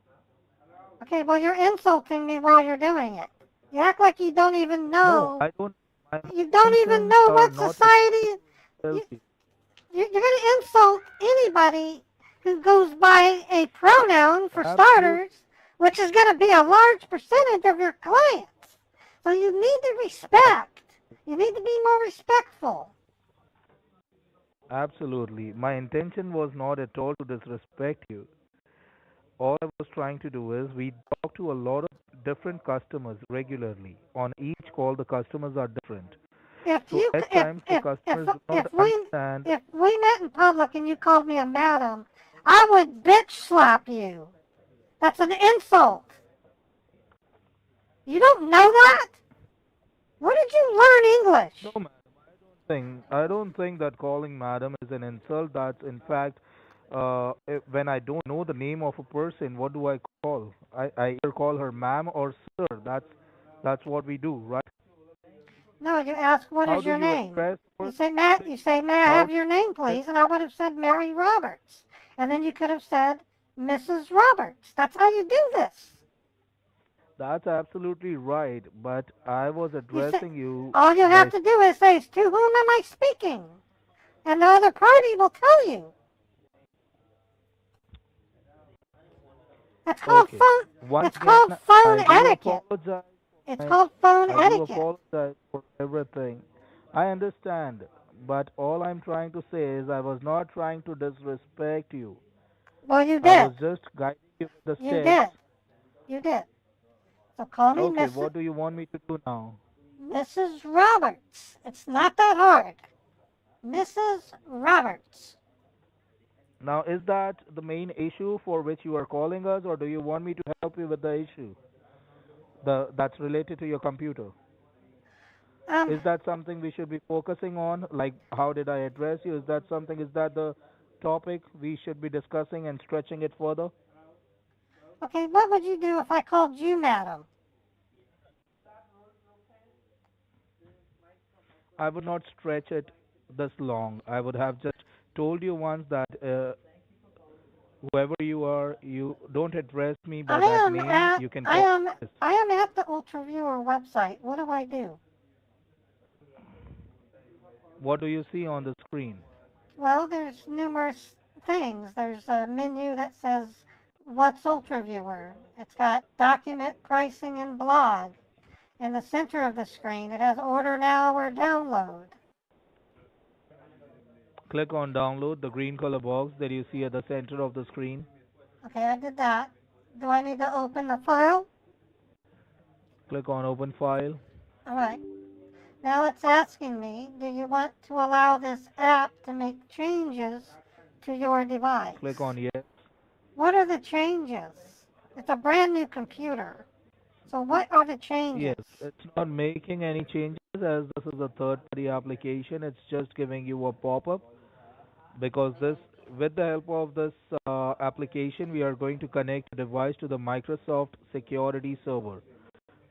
Okay, well, you're insulting me while you're doing it. You act like you don't even know. No, I don't. You don't even know what society. Help you. You're going to insult anybody who goes by a pronoun for starters, which is going to be a large percentage of your clients. So you need to respect. You need to be more respectful. Absolutely. My intention was not at all to disrespect you. All I was trying to do is we talk to a lot of different customers regularly. On each call, the customers are different. At times, the customers do not understand. If we met in public and you called me a madam, I would bitch slap you. That's an insult. You don't know that? Where did you learn English? No, madam. I don't think that calling madam is an insult. That's in fact, when I don't know the name of a person, what do I call? I either call her ma'am or sir. That's what we do, right? No, you ask what How is do your you name. express You say, may I have your name, please? And I would have said Mary Roberts. And then you could have said Mrs. Roberts. That's how you do this. That's absolutely right, but I was You say, addressing you all you have by to do is say, to whom am I speaking? And the other party will tell you. It's called okay. phone. Once It's again, called phone I do etiquette. apologize. It's called phone I do etiquette. apologize for everything. I understand, but all I'm trying to say is I was not trying to disrespect you. Well, you I did. was just guiding you with the You steps. did. You did. So call me Okay, Mrs. what do you want me to do now? Mrs. Roberts. It's not that hard. Mrs. Roberts. Now, is that the main issue for which you are calling us, or do you want me to help you with the issue that's related to your computer? Is that something we should be focusing on? Like, how did I address you? Is that the topic we should be discussing and stretching it further? Okay, what would you do if I called you madam? I would not stretch it this long. I would have just told you once that whoever you are, you don't address me by that name. You can call me this. I am at the Ultraviewer website. What do I do? What do you see on the screen? Well, there's numerous things. There's a menu that says what's Ultraviewer. It's got document, pricing, and blog. In the center of the screen, it has order now or download. Click on download, the green color box that you see at the center of the screen. Okay, I did that. Do I need to open the file? Click on open file. All right. Now it's asking me, do you want to allow this app to make changes to your device? Click on yes. What are the changes? It's a brand new computer. So what are the changes? Yes, it's not making any changes as this is a third party application. It's just giving you a pop-up because with the help of this application, we are going to connect the device to the Microsoft security server.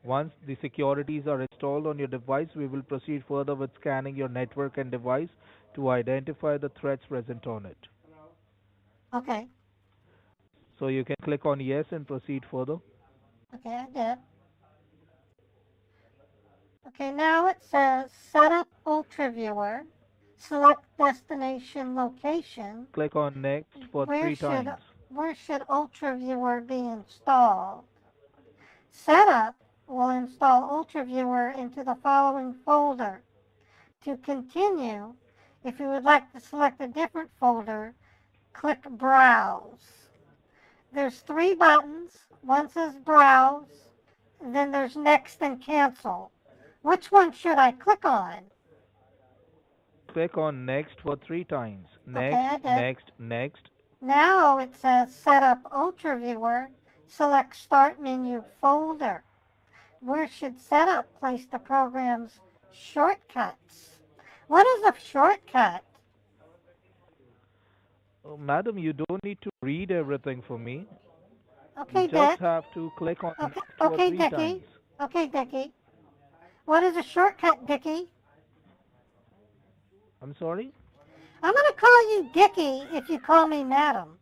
Once the securities are installed on your device, we will proceed further with scanning your network and device to identify the threats present on it. Okay. So you can click on yes and proceed further. Okay, I did. Okay, now it says set up Ultraviewer, select destination location. Click on next for three times. Where should Ultraviewer be installed? Setup will install Ultraviewer into the following folder. To continue, if you would like to select a different folder, click Browse. There's 3 buttons. One says Browse, then there's Next and Cancel. Which one should I click on? Click on next for 3 times. Next, Okay, I did. next, next. Now it says Set up Ultraviewer. Select Start Menu Folder. Where should Setup place the program's shortcuts? What is a shortcut? Oh, madam, you don't need to read everything for me. Okay, you just Dick. have to click on Okay, next for 3 Dickie. times. Okay, Dickie. What is a shortcut, Dickie? I'm sorry? I'm going to call you Dickie if you call me Madam.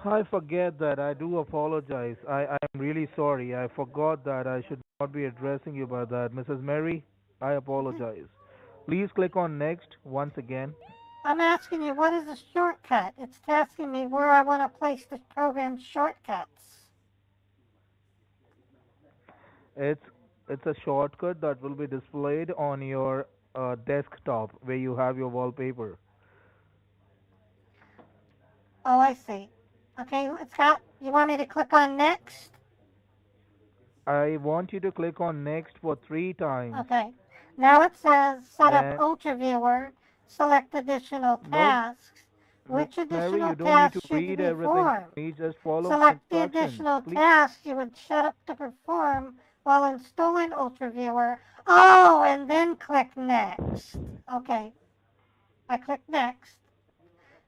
I forget that. I do apologize. I'm really sorry. I forgot that I should not be addressing you by that. Mrs. Mary, I apologize. Please click on next once again. I'm asking you, what is a shortcut? It's asking me where I want to place the program's shortcuts. It's a shortcut that will be displayed on your desktop where you have your wallpaper. Oh, I see. Okay, you want me to click on next? I want you to click on next for 3 times. Okay. Now it says set up Ultraviewer, select additional tasks. Which additional tasks should you perform? Just follow Select the additional tasks you would set up to perform while installing Ultraviewer. Oh, and then click next. Okay. I click next.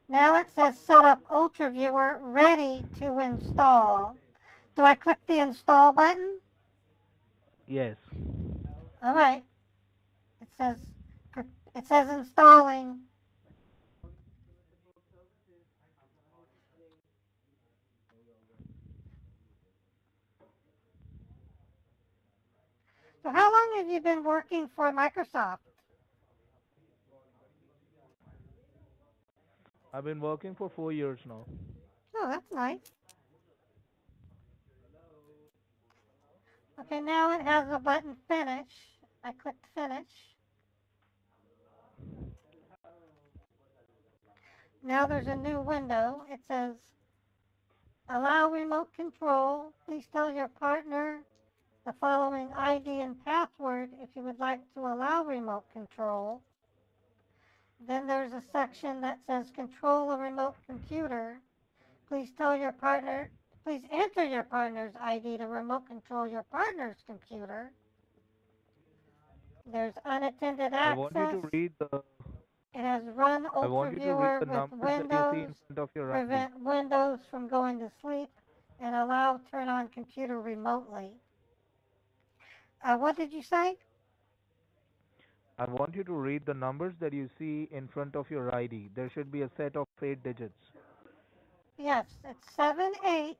Now it says set up Ultraviewer ready to install. Do I click the install button? Yes. All right. It says installing. So how long have you been working for Microsoft? I've been working for 4 years now. Oh, that's nice. Okay, now it has a button finish. I clicked finish. Now there's a new window. It says, allow remote control. Please tell your partner the following ID and password if you would like to allow remote control. Then there's a section that says control a remote computer. Please enter your partner's ID to remote control your partner's computer. There's unattended I want you access. to read the. It has run I want you to read Ultraviewer the with numbers that you see in Windows, front of your ID. prevent Windows from going to sleep, and allow turn on computer remotely. What did you say? I want you to read the numbers that you see in front of your ID. There should be a set of 8 digits. Yes, it's 78.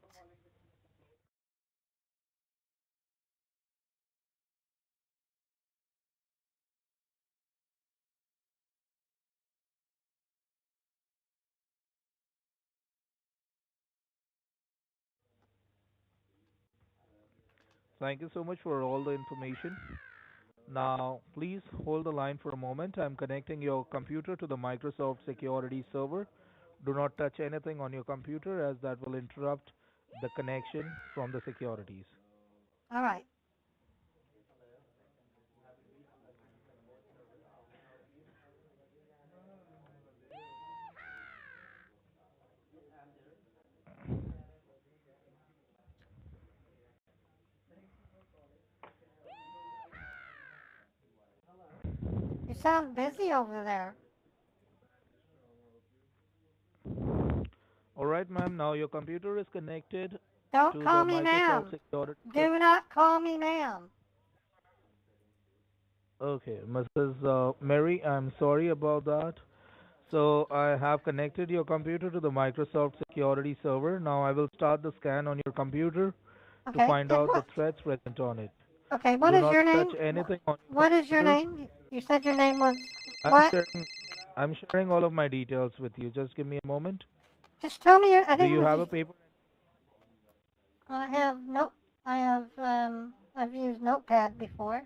Thank you so much for all the information. Now, please hold the line for a moment. I'm connecting your computer to the Microsoft security server. Do not touch anything on your computer as that will interrupt the connection from the securities. All right. You sound busy over there. All right, ma'am. Now your computer is connected Don't to call the me Microsoft ma'am. security. Do not call me ma'am. Okay, Mrs. Mary, I'm sorry about that. So I have connected your computer to the Microsoft security server. Now I will start the scan on your computer to Okay. find out the threats present on it. Okay, what Do is not your name? touch anything on your What is your computer. name? You said your name was I'm what? I'm sharing all of my details with you. Just give me a moment. Just tell me your. Do you have a paper? I have note. I have I've used Notepad before.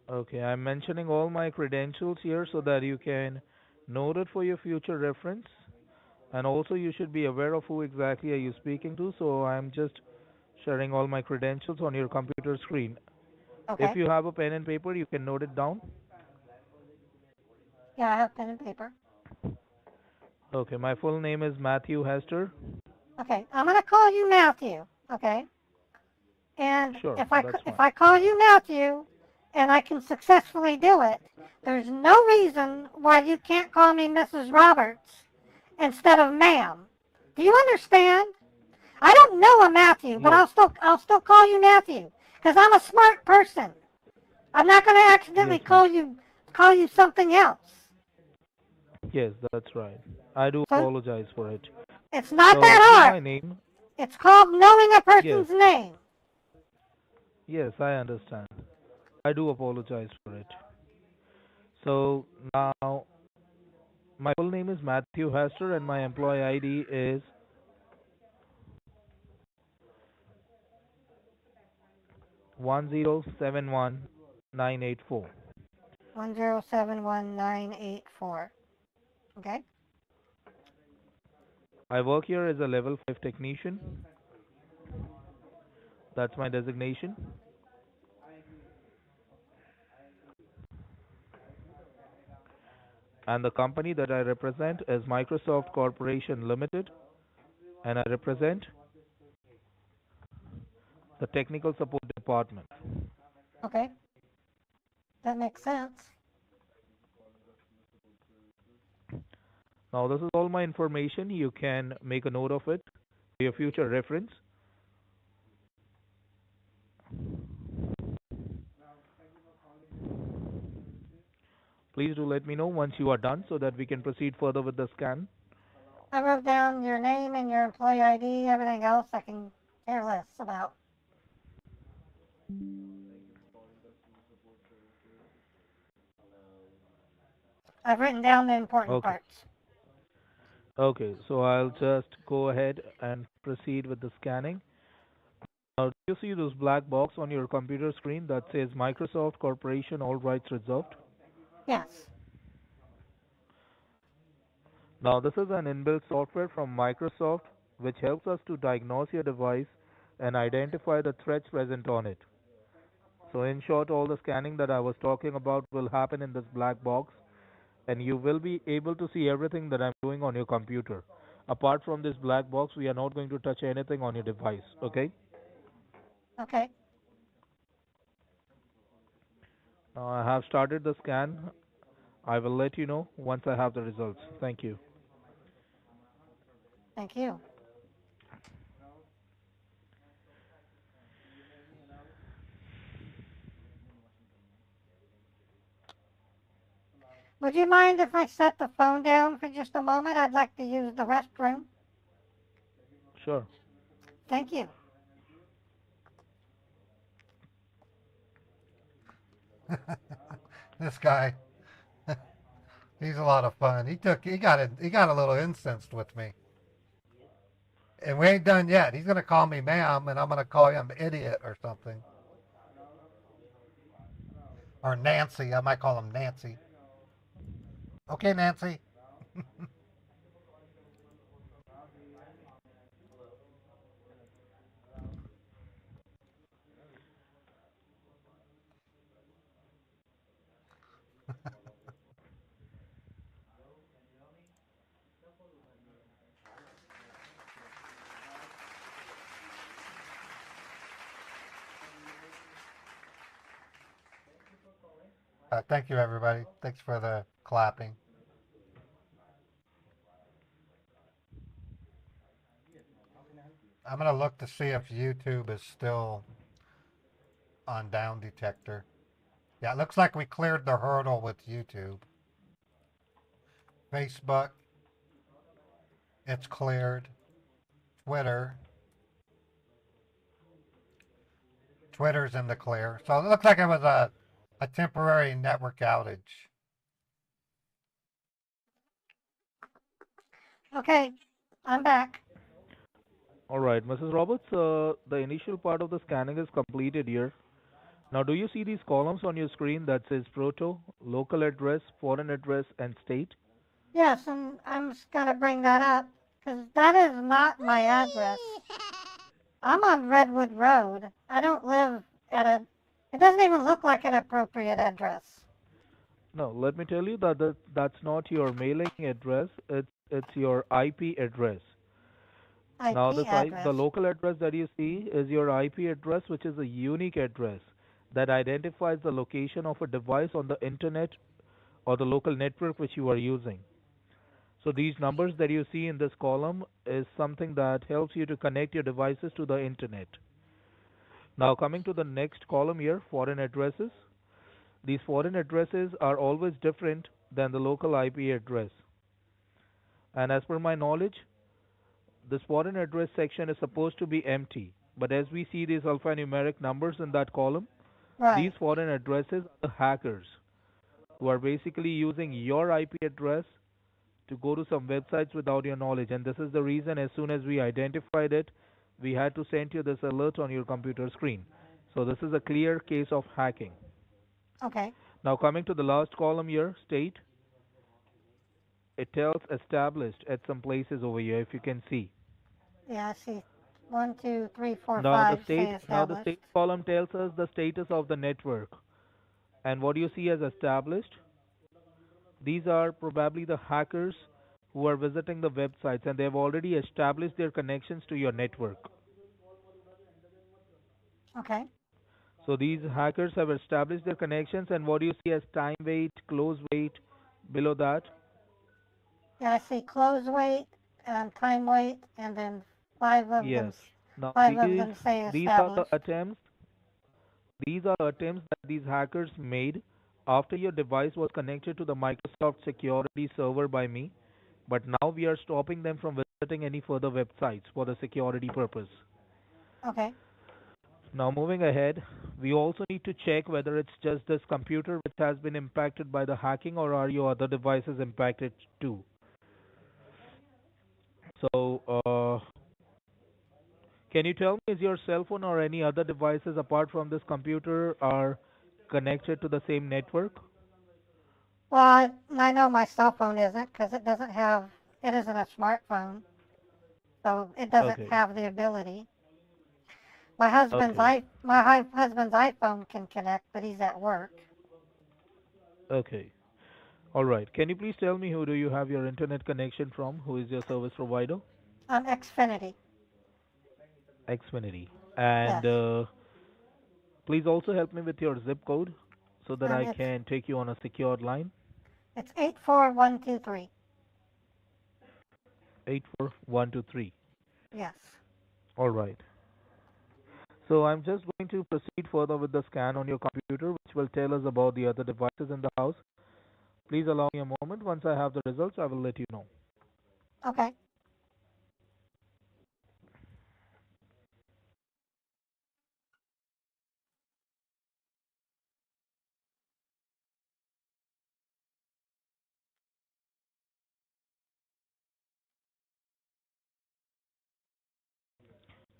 Okay, I'm mentioning all my credentials here so that you can note it for your future reference. And also you should be aware of who exactly are you speaking to. So I'm just sharing all my credentials on your computer screen. Okay. If you have a pen and paper, you can note it down. Yeah, I have pen and paper. Okay, my full name is Matthew Hester. Okay, I'm gonna call you Matthew. Okay. And Sure, if that's I call you Matthew, and I can successfully do it, there's no reason why you can't call me Mrs. Roberts instead of ma'am. Do you understand? I don't know a Matthew, but I'll still call you Matthew because I'm a smart person. I'm not going to accidentally call you something else. Yes, that's right. I do apologize for it. It's not that hard. My name. It's called knowing a person's name. Yes, I understand. I do apologize for it. So now, my full name is Matthew Hester, and my employee ID is 1071984. 1071984. Okay. I work here as a level 5 technician. That's my designation. And the company that I represent is Microsoft Corporation Limited, and I represent the technical support department. Okay. That makes sense. Now, this is all my information. You can make a note of it for your future reference. Please do let me know once you are done so that we can proceed further with the scan. I wrote down your name and your employee ID. Everything else I can care less about. I've written down the important Okay. parts. Okay, so I'll just go ahead and proceed with the scanning. Now, do you see those black box on your computer screen that says Microsoft Corporation all rights reserved? Yes. Now, this is an inbuilt software from Microsoft which helps us to diagnose your device and identify the threats present on it. So, in short, all the scanning that I was talking about will happen in this black box, and you will be able to see everything that I'm doing on your computer. Apart from this black box, we are not going to touch anything on your device, okay? Okay. Now, I have started the scan. I will let you know once I have the results. Thank you. Thank you. Would you mind if I set the phone down for just a moment? I'd like to use the restroom. Sure. Thank you. This guy, he's a lot of fun. He got a little incensed with me. And we ain't done yet. He's gonna call me ma'am, and I'm gonna call him idiot or something. Or Nancy. I might call him Nancy. Okay, Nancy. Thank you, everybody. Thanks for the clapping. I'm gonna look to see if YouTube is still on down detector. Yeah, it looks like we cleared the hurdle with YouTube. Facebook, it's cleared. Twitter, Twitter's in the clear. So it looks like it was a temporary network outage. Okay, I'm back. All right, Mrs. Roberts, the initial part of the scanning is completed here. Now, do you see these columns on your screen that says proto, local address, foreign address, and state? Yes, and I'm just going to bring that up because that is not my address. I'm on Redwood Road. I don't live at a, it doesn't even look like an appropriate address. No, let me tell you that that's not your mailing address. It's your IP address. Now, IP the address. local address that you see is your IP address, which is a unique address that identifies the location of a device on the internet or the local network which you are using. So these numbers that you see in this column is something that helps you to connect your devices to the internet. Now, coming to the next column here, foreign addresses. These foreign addresses are always different than the local IP address. And as per my knowledge, this foreign address section is supposed to be empty. But as we see these alphanumeric numbers in that column, these foreign addresses are the hackers who are basically using your IP address to go to some websites without your knowledge. And this is the reason as soon as we identified it, we had to send you this alert on your computer screen. So this is a clear case of hacking. Okay. Now coming to the last column here, state, it tells established at some places over here, if you can see. Yeah, I see. 1, 2, 3, 4, Now 5 say established. now the state column tells us the status of the network. And what do you see as established? These are probably the hackers who are visiting the websites and they have already established their connections to your network. Okay. So these hackers have established their connections, and what do you see as time wait, close wait below that? Yeah, I see close wait and time wait, and then five of Yes. them Now say these are the established. attempts. These are attempts that these hackers made after your device was connected to the Microsoft security server by me. But now we are stopping them from visiting any further websites for the security purpose. Okay. Now moving ahead, we also need to check whether it's just this computer which has been impacted by the hacking, or are your other devices impacted too. So, can you tell me, is your cell phone or any other devices apart from this computer are connected to the same network? Well, I know my cell phone isn't because it isn't a smartphone, so it doesn't Okay. have the ability. My husband's Okay. husband's iPhone can connect, but he's at work. Okay. All right. Can you please tell me who do you have your internet connection from? Who is your service provider? Xfinity. Xfinity. And Yes. please also help me with your zip code so that I It's can take you on a secured line. 84123. 84123. Yes. All right. So I'm just going to proceed further with the scan on your computer, which will tell us about the other devices in the house. Please allow me a moment. Once I have the results, I will let you know. Okay.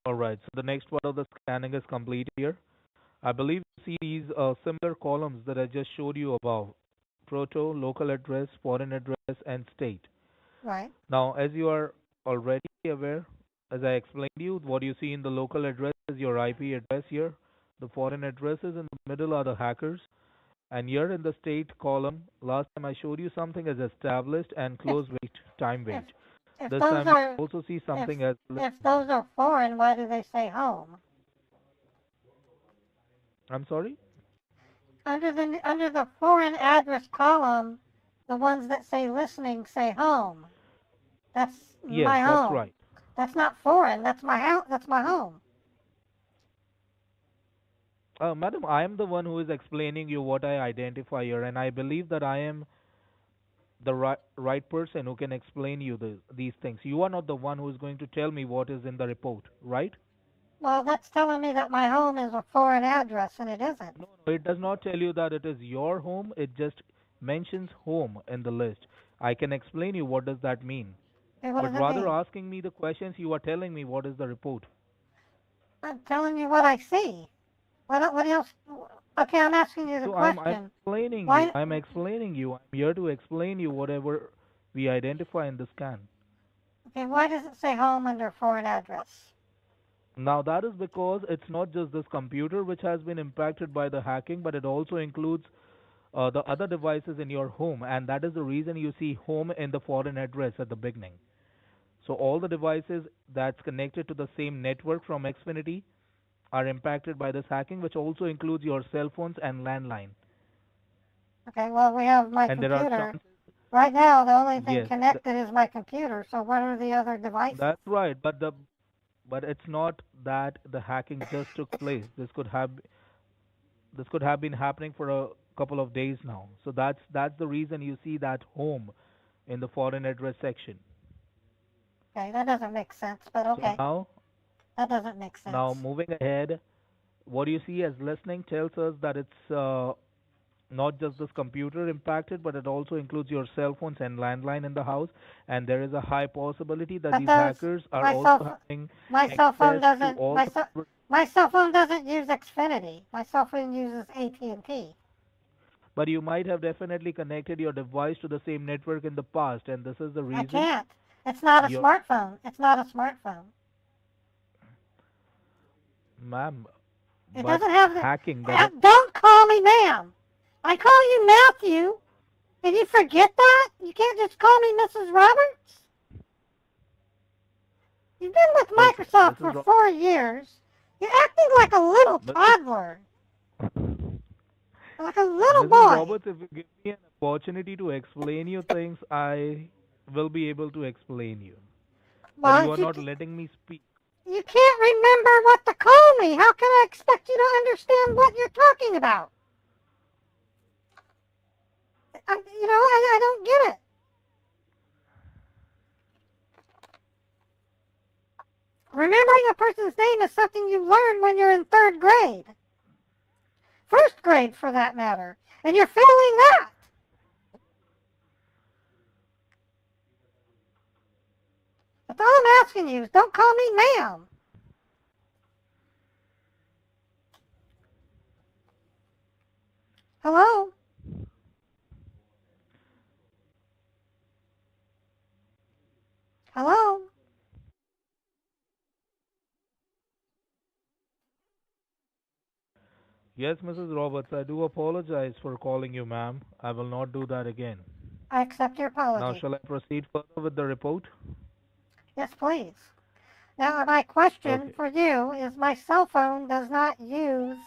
All right. So the next part of the scanning is complete here. I believe you see these similar columns that I just showed you above: proto, local address, foreign address, and state. Right. Now, as you are already aware, as I explained to you, what you see in the local address is your IP address here. The foreign addresses in the middle are the hackers. And here in the state column, last time I showed you something as established and close wait, time If wait. if This those time you are also see if something as if those are foreign, why do they say home? I'm sorry? Under the foreign address column, the ones that say listening say home. That's Yes, my that's home. right. That's not foreign. That's my house. That's my home. Madam, I am the one who is explaining you what I identify here, and I believe that I am the right person who can explain you these things. You are not the one who is going to tell me what is in the report, right? Well, that's telling me that my home is a foreign address, and it isn't. No, it does not tell you that it is your home. It just mentions home in the list. I can explain you what does that mean. Okay, what But does it rather mean? asking me the questions, you are telling me what is the report. I'm telling you what I see. What else? Okay, I'm asking you the So I'm question. explaining you. Why? I'm explaining you. I'm here to explain you whatever we identify in the scan. Okay, why does it say home under foreign address? Now that is because it's not just this computer which has been impacted by the hacking, but it also includes the other devices in your home, and that is the reason you see home in the foreign address at the beginning. So all the devices that's connected to the same network from Xfinity are impacted by this hacking, which also includes your cell phones and landline. Okay, well, we have my And there are computer. chances. Right now, the only thing Yes, connected is my computer, so what are the other devices? that's right. But it's not that the hacking just took place. This could have been happening for a couple of days now. So that's the reason you see that home in the foreign address section. Okay, that doesn't make sense, but So okay. now That doesn't make now sense. moving ahead, what you see as listening tells us that it's not just this computer impacted, but it also includes your cell phones and landline in the house. And there is a high possibility that But these those, hackers are my also cell, having my cell phone access to doesn't, all the. my cell phone doesn't use Xfinity. My cell phone uses AT&T. But you might have definitely connected your device to the same network in the past, and this is the I reason can't. It's not a your smartphone. It's not a smartphone. ma'am. It But doesn't have the. hacking that is Don't call me ma'am. I call you Matthew. Did you forget that? You can't just call me Mrs. Roberts. You've been with okay, Microsoft for Mrs. 4 years. You're acting like a little Mrs. toddler, like a little Mrs. boy. Roberts, if you give me an opportunity to explain you things, I will be able to explain you. But Well, you are if you not letting me speak. you can't remember what to call me, how can I expect you to understand what you're talking about? I don't get it. Remembering a person's name is something you learn when you're in third grade. grade for that matter. And you're failing that. That's all I'm asking you is don't call me ma'am. Hello? Hello? Yes, Mrs. Roberts, I do apologize for calling you, ma'am. I will not do that again. I accept your Now, apology. shall I proceed further with the report? Yes, please. Now, my question Okay. for you is my cell phone does not use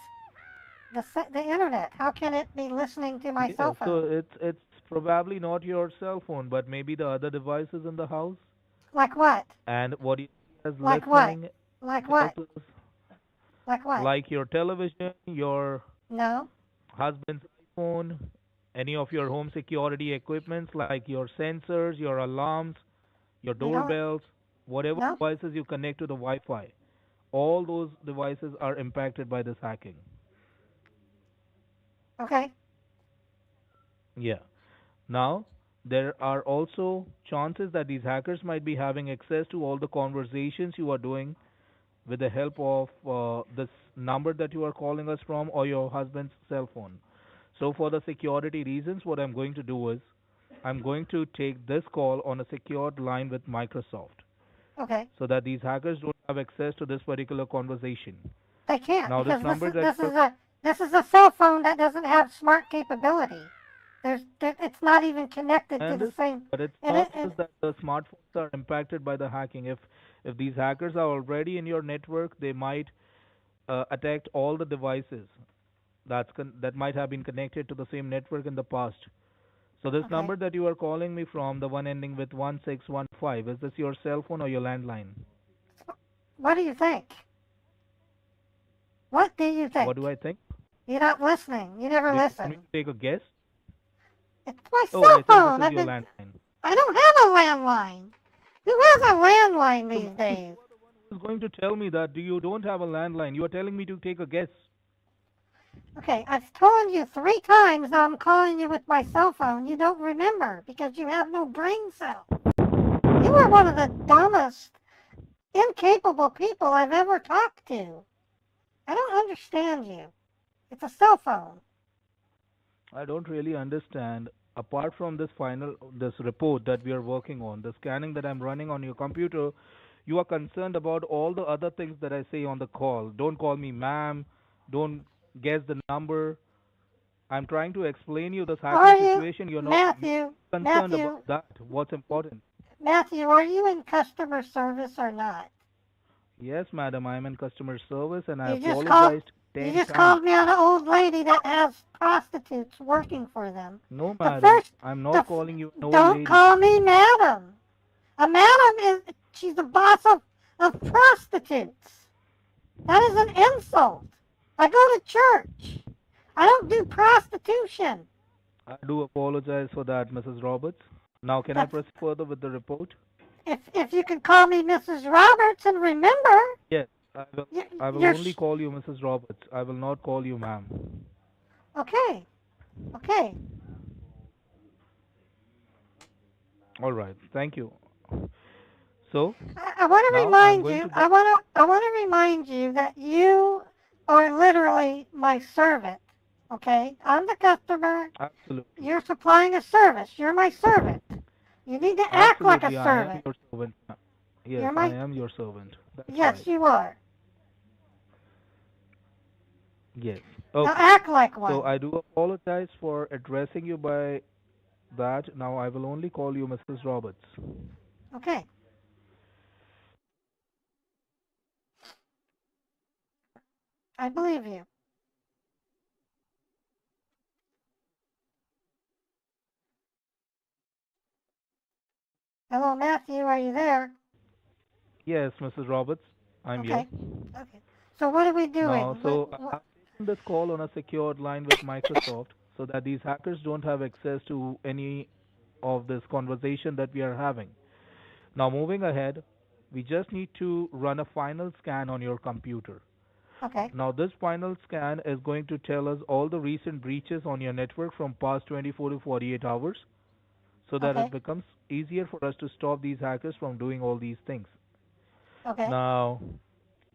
the internet. How can it be listening to my cell Yeah, so phone? it's probably not your cell phone, but maybe the other devices in the house. Like what? And what you see as Like what? listening Like tells what? us, Like what? like your television, your No. husband's iPhone, any of your home security equipments like your sensors, your alarms, your You don't. doorbells, whatever No. devices you connect to the Wi-Fi, all those devices are impacted by this hacking. Okay. Yeah. Now, there are also chances that these hackers might be having access to all the conversations you are doing with the help of this number that you are calling us from or your husband's cell phone. So, for the security reasons, what I'm going to do is I'm going to take this call on a secured line with Microsoft Okay. so that these hackers don't have access to this particular conversation. They can't Now, this because number that you're this is a cell phone that doesn't have smart capability. It's not even connected to and the this, same. but it's And not just that the smartphones are impacted by the hacking. If these hackers are already in your network, they might attack all the devices that might have been connected to the same network in the past. So this okay. number that you are calling me from, the one ending with 1615, is this your cell phone or your landline? What do you think? What do you think? What do I think? You're not listening. You never Do you listen. want me to take a guess? It's my Oh, cell I think phone. this is your landline. I don't have a landline. Who has a landline So these days? who's going to tell me that you don't have a landline? You are telling me to take a guess. Okay, I've told you 3 times I'm calling you with my cell phone. You don't remember because you have no brain cell. You are one of the dumbest, incapable people I've ever talked to. I don't understand you. It's a cell phone. I don't really understand. Apart from this report that we are working on, the scanning that I'm running on your computer, you are concerned about all the other things that I say on the call. Don't call me ma'am. Don't guess the number. I'm trying to explain you this hacking Are you, situation. You're not Matthew, concerned Matthew, about that. What's important? Matthew, are you in customer service or not? Yes, madam, I'm in customer service and I You just called, apologized you 10 just times. called me on an old lady that has prostitutes working for them. No, The madam, first, I'm the, not calling you an old don't lady. call me madam. A madam she's the boss of prostitutes. That is an insult. I go to church. I don't do prostitution. I do apologize for that, Mrs. Roberts. Now, can I That's, proceed further with the report? if you can call me Mrs. Roberts and remember, Yes, I will you're only call you Mrs. Roberts. I will not call you ma'am. okay. Okay. All right, thank you. So, I want to now I'm remind going you. to I want to remind you that you are literally my servant. Okay, I'm the customer. Absolutely. You're supplying a service. You're my servant. You need to act like a Absolutely, I am servant. your servant. Yes, You're I my. am your servant. That's Yes, right. you are. Yes. Now Okay. act like one. So I do apologize for addressing you by that. Now I will only call you Mrs. Roberts. Okay. I believe you. Hello, Matthew. Are you there? Yes, Mrs. Roberts, I'm here. Okay. Okay. So what are we doing? Now, so I've taken this call on a secured line with Microsoft so that these hackers don't have access to any of this conversation that we are having. Now, moving ahead, we just need to run a final scan on your computer. Okay. Now, this final scan is going to tell us all the recent breaches on your network from past 24 to 48 hours so that it Okay. becomes easier for us to stop these hackers from doing all these things. Okay. Now,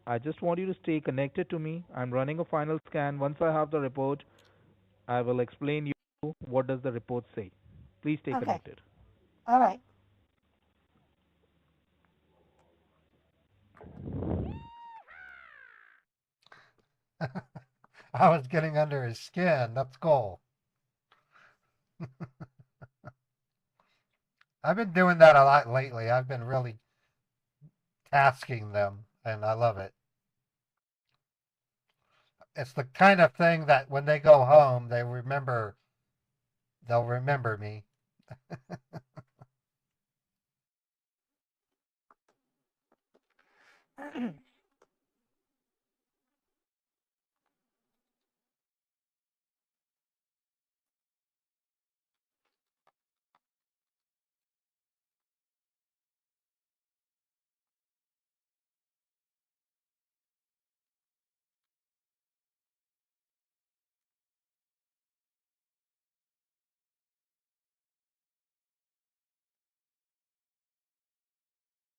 I just want you to stay connected to me. I'm running a final scan. Once I have the report, I will explain you what does the report say. Please stay Okay. connected. All right. I was getting under his skin. That's cool. I've been doing that a lot lately. I've been really tasking them, and I love it. It's the kind of thing that when they go home, they'll remember me.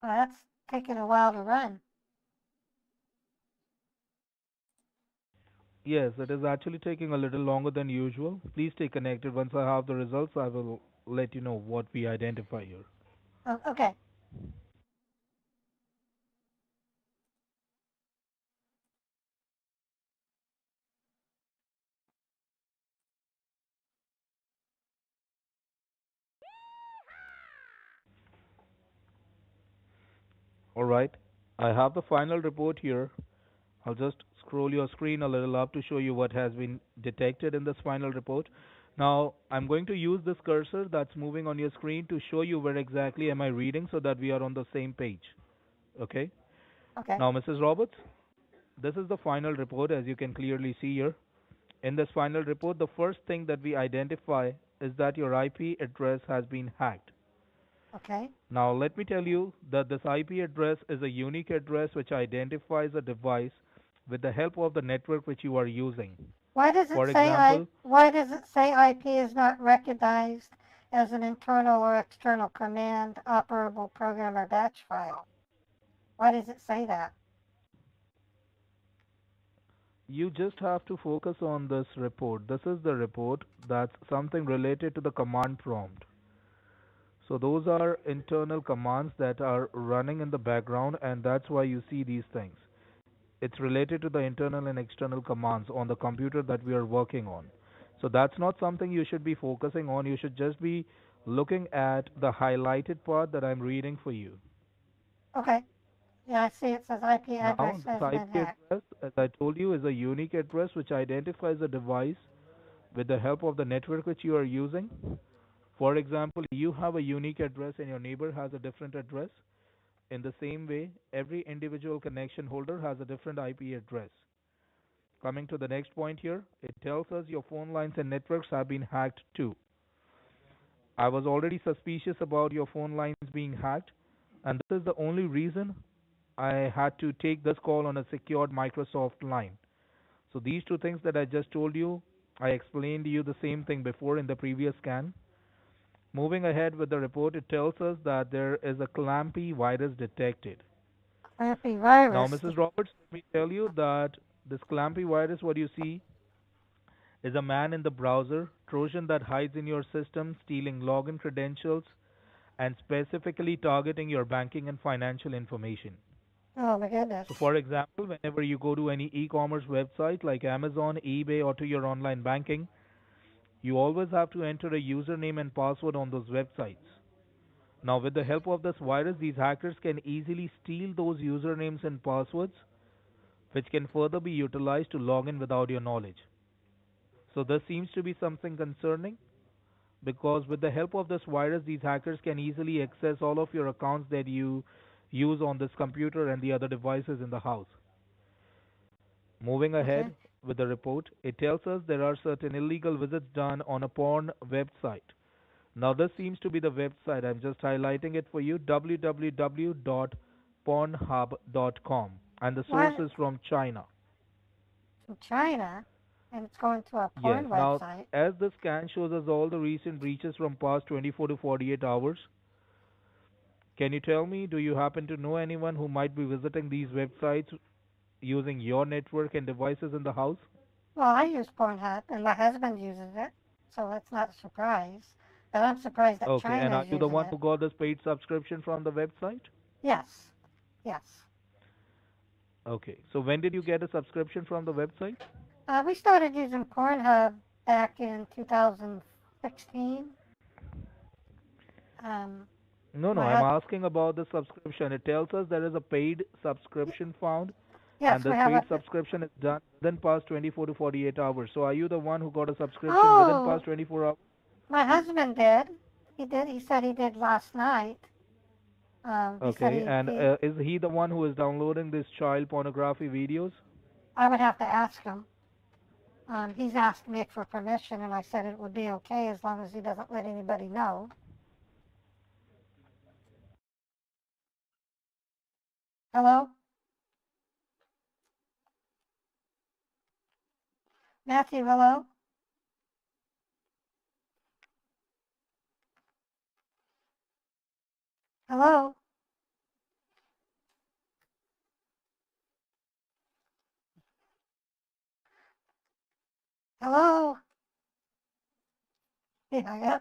Well, that's taking a while to run. Yes, it is actually taking a little longer than usual. Please stay connected. Once I have the results, I will let you know what we identify here. Oh, okay. All right. I have the final report here. I'll just scroll your screen a little up to show you what has been detected in this final report. Now, I'm going to use this cursor that's moving on your screen to show you where exactly am I reading so that we are on the same page. Okay? Okay. Now, Mrs. Roberts, this is the final report as you can clearly see here. In this final report, the first thing that we identify is that your IP address has been hacked. Okay. Now, let me tell you that this IP address is a unique address which identifies a device with the help of the network which you are using. Why does it For say example, IP is not recognized as an internal or external command operable program or batch file? Why does it say that? you just have to focus on this report. This is the report that's something related to the command prompt. So those are internal commands that are running in the background, and that's why you see these things. It's related to the internal and external commands on the computer that we are working on. So that's not something you should be focusing on. You should just be looking at the highlighted part that I'm reading for you. Okay. Yeah, I see it says IP address Now, has this been IP hacked. address, as I told you, is a unique address which identifies a device with the help of the network which you are using. For example, you have a unique address and your neighbor has a different address. In the same way, every individual connection holder has a different IP address. Coming to the next point here, it tells us your phone lines and networks have been hacked too. I was already suspicious about your phone lines being hacked, and this is the only reason I had to take this call on a secured Microsoft line. So these two things that I just told you, I explained to you the same thing before in the previous scan. Moving ahead with the report, it tells us that there is a Clampy virus detected. Clampy Now, virus. Mrs. Roberts, let me tell you that this Clampy virus, what you see, is a man in the browser, Trojan that hides in your system, stealing login credentials, and specifically targeting your banking and financial information. Oh my goodness. So, for example, whenever you go to any e-commerce website like Amazon, eBay, or to your online banking, you always have to enter a username and password on those websites. Now, with the help of this virus, these hackers can easily steal those usernames and passwords, which can further be utilized to log in without your knowledge. So, this seems to be something concerning because, with the help of this virus, these hackers can easily access all of your accounts that you use on this computer and the other devices in the house. Moving Okay. ahead with the report, it tells us there are certain illegal visits done on a porn website. Now, this seems to be the website. I'm just highlighting it for you, www.pornhub.com, and the source Why is from China. from China, and it's going to a Yes. porn Now, website. as the scan shows us all the recent breaches from past 24 to 48 hours, can you tell me, do you happen to know anyone who might be visiting these websites using your network and devices in the house? Well, I use Pornhub, and my husband uses it, so that's not a surprise. But I'm surprised that Okay, and China are is you the using one it. who got this paid subscription from the website? Yes, yes. Okay, so when did you get a subscription from the website? We started using Pornhub back in 2016. No, My I'm hus- asking about the subscription. It tells us there is a paid subscription found, yes, and we this have paid a. subscription is done within past 24 to 48 hours. So are you the one who got a subscription within Oh, past 24 hours? my husband did. He did. He said he did last night. He said Okay, and he. is he the one who is downloading these child pornography videos? I would have to ask him. He's asked me for permission, and I said it would be okay as long as he doesn't let anybody know. Hello? Matthew, hello? Hello? Hello? Yeah,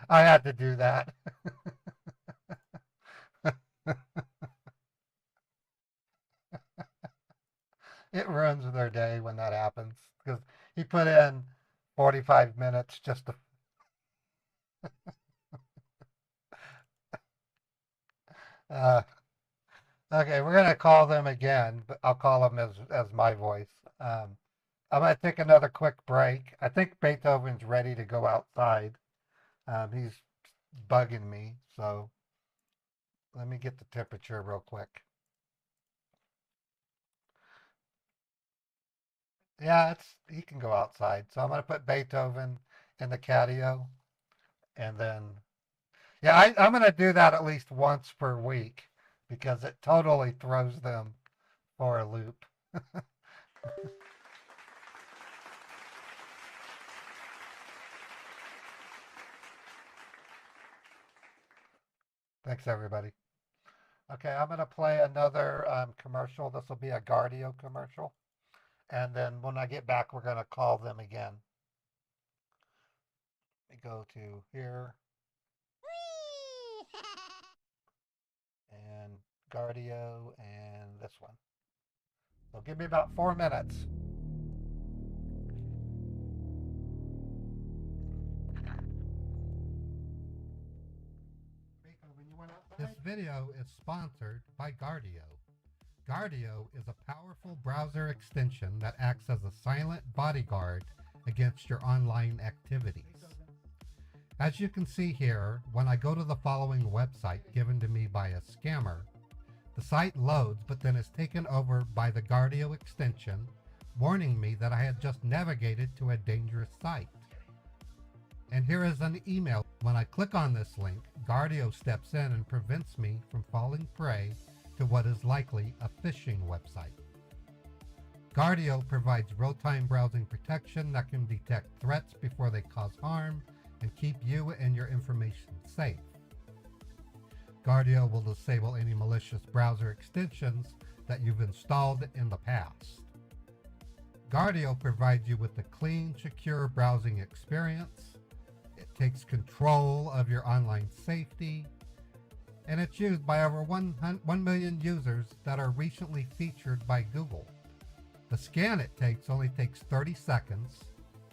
I had to do that. It ruins their day when that happens because he put in 45 minutes just to. uh, okay, we're gonna call them again, but I'll call them as my voice. I'm gonna take another quick break. I think Beethoven's ready to go outside. He's bugging me, so let me get the temperature real quick. Yeah, he can go outside. So I'm gonna put Beethoven in the catio, and then yeah, I'm gonna do that at least once per week because it totally throws them for a loop. Thanks, everybody. Okay, I'm gonna play another commercial. This will be a Guardio commercial, and then when I get back, we're gonna call them again. Let me go to here. And Guardio and this one. So give me about 4 minutes. This video is sponsored by Guardio. Guardio is a powerful browser extension that acts as a silent bodyguard against your online activities. As you can see here, when I go to the following website given to me by a scammer, the site loads but then is taken over by the Guardio extension, warning me that I had just navigated to a dangerous site. And here is an email. When I click on this link, Guardio steps in and prevents me from falling prey to what is likely a phishing website. Guardio provides real-time browsing protection that can detect threats before they cause harm and keep you and your information safe. Guardio will disable any malicious browser extensions that you've installed in the past. Guardio provides you with a clean, secure browsing experience. It takes control of your online safety, and it's used by over 1 million users that are recently featured by Google. The scan it takes only takes 30 seconds.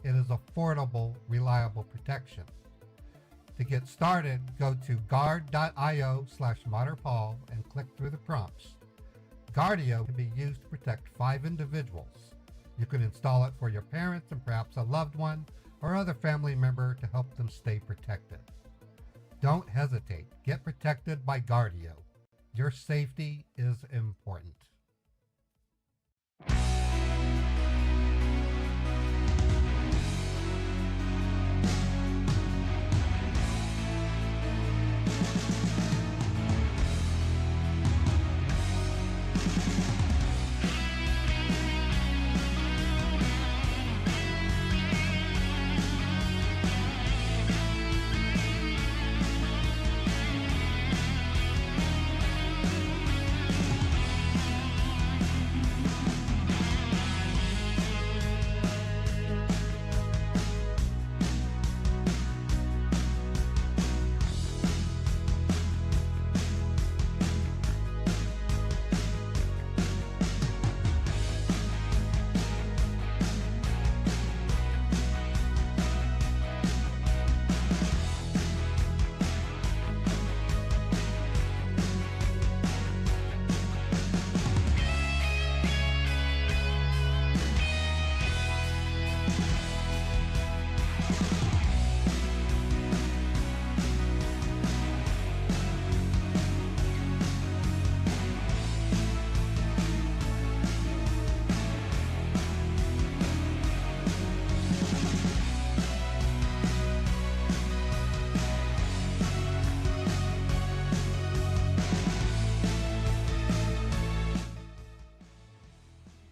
It is affordable, reliable protection. To get started, go to guard.io/modderpaul and click through the prompts. Guardio can be used to protect 5 individuals. You can install it for your parents and perhaps a loved one or other family member to help them stay protected. Don't hesitate. Get protected by Guardio. Your safety is important.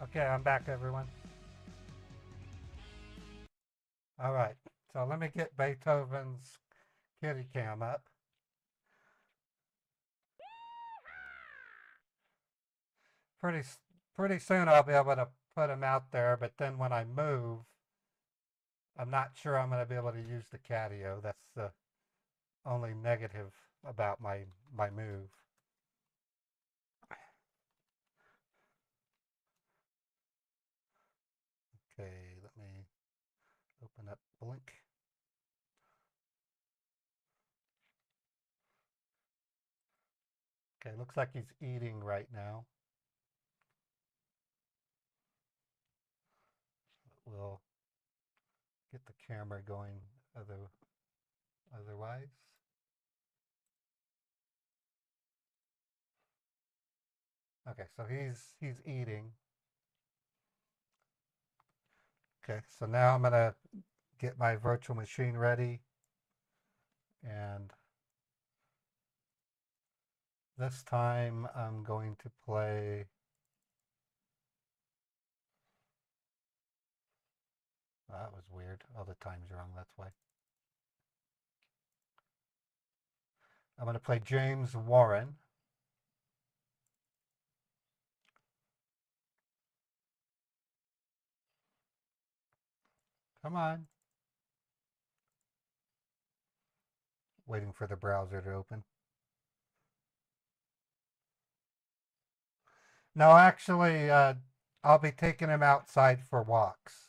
Okay, I'm back, everyone. All right, so let me get Beethoven's kitty cam up. Pretty soon I'll be able to put him out there, but then when I move, I'm not sure I'm going to be able to use the catio. That's the only negative about my move. Okay, let me open up Blink. Okay, looks like he's eating right now. We'll get the camera going otherwise. Okay, so he's eating. Okay, so now I'm gonna get my virtual machine ready, and this time I'm going to play that was weird. All the times wrong, that's why. I'm going to play James Warren. Come on. Waiting for the browser to open. No, actually, I'll be taking him outside for walks.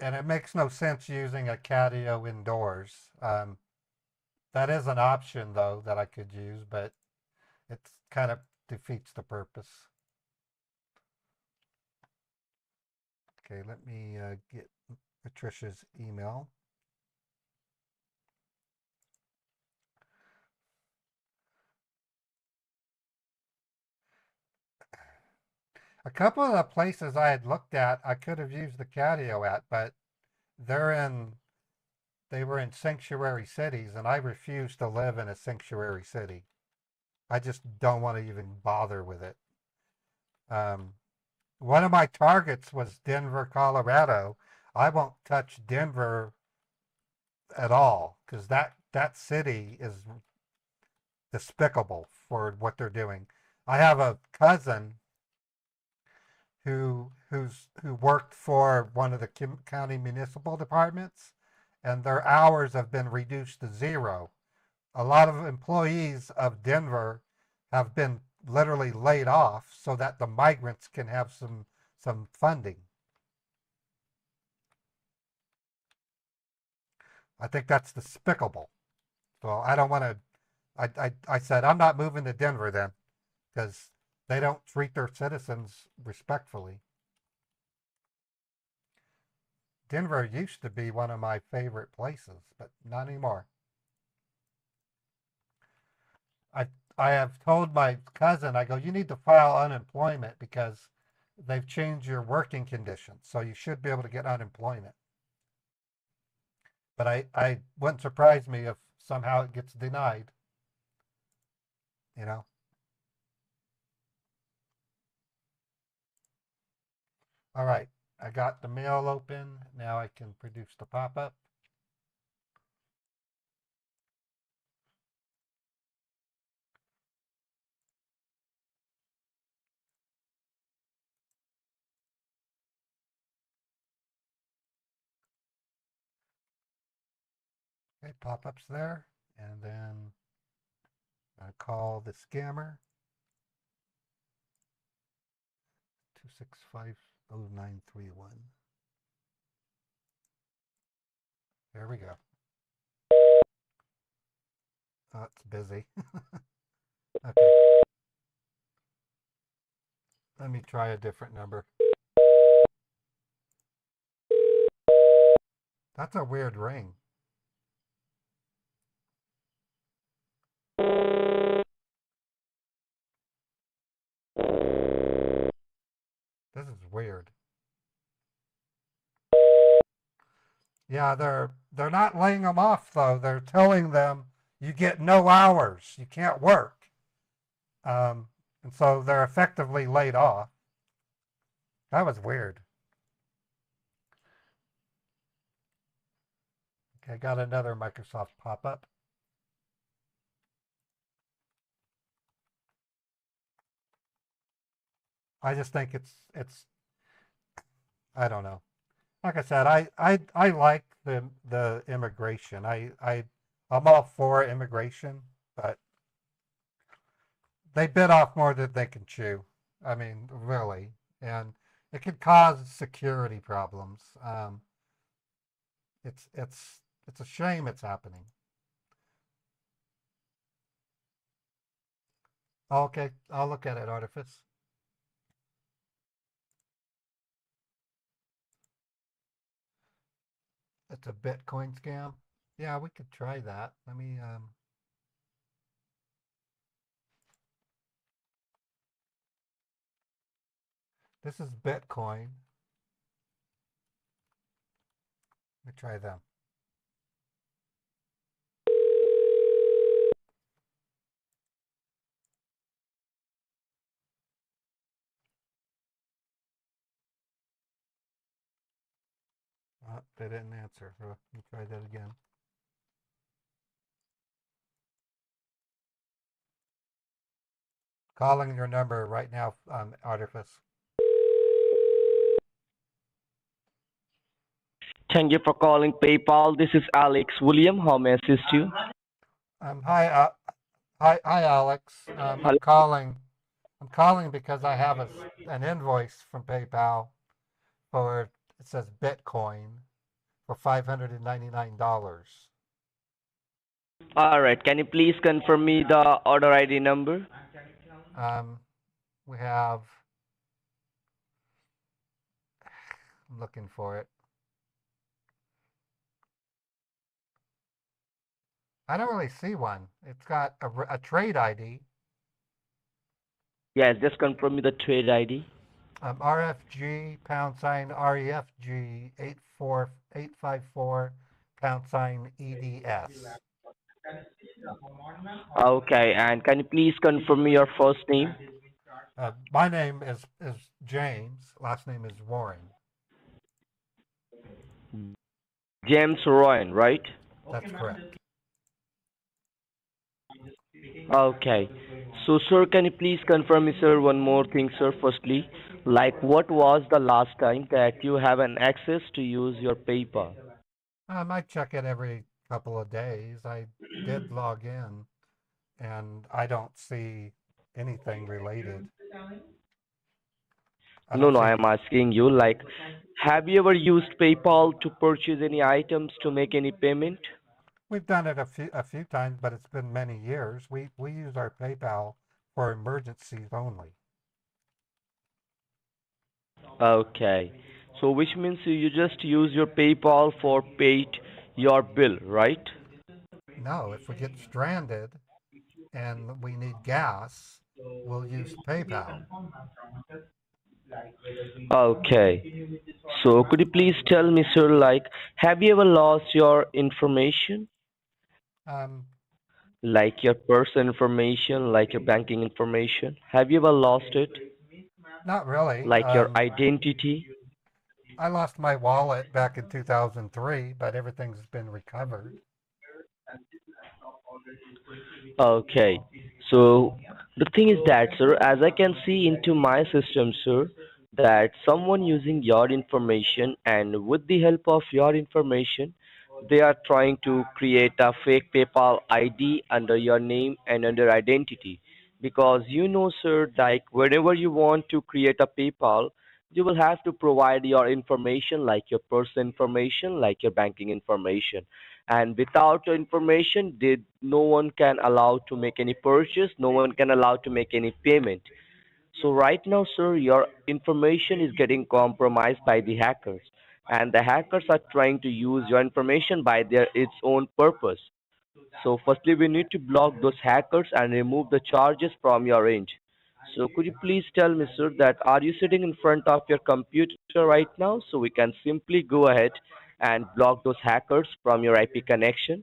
And it makes no sense using a catio indoors. That is an option, though, that I could use, but it kind of defeats the purpose. Okay, let me get Patricia's email. A couple of the places I had looked at, I could have used the catio at, but they were in sanctuary cities, and I refuse to live in a sanctuary city. I just don't want to even bother with it. One of my targets was Denver, Colorado. I won't touch Denver at all because that city is despicable for what they're doing. I have a cousin who worked for one of the county municipal departments, and their hours have been reduced to 0. A lot of employees of Denver have been literally laid off so that the migrants can have some funding. I think that's despicable. So I don't want to. I said I'm not moving to Denver then, because they don't treat their citizens respectfully. Denver used to be one of my favorite places, but not anymore. I have told my cousin, I go, you need to file unemployment because they've changed your working conditions, so you should be able to get unemployment. But I wouldn't surprise me if somehow it gets denied. You know? All right, I got the mail open. Now I can produce the pop-up. Okay, pop-up's there. And then I call the scammer. 2650931. There we go. Oh, it's busy. Okay. Let me try a different number. That's a weird ring. This is weird. Yeah, they're not laying them off though. They're telling them you get no hours. You can't work. And so they're effectively laid off. That was weird. Okay, got another Microsoft pop-up. I just think it's I don't know. Like I said, I like the immigration. I'm all for immigration, but they bit off more than they can chew. I mean, really, and it could cause security problems. It's a shame it's happening. Okay, I'll look at it, Artifice. It's a Bitcoin scam. Yeah, we could try that. Let me this is Bitcoin. Let me try them. They didn't answer. So let me try that again. Calling your number right now, Artifice. Thank you for calling PayPal. This is Alex William. How may I assist you? Hi, Alex. I'm calling because I have an invoice from PayPal for it says Bitcoin for $599. All right. Can you please confirm me the order ID number? We have. I'm looking for it. I don't really see one. It's got a trade ID. Yes, just confirm me the trade ID. RFG #REFG 84854 #EDS. Okay, and can you please confirm me your first name? My name is James. Last name is Warren. James Royan, right? That's correct. Okay. So, sir, can you please confirm me, sir, one more thing, sir, firstly? Like, what was the last time that you have an access to use your PayPal? I might check it every couple of days. I did log in, and I don't see anything related. No, I am asking you, like, have you ever used PayPal to purchase any items to make any payment? We've done it a few times, but it's been many years. We use our PayPal for emergencies only. Okay. So which means you just use your PayPal for paid your bill, right? No, if we get stranded and we need gas, we'll use PayPal. Okay. So could you please tell me, sir, like, have you ever lost your information? Like your personal information, like your banking information? Have you ever lost it? Not really. Like your identity? I lost my wallet back in 2003, but everything's been recovered. Okay. So the thing is that, sir, as I can see into my system, sir, that someone using your information and with the help of your information, they are trying to create a fake PayPal ID under your name and under identity. Because you know, sir, like whenever you want to create a PayPal, you will have to provide your information, like your personal information, like your banking information, and without your information did no one can allow to make any purchase, no one can allow to make any payment. So right now, sir, your information is getting compromised by the hackers, and the hackers are trying to use your information by their its own purpose. So firstly, we need to block those hackers and remove the charges from your end. So could you please tell me, sir, that are you sitting in front of your computer right now so we can simply go ahead and block those hackers from your IP connection?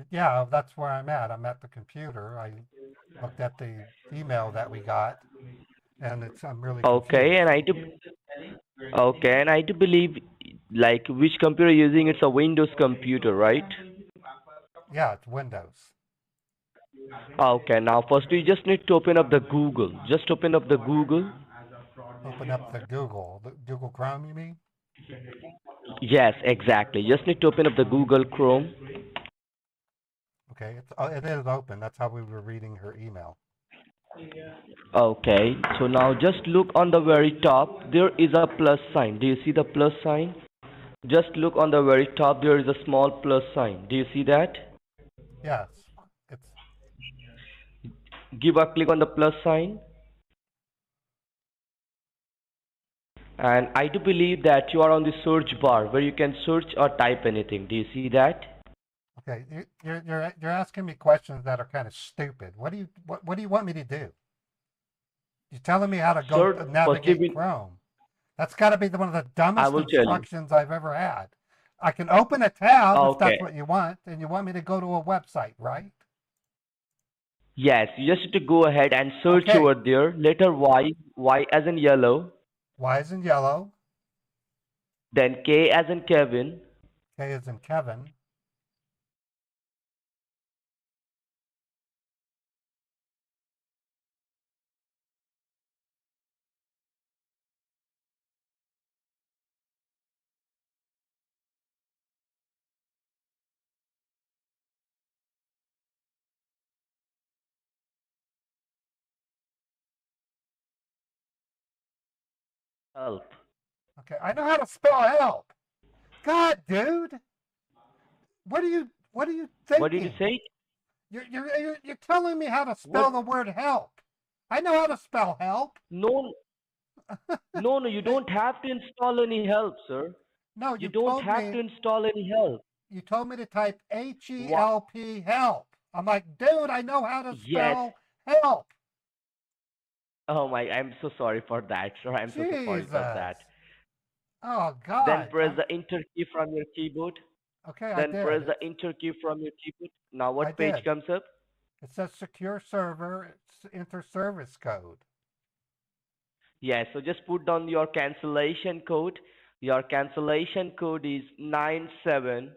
Yeah, that's where I'm at. I'm at the computer. I looked at the email that we got, and I'm really Okay, confused. and I do believe, like, which computer you're using? It's a Windows computer, right? Yeah, it's Windows. Okay, now first you just need to open up the Google. Just open up the Google. Open up the Google Chrome, you mean? Yes, exactly. Just need to open up the Google Chrome. Okay, it is open. That's how we were reading her email. Okay, so now just look on the very top. There is a plus sign. Do you see the plus sign? Just look on the very top. There is a small plus sign. Do you see that? Yes, it's. Give a click on the plus sign. And I do believe that you are on the search bar where you can search or type anything. Do you see that? Okay, you're asking me questions that are kind of stupid. What do you want me to do? You're telling me how to go Sir, navigate Chrome. That's got to be one of the dumbest instructions I've ever had. I can open a tab if that's what you want, and you want me to go to a website, right? Yes, you just need to go ahead and search over there. Letter Y as in yellow. Y as in yellow. Then K as in Kevin. K as in Kevin. Help. Okay, I know how to spell help. God, dude. What are you thinking? What did you say? You're telling me how to spell the word help. I know how to spell help. No, you don't have to install any help, sir. No, you don't have to install any help. You told me to type HELP, help. I'm like, dude, I know how to spell help. Oh my, I'm so sorry for that, sir. I'm so sorry for that. Oh, God. Then press the enter key from your keyboard. Okay, Then press the enter key from your keyboard. Now what page comes up? It says secure server, it's enter service code. Yes, so just put down your cancellation code. Your cancellation code is 97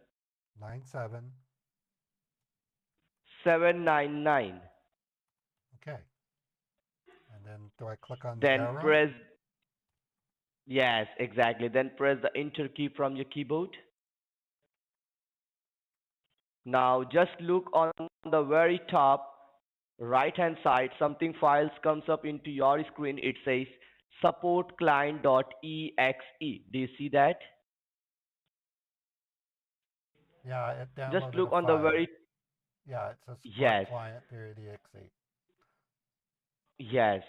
799. Okay. And then do I click on the Then arrow? press, yes, exactly. Then press the enter key from your keyboard. Now just look on the very top right hand side, something files comes up into your screen. It says support client.exe. Do you see that? Yeah, it downloaded just look on the very, yeah, it says support client.exe. Yes.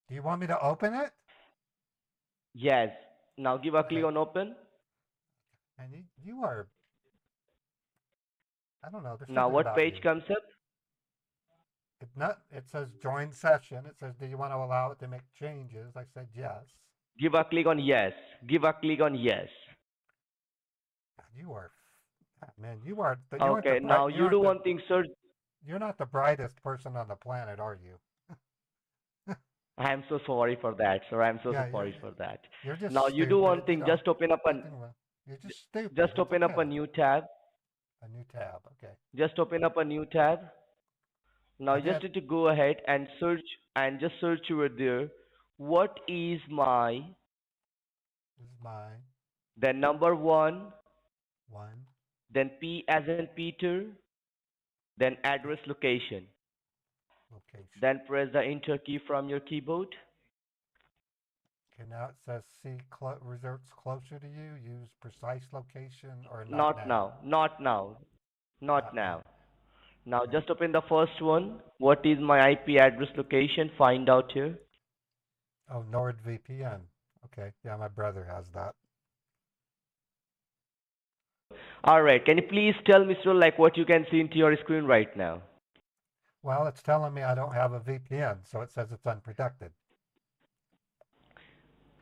Do you want me to open it? Yes. Now give a click on open. And you are, I don't know. Now what page comes up? It says join session. It says, do you want to allow it to make changes? I said yes. Give a click on yes. Give a click on yes. You are, man, you are. Okay, now you do one thing, sir. You're not the brightest person on the planet, are you? I'm so sorry for that, sir. I'm so sorry for that. You're just now you do one thing. Just open up You're just stupid. Just open up a new tab. A new tab. Okay. Just open up a new tab. Now you just need to go ahead and search and just search over there. What is my? This is my. Then number 1. 1. Then P as in Peter. Then address location. Then press the enter key from your keyboard. Okay, now it says see results closer to you. Use precise location or not now. Not now. Not now. Now just open the first one. What is my IP address location? Find out here. Oh, NordVPN. Okay, yeah, my brother has that. All right. Can you please tell me, sir, like what you can see into your screen right now? Well, it's telling me I don't have a VPN, so it says it's unprotected.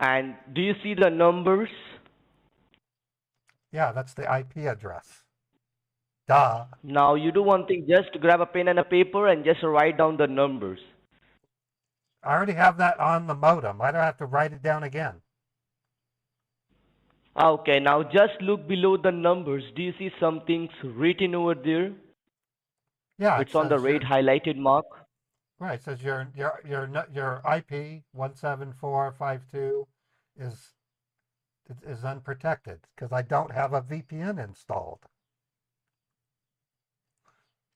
And do you see the numbers? Yeah, that's the IP address. Duh. Now you do one thing, just grab a pen and a paper and just write down the numbers. I already have that on the modem. I don't have to write it down again. Okay, now just look below the numbers. Do you see something written over there? Yeah, It's on the red highlighted mark. Right, it says your IP 17452 is unprotected because I don't have a VPN installed.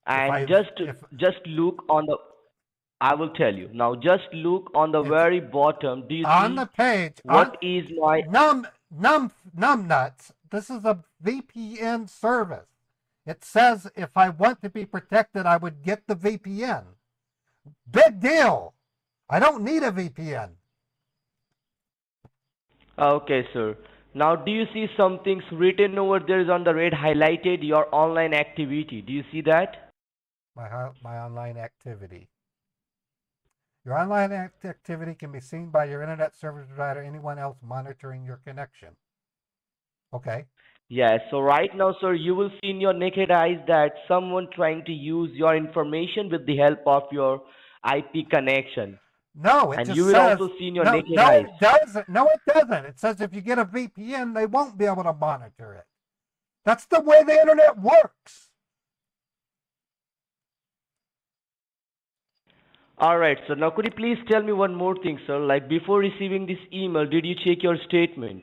And just look on the. I will tell you now. Just look on the very bottom. Do you on see the page? What is my numbnuts? This is a VPN service. It says if I want to be protected, I would get the VPN. Big deal. I don't need a VPN. Okay, sir. Now, do you see something written over there is on the red highlighted your online activity? Do you see that? My online activity. Your online activity can be seen by your internet service provider or anyone else monitoring your connection. Okay. Yes, so right now, sir, you will see in your naked eyes that someone trying to use your information with the help of your IP connection. No, it and just you will says, also see in your no, naked no, eyes. it doesn't. No, it doesn't. It says if you get a VPN, they won't be able to monitor it. That's the way the internet works. All right, so now could you please tell me one more thing, sir? Like before receiving this email, did you check your statement?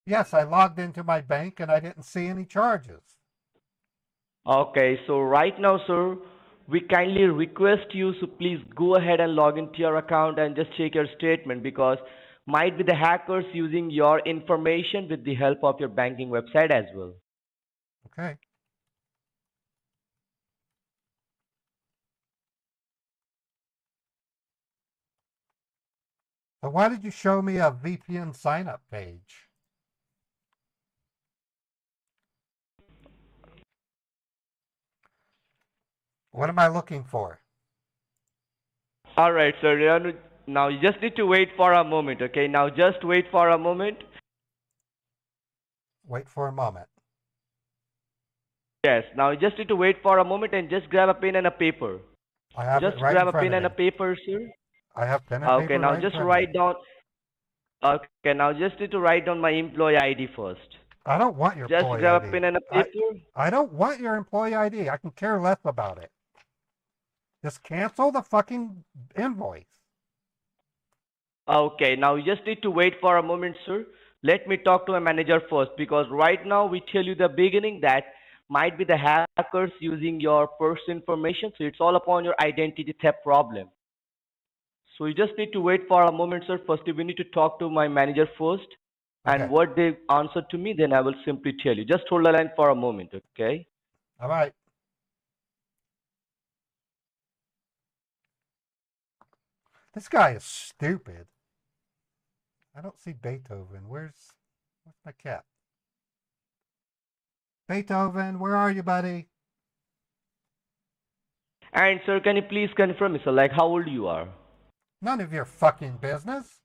Yes, I logged into my bank and I didn't see any charges. Okay, so right now, sir, we kindly request you to please go ahead and log into your account and just check your statement because might be the hackers using your information with the help of your banking website as well. Okay. So why did you show me a VPN sign-up page? What am I looking for? All right, sir. Now you just need to wait for a moment, okay? Now just wait for a moment. Wait for a moment. Yes, now you just need to wait for a moment and just grab a pen and a paper. I have just it right grab in a front pen of and a me. paper, sir. I have pen and paper. Okay, now right just in front of me. write down. Okay, now just need to write down my employee ID first. I don't want your Just employee grab ID. a pen and a paper. I don't want your employee ID. I can care less about it. Just cancel the fucking invoice. Okay, now you just need to wait for a moment, sir. Let me talk to my manager first because right now we tell you the beginning that might be the hackers using your personal information. So it's all upon your identity theft problem. So you just need to wait for a moment, sir. Firstly, we need to talk to my manager first. And what they answer to me, then I will simply tell you. Just hold the line for a moment, okay? All right. This guy is stupid. I don't see Beethoven. What's my cat? Beethoven, where are you, buddy? And sir, can you please confirm me, sir, like how old you are? None of your fucking business.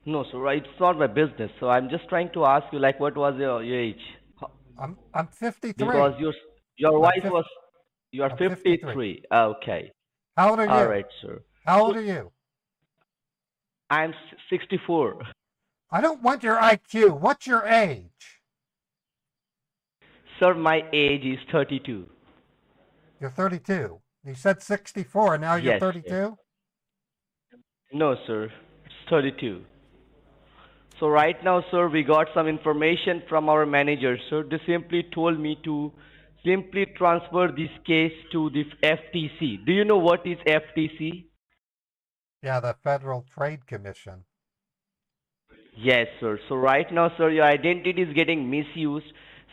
No, sir, it's not my business. So I'm just trying to ask you, like, what was your age? I'm 53. Because your wife was, you are 53. Okay. How old are you? All right, sir. How old are you? I'm 64. I don't want your IQ. What's your age? Sir, my age is 32. You're 32. You said 64, and now you're Yes, 32? sir. No, sir. It's 32. So right now, sir, we got some information from our manager, sir. They simply told me to simply transfer this case to the FTC. Do you know what is FTC? Yeah, the Federal Trade Commission. Yes, sir. So right now, sir, your identity is getting misused.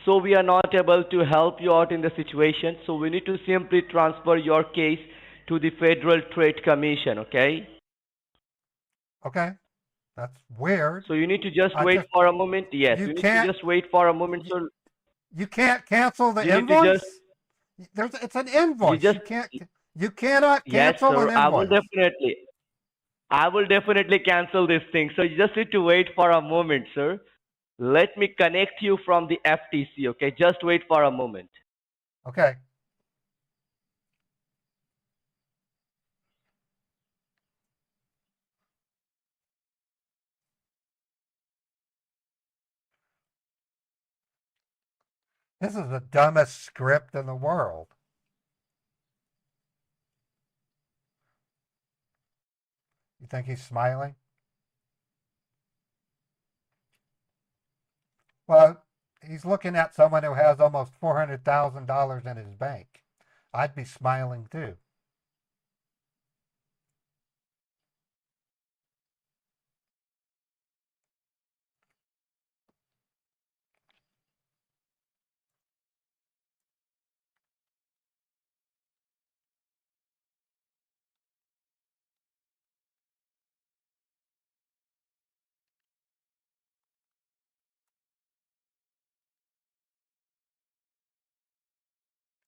So we are not able to help you out in the situation. So we need to simply transfer your case to the Federal Trade Commission, okay? Okay. That's weird. So you need to just wait for a moment. Yes, you need to just wait for a moment, sir. You can't cancel the You need to invoice? just- It's an invoice. You cannot Yes, cancel sir. an I will invoice. definitely cancel this thing. So you just need to wait for a moment, sir. Let me connect you from the FTC, okay? Just wait for a moment. Okay. This is the dumbest script in the world. You think he's smiling? Well, he's looking at someone who has almost $400,000 in his bank. I'd be smiling too.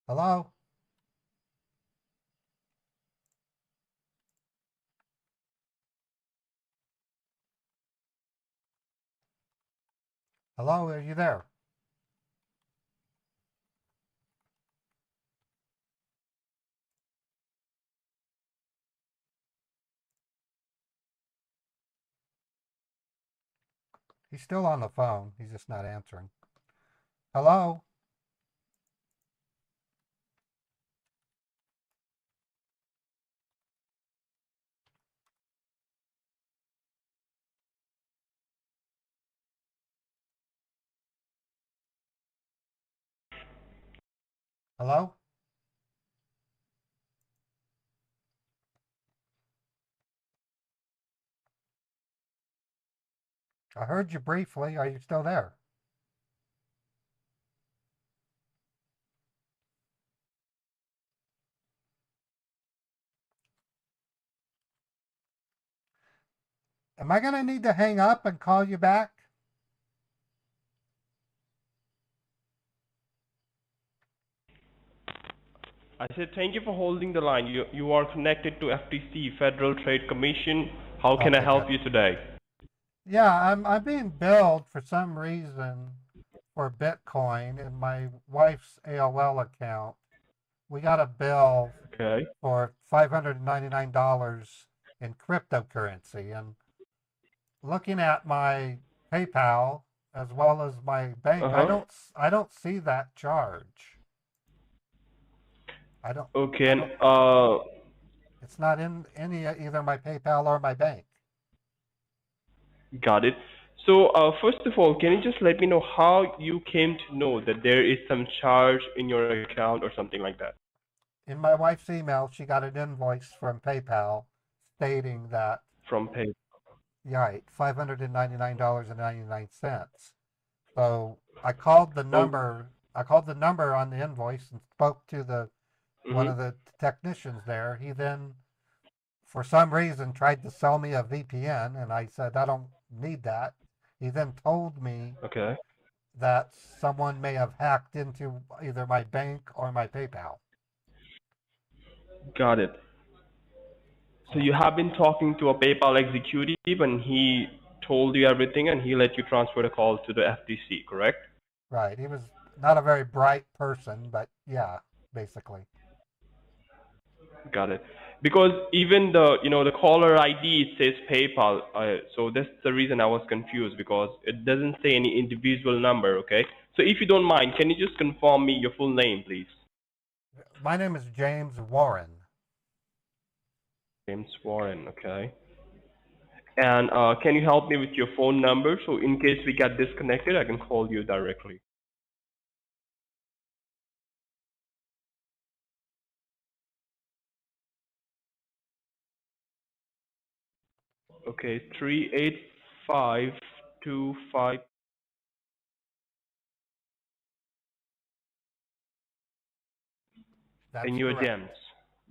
Hello? Hello, are you there? He's still on the phone. He's just not answering. Hello? Hello? I heard you briefly. Are you still there? Am I going to need to hang up and call you back? I said thank you for holding the line. You are connected to FTC, Federal Trade Commission. How can I Okay, help good. you today? Yeah, I'm being billed for some reason for Bitcoin in my wife's AOL account. We got a bill Okay. for $599 in cryptocurrency, and looking at my PayPal as well as my bank, I don't see that charge. Okay, I and don't it's not in any either my PayPal or my bank. got it. So, first of all, can you just let me know how you came to know that there is some charge in your account or something like that? In my wife's email, she got an invoice from PayPal stating that From Pay. right, $599.99. So I called the number. I called the number on the invoice and spoke to the one of the technicians there. He then, for some reason, tried to sell me a VPN, and I said I don't need that. He then told me Okay. that someone may have hacked into either my bank or my PayPal. Got it. So you have been talking to a PayPal executive and he told you everything and he let you transfer the call to the FTC, correct? Right. He was not a very bright person, but yeah, basically. Got it. Because even the caller ID says PayPal, so that's the reason I was confused because it doesn't say any individual number, okay? So if you don't mind, can you just confirm me your full name, please? My name is James Warren. James Warren, okay. And can you help me with your phone number so in case we get disconnected, I can call you directly? Okay, 38525. That's And you're correct.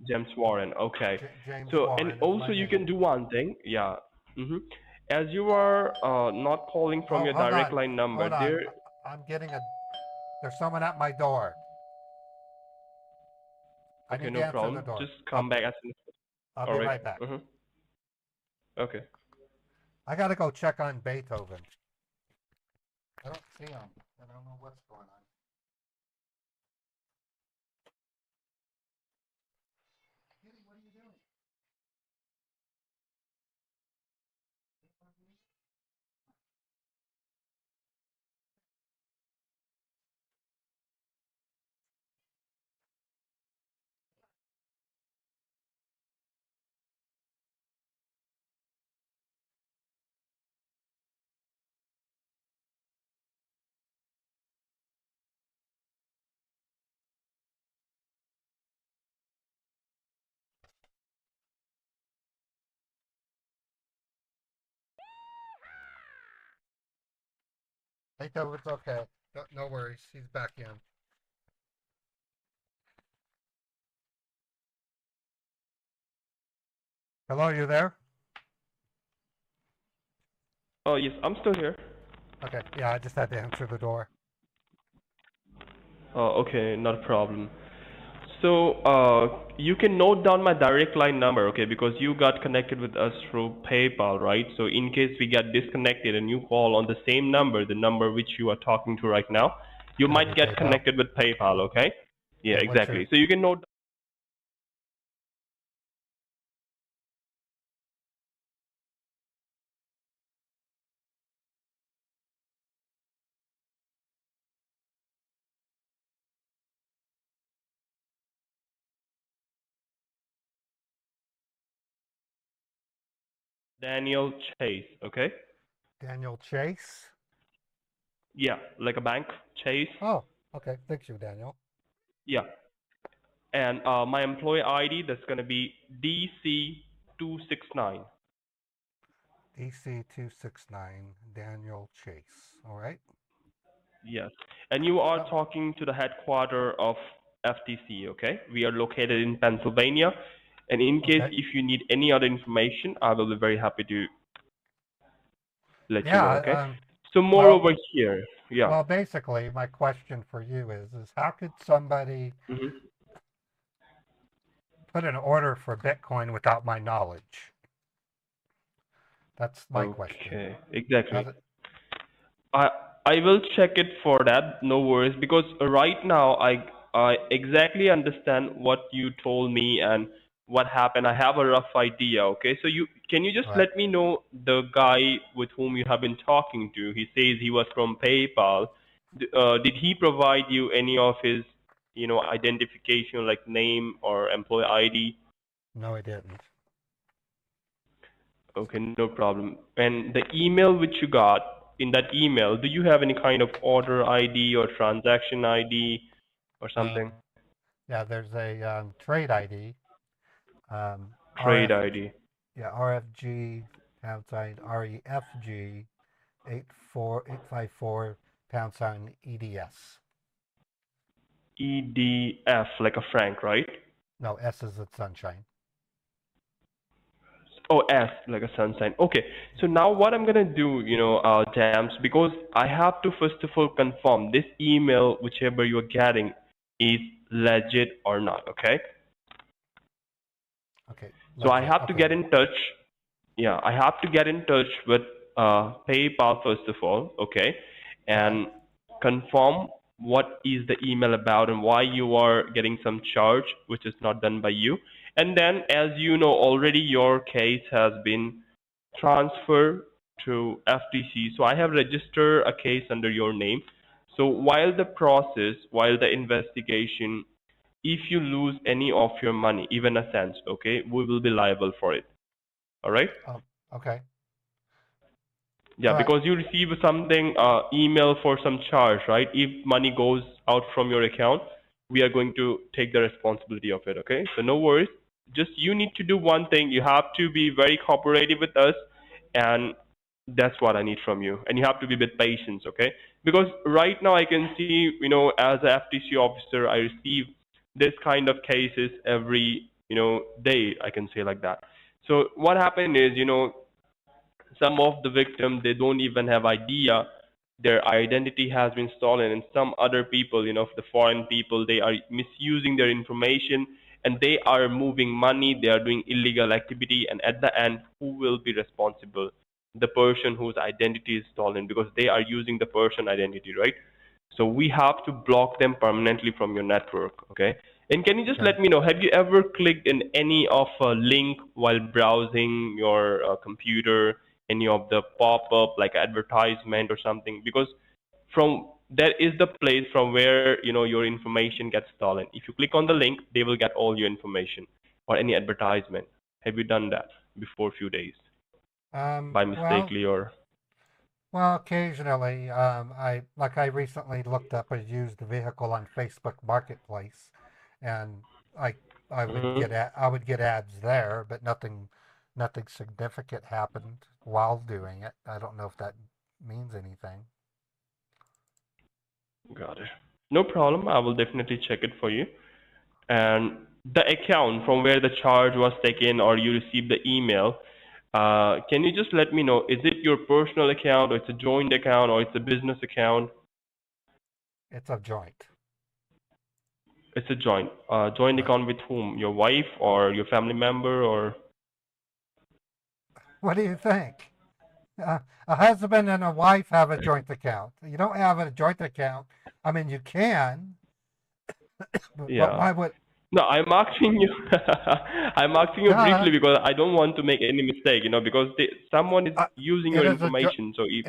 James Warren. Okay. James So, and Warren is also my you name. can do one thing. Yeah. As you are not calling from Oh, your hold direct on. line number, Hold on. there. I'm getting there's someone at my door. I Okay, need to no answer the problem. door. Just come back as soon as I'll possible. be All right. right back. Okay. I got to go check on Beethoven. I don't see him. I don't know what's going on. Hey, no, it's okay. No worries. He's back in. Hello, you there? Oh, yes, I'm still here. Okay. Yeah, I just had to answer the door. Oh, okay, not a problem. So, you can note down my direct line number, okay, because you got connected with us through PayPal, right? So in case we get disconnected and you call on the same number, the number which you are talking to right now, you It'll might be get PayPal. connected with PayPal, okay? Yeah, Okay, what's exactly. So you can note Daniel Chase, okay? Daniel Chase? Yeah, like a bank, Chase. Oh, okay. Thank you, Daniel. Yeah. And my employee ID, that's going to be DC269. DC269, Daniel Chase. All right. Yes. And you are talking to the headquarter of FTC, okay? We are located in Pennsylvania. And in case Okay. if you need any other information, I will be very happy to let you know, Yeah. okay? So more over here. Yeah. Well, basically, my question for you is how could somebody put an order for Bitcoin without my knowledge? That's my question. Okay, exactly. How's it- I I will check it for that. No worries, because right now I exactly understand what you told me and what happened. I have a rough idea. Okay, so you just Right. let me know the guy with whom you have been talking to? He says he was from PayPal. Did he provide you any of his identification like name or employee ID? No, I didn't. Okay, no problem. And the email which you got, in that email, do you have any kind of order ID or transaction ID or something? Yeah, there's a trade ID. Trade RF. ID. Yeah, RFG # REFG 84854 #EDS. EDF, like a franc, right? No, S is at Sunshine. Oh, S, like a sunshine. Okay, so now what I'm gonna do, Jams, because I have to first of all confirm this email, whichever you're getting, is legit or not, okay? Okay. So I Legit. have to Okay. get in touch. Yeah, I have to get in touch with PayPal first of all, okay, and confirm what is the email about and why you are getting some charge which is not done by you. And then, as you know already, your case has been transferred to FTC. So I have registered a case under your name. So while the investigation, if you lose any of your money, even a cent, okay, we will be liable for it. All right? Okay. Yeah, because you receive something, email for some charge, right? If money goes out from your account, we are going to take the responsibility of it, okay? So no worries. Just you need to do one thing. You have to be very cooperative with us, and that's what I need from you. And you have to be with patience, okay? Because right now I can see, as a FTC officer, I receive this kind of cases every, day, I can say like that. So what happened is, some of the victims, they don't even have idea their identity has been stolen, and some other people, the foreign people, they are misusing their information, and they are moving money, they are doing illegal activity, and at the end, who will be responsible? The person whose identity is stolen, because they are using the person identity, right? So we have to block them permanently from your network, okay? And can you just let me know, have you ever clicked in any of a link while browsing your computer, any of the pop-up like advertisement or something? Because from that is the place from where your information gets stolen. If you click on the link, they will get all your information or any advertisement. Have you done that before a few days by mistakenly or? Well, occasionally, I recently looked up a used vehicle on Facebook Marketplace, and I would get ads there, but nothing significant happened while doing it. I don't know if that means anything. Got it. No problem. I will definitely check it for you. And the account from where the charge was taken or you received the email, can you just let me know, is it your personal account or it's a joint account or it's a business account? It's a joint. It's a joint account with whom? Your wife or your family member or? What do you think? A husband and a wife have a joint account. You don't have a joint account. I mean, you can, but Yeah. why would? No, I'm asking you. I'm asking you No, briefly because I don't want to make any mistake, because someone is using it your is a information. So if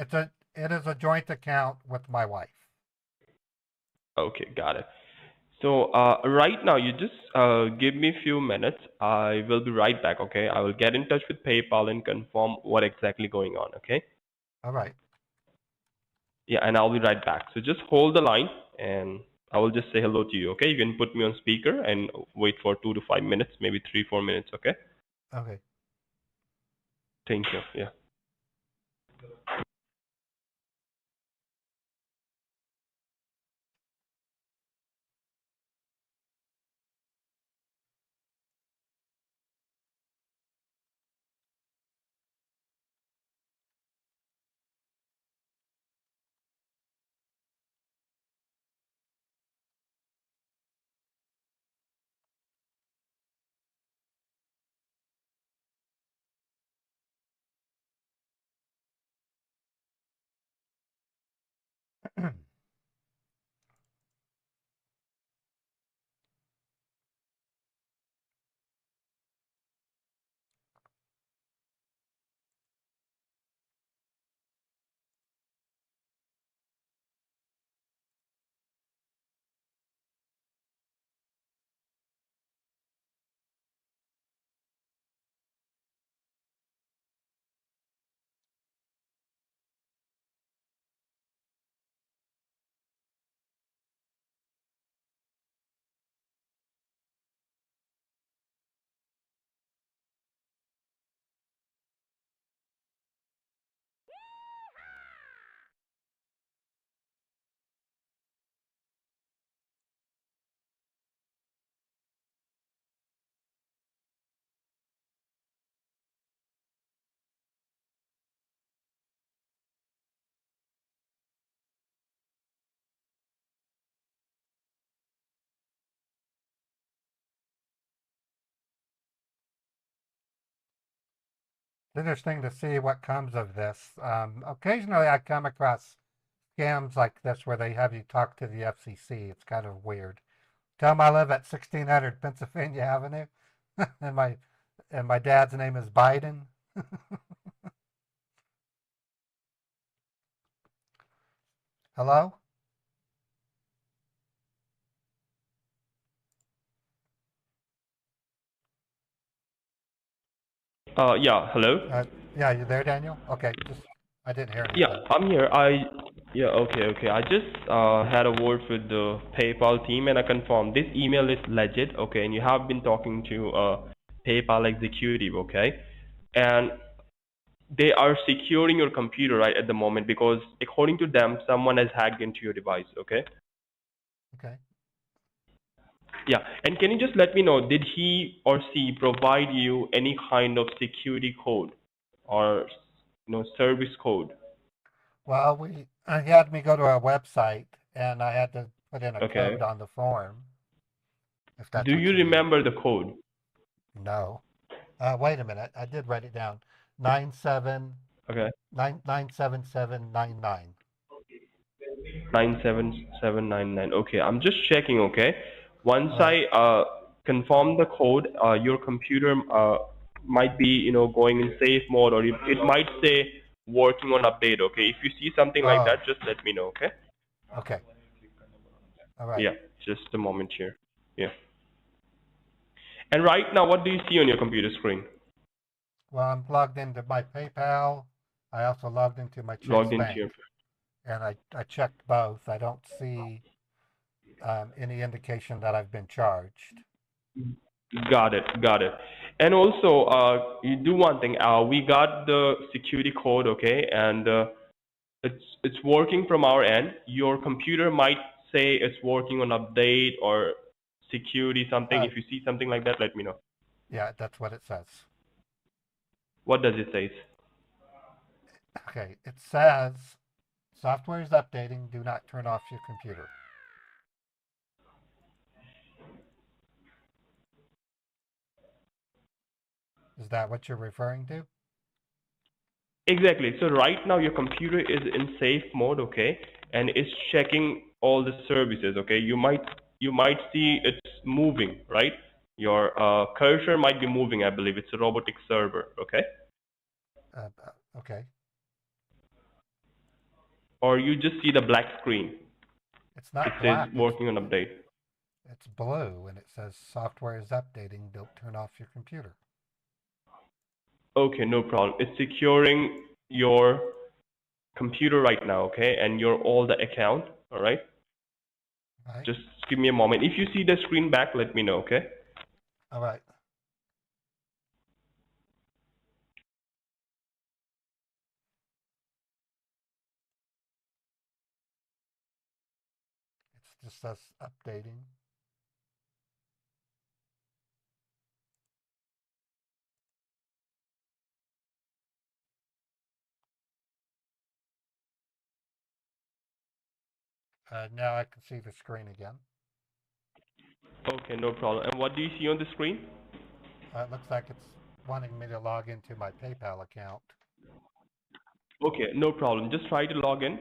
it is a joint account with my wife. okay, got it. So right now, you just give me a few minutes. I will be right back. Okay, I will get in touch with PayPal and confirm what exactly going on. Okay. All right. Yeah, and I'll be right back. So just hold the line, and I will just say hello to you. Okay, you can put me on speaker and wait for 2 to 5 minutes, maybe 3-4 minutes. Okay. Okay. Thank you. Yeah. It's interesting to see what comes of this. Occasionally, I come across scams like this where they have you talk to the FCC. It's kind of weird. Tell them I live at 1600 Pennsylvania Avenue, and my dad's name is Biden. Hello? Yeah. Hello. Yeah, you there, Daniel? Okay, I didn't hear anything. Yeah, I'm here. Yeah, okay. I just had a word with the PayPal team and I confirmed this email is legit, okay, and you have been talking to a PayPal executive, okay, and they are securing your computer right at the moment because according to them, someone has hacked into your device, okay? Okay. Yeah, and can you just let me know, did he or she provide you any kind of security code or service code? Well, he had me go to a website, and I had to put in a Okay. code on the form. If that's Do what you you need. remember the code? No. Wait a minute. I did write it down. 97799. 97799. Okay, I'm just checking. Okay, once Right. I confirm the code, your computer might be going in safe mode, or it might say working on update. Okay, if you see something like that, just let me know. Okay. Okay. All right. Yeah, just a moment here. Yeah. And right now, what do you see on your computer screen? Well, I'm logged into my PayPal. I also logged into my Chase Logged into Bank, your. and I checked both. I don't see any indication that I've been charged. Got it. And also, you do one thing. We got the security code, okay, and it's working from our end. Your computer might say it's working on update or security something? If you see something like that, let me know. Yeah, that's what it says. What does it say? Okay, it says software is updating. Do not turn off your computer. Is that what you're referring to? Exactly. So right now your computer is in safe mode, okay, and it's checking all the services, okay. You might see it's moving, right? Your cursor might be moving. I believe it's a robotic server, okay. Okay. Or you just see the black screen. It's not it black. says working on update. It's blue, and it says software is updating. Don't turn off your computer. Okay, no problem. It's securing your computer right now, okay, and your all the account, all right? Just give me a moment. If you see the screen back, let me know, okay? All right. It's just us updating. Now I can see the screen again. Okay, no problem. And what do you see on the screen? It looks like it's wanting me to log into my PayPal account. Okay, no problem. Just try to log in.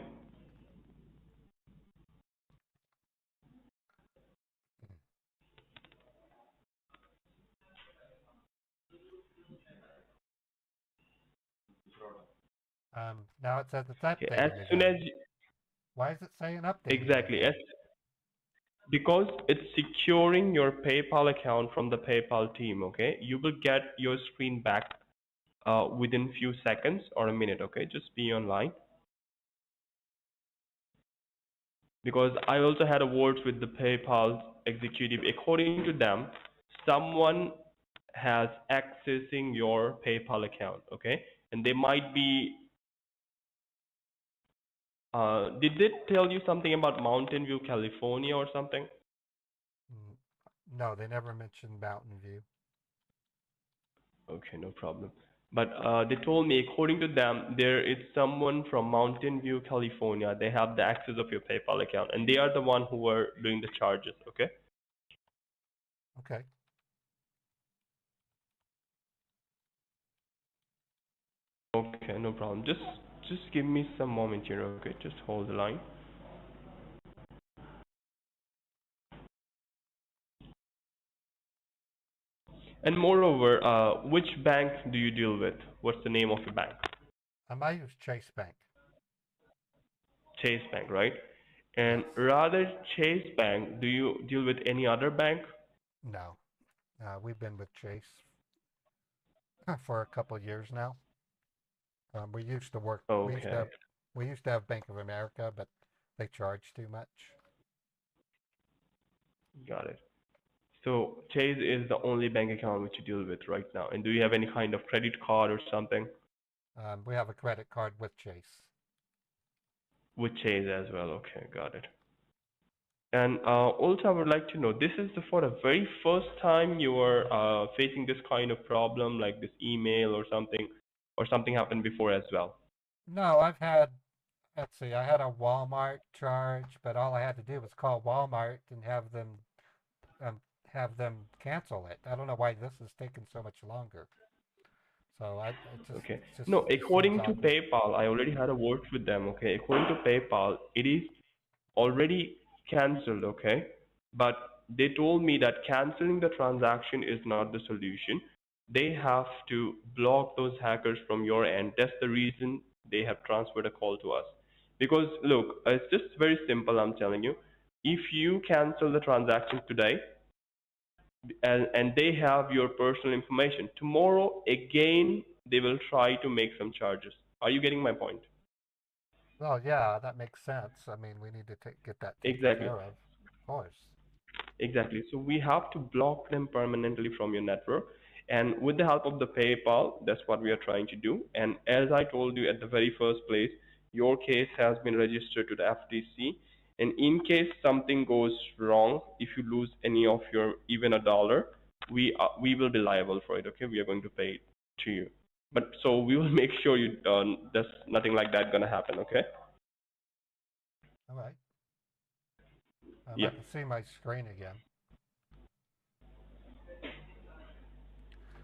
Now it says it's updating Okay, as soon again. as you, Why is it saying updating? exactly, again? because it's securing your PayPal account from the PayPal team, okay? You will get your screen back within few seconds or a minute, okay? Just be online. Because I also had a word with the PayPal executive. According to them, someone has accessing your PayPal account, okay? And they might be, did they tell you something about Mountain View, California or something? No, they never mentioned Mountain View. Okay, no problem. But they told me, according to them, there is someone from Mountain View, California. They have the access of your PayPal account, and they are the one who are doing the charges, okay? Okay. Okay, no problem. Just give me some moment here, okay? Just hold the line. And moreover, which bank do you deal with? What's the name of your bank? I use Chase Bank. Chase Bank, right? And rather Chase Bank, do you deal with any other bank? No. We've been with Chase for a couple of years now. We used to work. Okay. We used to have Bank of America, but they charge too much. Got it. So Chase is the only bank account which you deal with right now. And do you have any kind of credit card or something? We have a credit card with Chase. With Chase as well. Okay, got it. And also, I would like to know, this is for the very first time you are facing this kind of problem, like this email or something happened before as well. No, I've had, let's see, I had a Walmart charge, but all I had to do was call Walmart and have them cancel it. I don't know why this is taking so much longer. So Okay. No, according to PayPal, I already had a word with them. Okay. According to PayPal, it is already cancelled. Okay. But they told me that canceling the transaction is not the solution. They have to block those hackers from your end. That's the reason they have transferred a call to us. Because look, it's just very simple. I'm telling you, if you cancel the transaction today, and they have your personal information, tomorrow again they will try to make some charges. Are you getting my point? Well, yeah, that makes sense. I mean, we need to get that taken Exactly. care of course. Exactly. So we have to block them permanently from your network. And with the help of the PayPal, that's what we are trying to do. And as I told you at the very first place, your case has been registered to the FTC. And in case something goes wrong, if you lose any of your even a dollar, we will be liable for it. Okay, we are going to pay it to you. But so we will make sure you there's nothing like that gonna happen. Okay. All right. I Yeah. can see my screen again.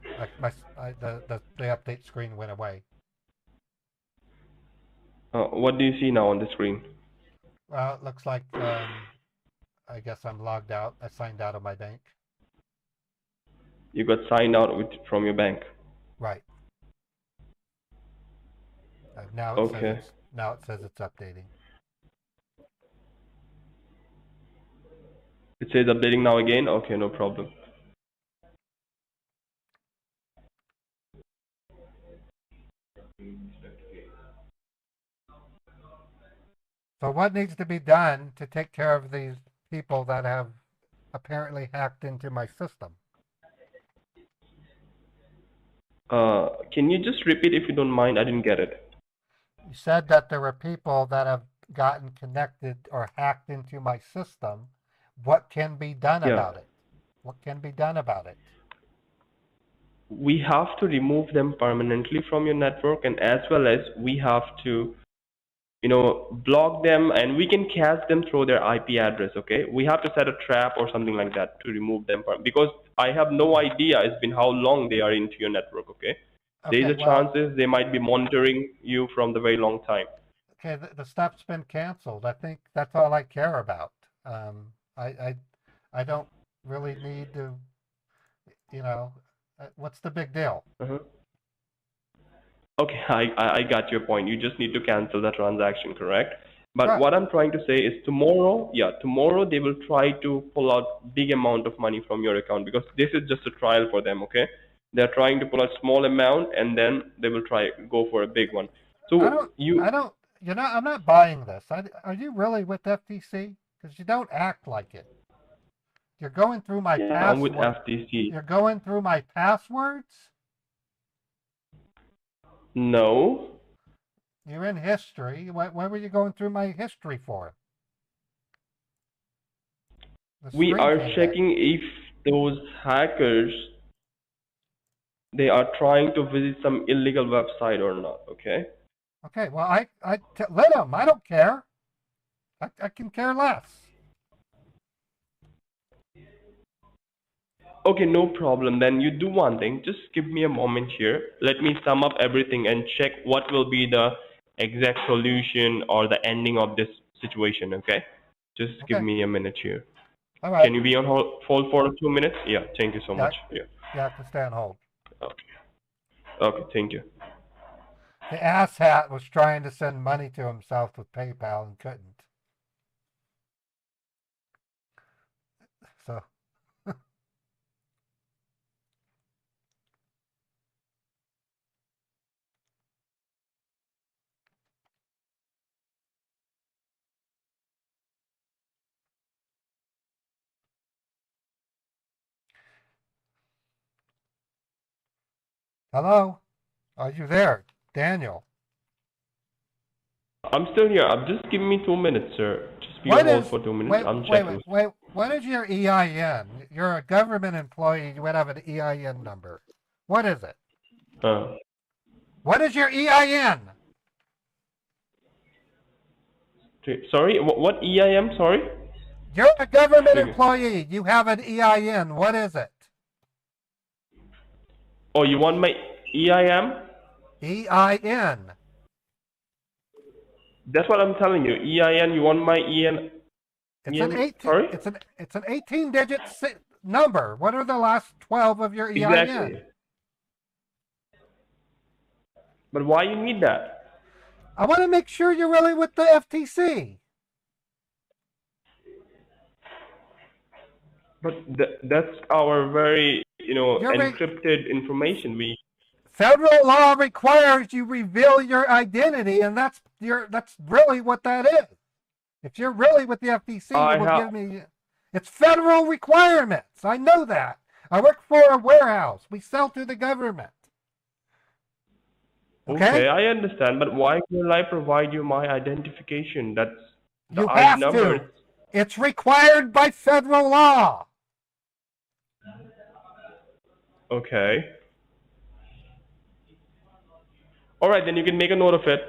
The update screen went away. What do you see now on the screen? Well, it looks like I guess I'm logged out. I signed out of my bank. You got signed out from your bank. Right. Now it says it's updating. It says updating now again. Okay, no problem. So what needs to be done to take care of these people that have apparently hacked into my system? Can you just repeat if you don't mind? I didn't get it. You said that there were people that have gotten connected or hacked into my system. What can be done about it? What can be done about it? We have to remove them permanently from your network, and as well as we have to, block them, and we can catch them through their IP address. Okay, we have to set a trap or something like that to remove them because I have no idea it's been how long they are into your network. Okay, there's a chances they might be monitoring you from the very long time. Okay, the stuff's been canceled. I think that's all I care about. I don't really need to, what's the big deal? Okay, I got your point. You just need to cancel the transaction, correct? But what I'm trying to say is tomorrow they will try to pull out big amount of money from your account because this is just a trial for them, okay? They're trying to pull a small amount and then they will go for a big one. So I'm not buying this. Are you really with FTC? Because you don't act like it. You're going through my passwords. I'm with FTC. You're going through my passwords? No. You're in history. What were you going through my history for? We are checking if those hackers, they are trying to visit some illegal website or not, okay? Okay, well, let them. I don't care. I can care less. Okay, no problem. Then you do one thing. Just give me a moment here. Let me sum up everything and check what will be the exact solution or the ending of this situation, okay? Just give me a minute here. All right. Can you be on hold for 2 minutes? Yeah, thank you so much. Yeah. You have to stay on hold. Okay, thank you. The asshat was trying to send money to himself with PayPal and couldn't. So. Hello? Are you there, Daniel? I'm still here. Just give me 2 minutes, sir. Just be on hold for 2 minutes. I'm checking. Wait. What is your EIN? You're a government employee. You would have an EIN number. What is it? What is your EIN? Sorry, what EIN? Sorry? You're a government employee. You have an EIN. What is it? Oh, you want my EIN? EIN. That's what I'm telling you. EIN. You want my EIN? Sorry? It's an 18-digit number. What are the last 12 of your EIN? Exactly. But why you need that? I want to make sure you're really with the FTC. But that's our very, encrypted information. Federal law requires you reveal your identity, and that's really what that is. If you're really with the FTC, you will give me. It's federal requirements. I know that. I work for a warehouse. We sell to the government. Okay, I understand, but why will I provide you my identification? The You ID have number. to. It's required by federal law. Okay. All right, then you can make a note of it.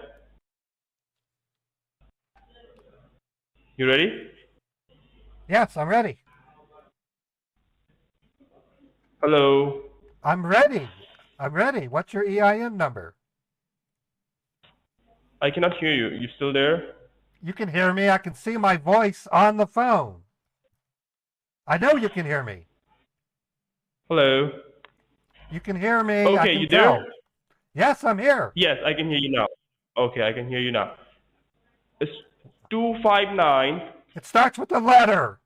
You ready? Yes, I'm ready. Hello. I'm ready. I'm ready. What's your EIN number? I cannot hear you. You still there? You can hear me. I can see my voice on the phone. I know you can hear me. Hello. You can hear me. I Okay, can you tell. there? Yes, I'm here. Yes, I can hear you now. Okay, I can hear you now. It's 259. It starts with a letter.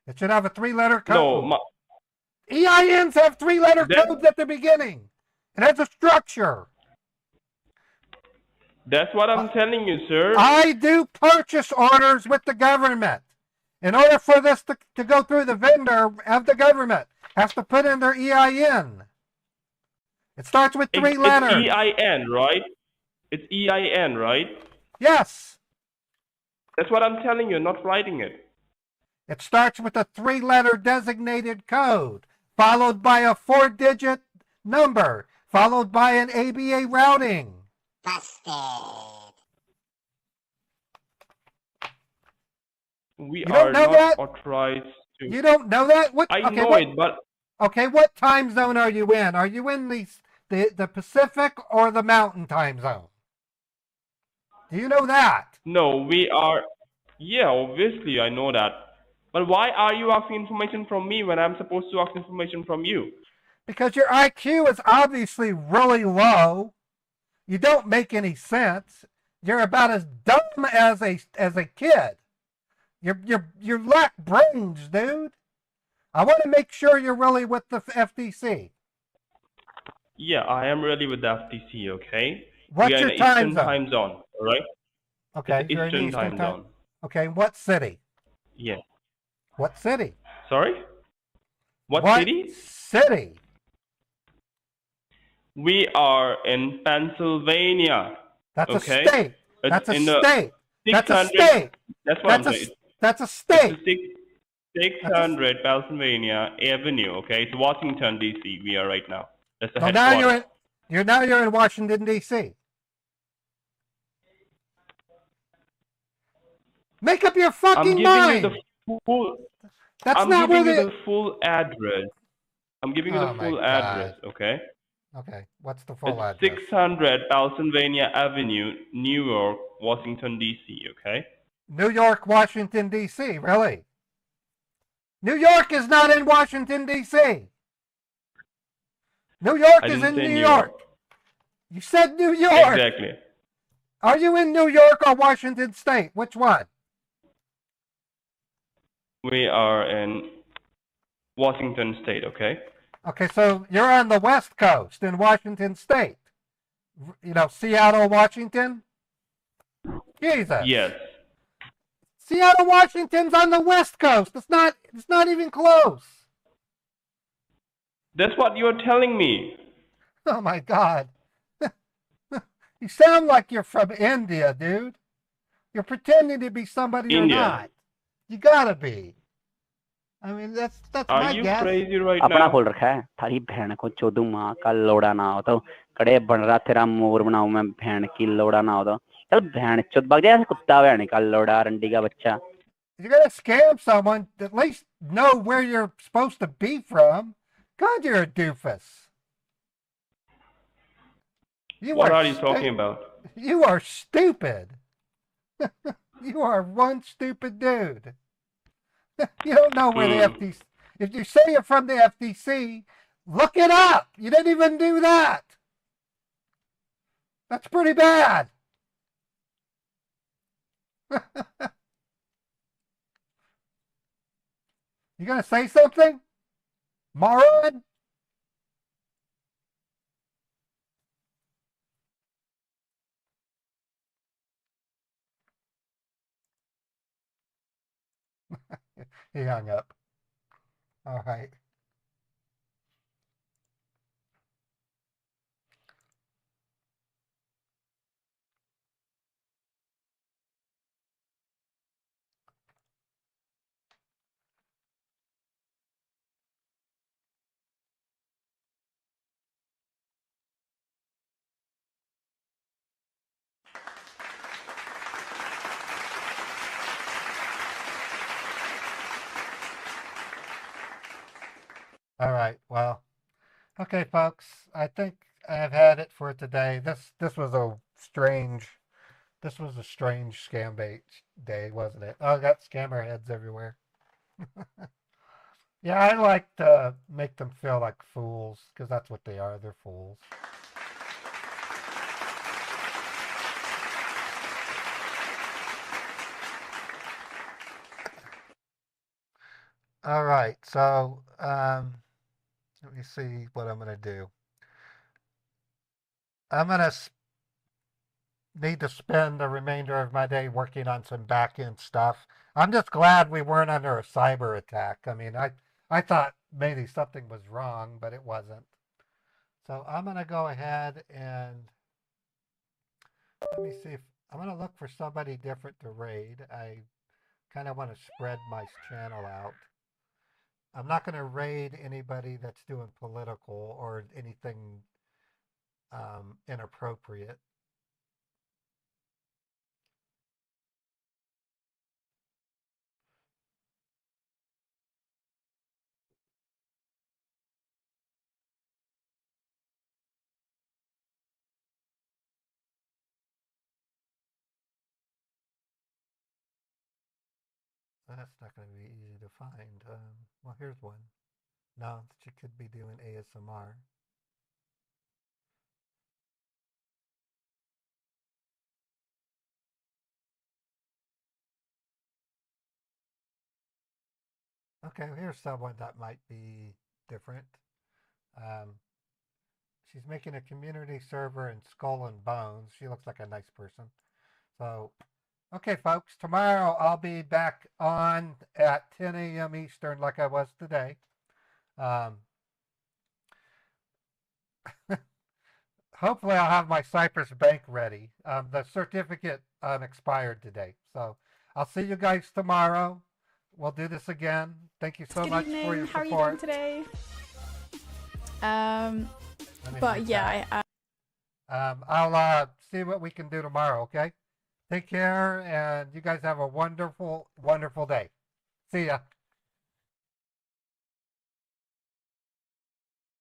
It should have a 3-letter code. No, EINs have 3-letter That- codes at the beginning. It has a structure. that's what I'm telling you, sir. I do purchase orders with the government. In order for this to go through the vendor of the government, has to put in their EIN. It starts with 3 letters. It's EIN, right? It's EIN, right? Yes. That's what I'm telling you, not writing it. It starts with a 3-letter designated code, followed by a 4-digit number, followed by an ABA routing. Busted. We You don't are know not that? authorized to. You don't know that? What? I okay, know what, it, but okay, what time zone are you in? Are you in the Pacific or the Mountain time zone? Do you know that? no, we are. Yeah, obviously, I know that. But why are you asking information from me when I'm supposed to ask information from you? Because your IQ is obviously really low. You don't make any sense. You're about as dumb as a kid. You lack brains, dude. I want to make sure you're really with the FTC. Yeah, I am really with the FTC, okay? What's we are your in time Eastern zone? time zone, all right? Okay, It's you're in Eastern Eastern time zone. Okay, what city? Yeah. What city? Sorry? What city? City? We are in Pennsylvania. That's okay? a state. It's That's a in the state. That's a 600 state. That's what That's I'm a saying. that's a state. It's 600 Pennsylvania Avenue, okay? It's Washington, D.C. we are right now. That's the So now headquarters. you're in Washington D.C. Make up your I'm fucking giving mind. you the full. That's I'm not giving where you the full address. I'm giving you Oh the my full God. address, okay? Okay, what's the full It's address? 600 Pennsylvania Avenue, New York, Washington, D.C., okay? New York, Washington D.C. Really? New York is not in Washington D.C. New York I is didn't in say New New York. York. You said New York. Exactly. Are you in New York or Washington State? Which one? We are in Washington State, okay? Okay, so you're on the West Coast in Washington State. You know, Seattle, Washington? Jesus. Yes. Seattle, Washington's on the West Coast. It's not even close. That's what you're telling me. Oh my God. You sound like you're from India, dude. You're pretending to be somebody you're India. not. You gotta be. I mean, that's Are my you guess. crazy right अपना now? खोल रखा है थारी बहन को चोदू माँ का लोड़ा ना हो तो कड़े बन रहा तेरा मोर बनाऊं मैं बहन की लोड़ा ना हो तो चल बहन चोद भाग जा कुत्ता बहन का लोड़ा रंडी का बच्चा If you're gonna scam someone, at least know where you're supposed to be from. God, you're a doofus. What are you talking about? You are stupid. You are one stupid dude. You don't know where the FTC. If you say you're from the FTC, look it up. You didn't even do that. That's pretty bad. You gonna say something, moron? He hung up. All right. All right. Well, okay, folks. I think I've had it for today. This was a strange scam bait day, wasn't it? Oh, I got scammer heads everywhere. Yeah, I like to make them feel like fools because that's what they are. They're fools. All right, so let me see what I'm gonna do. I'm gonna need to spend the remainder of my day working on some back end stuff. I'm just glad we weren't under a cyber attack. I mean, I thought maybe something was wrong, but it wasn't. So I'm gonna go ahead and let me see if I'm gonna look for somebody different to raid. I kind of want to spread my channel out. I'm not going to raid anybody that's doing political or anything inappropriate. That's not going to be easy to find. Well, here's one. No, she could be doing ASMR. Okay, here's someone that might be different. Um, she's making a community server in Skull and Bones. She looks like a nice person. So, okay, folks, tomorrow I'll be back on at 10 a.m. Eastern like I was today. Hopefully I'll have my Cypress Bank ready. The certificate expired today. So I'll see you guys tomorrow. We'll do this again. Thank you so much for your support. How are you doing today? But yeah, I'll see what we can do tomorrow, okay? Take care, and you guys have a wonderful, wonderful day. See ya.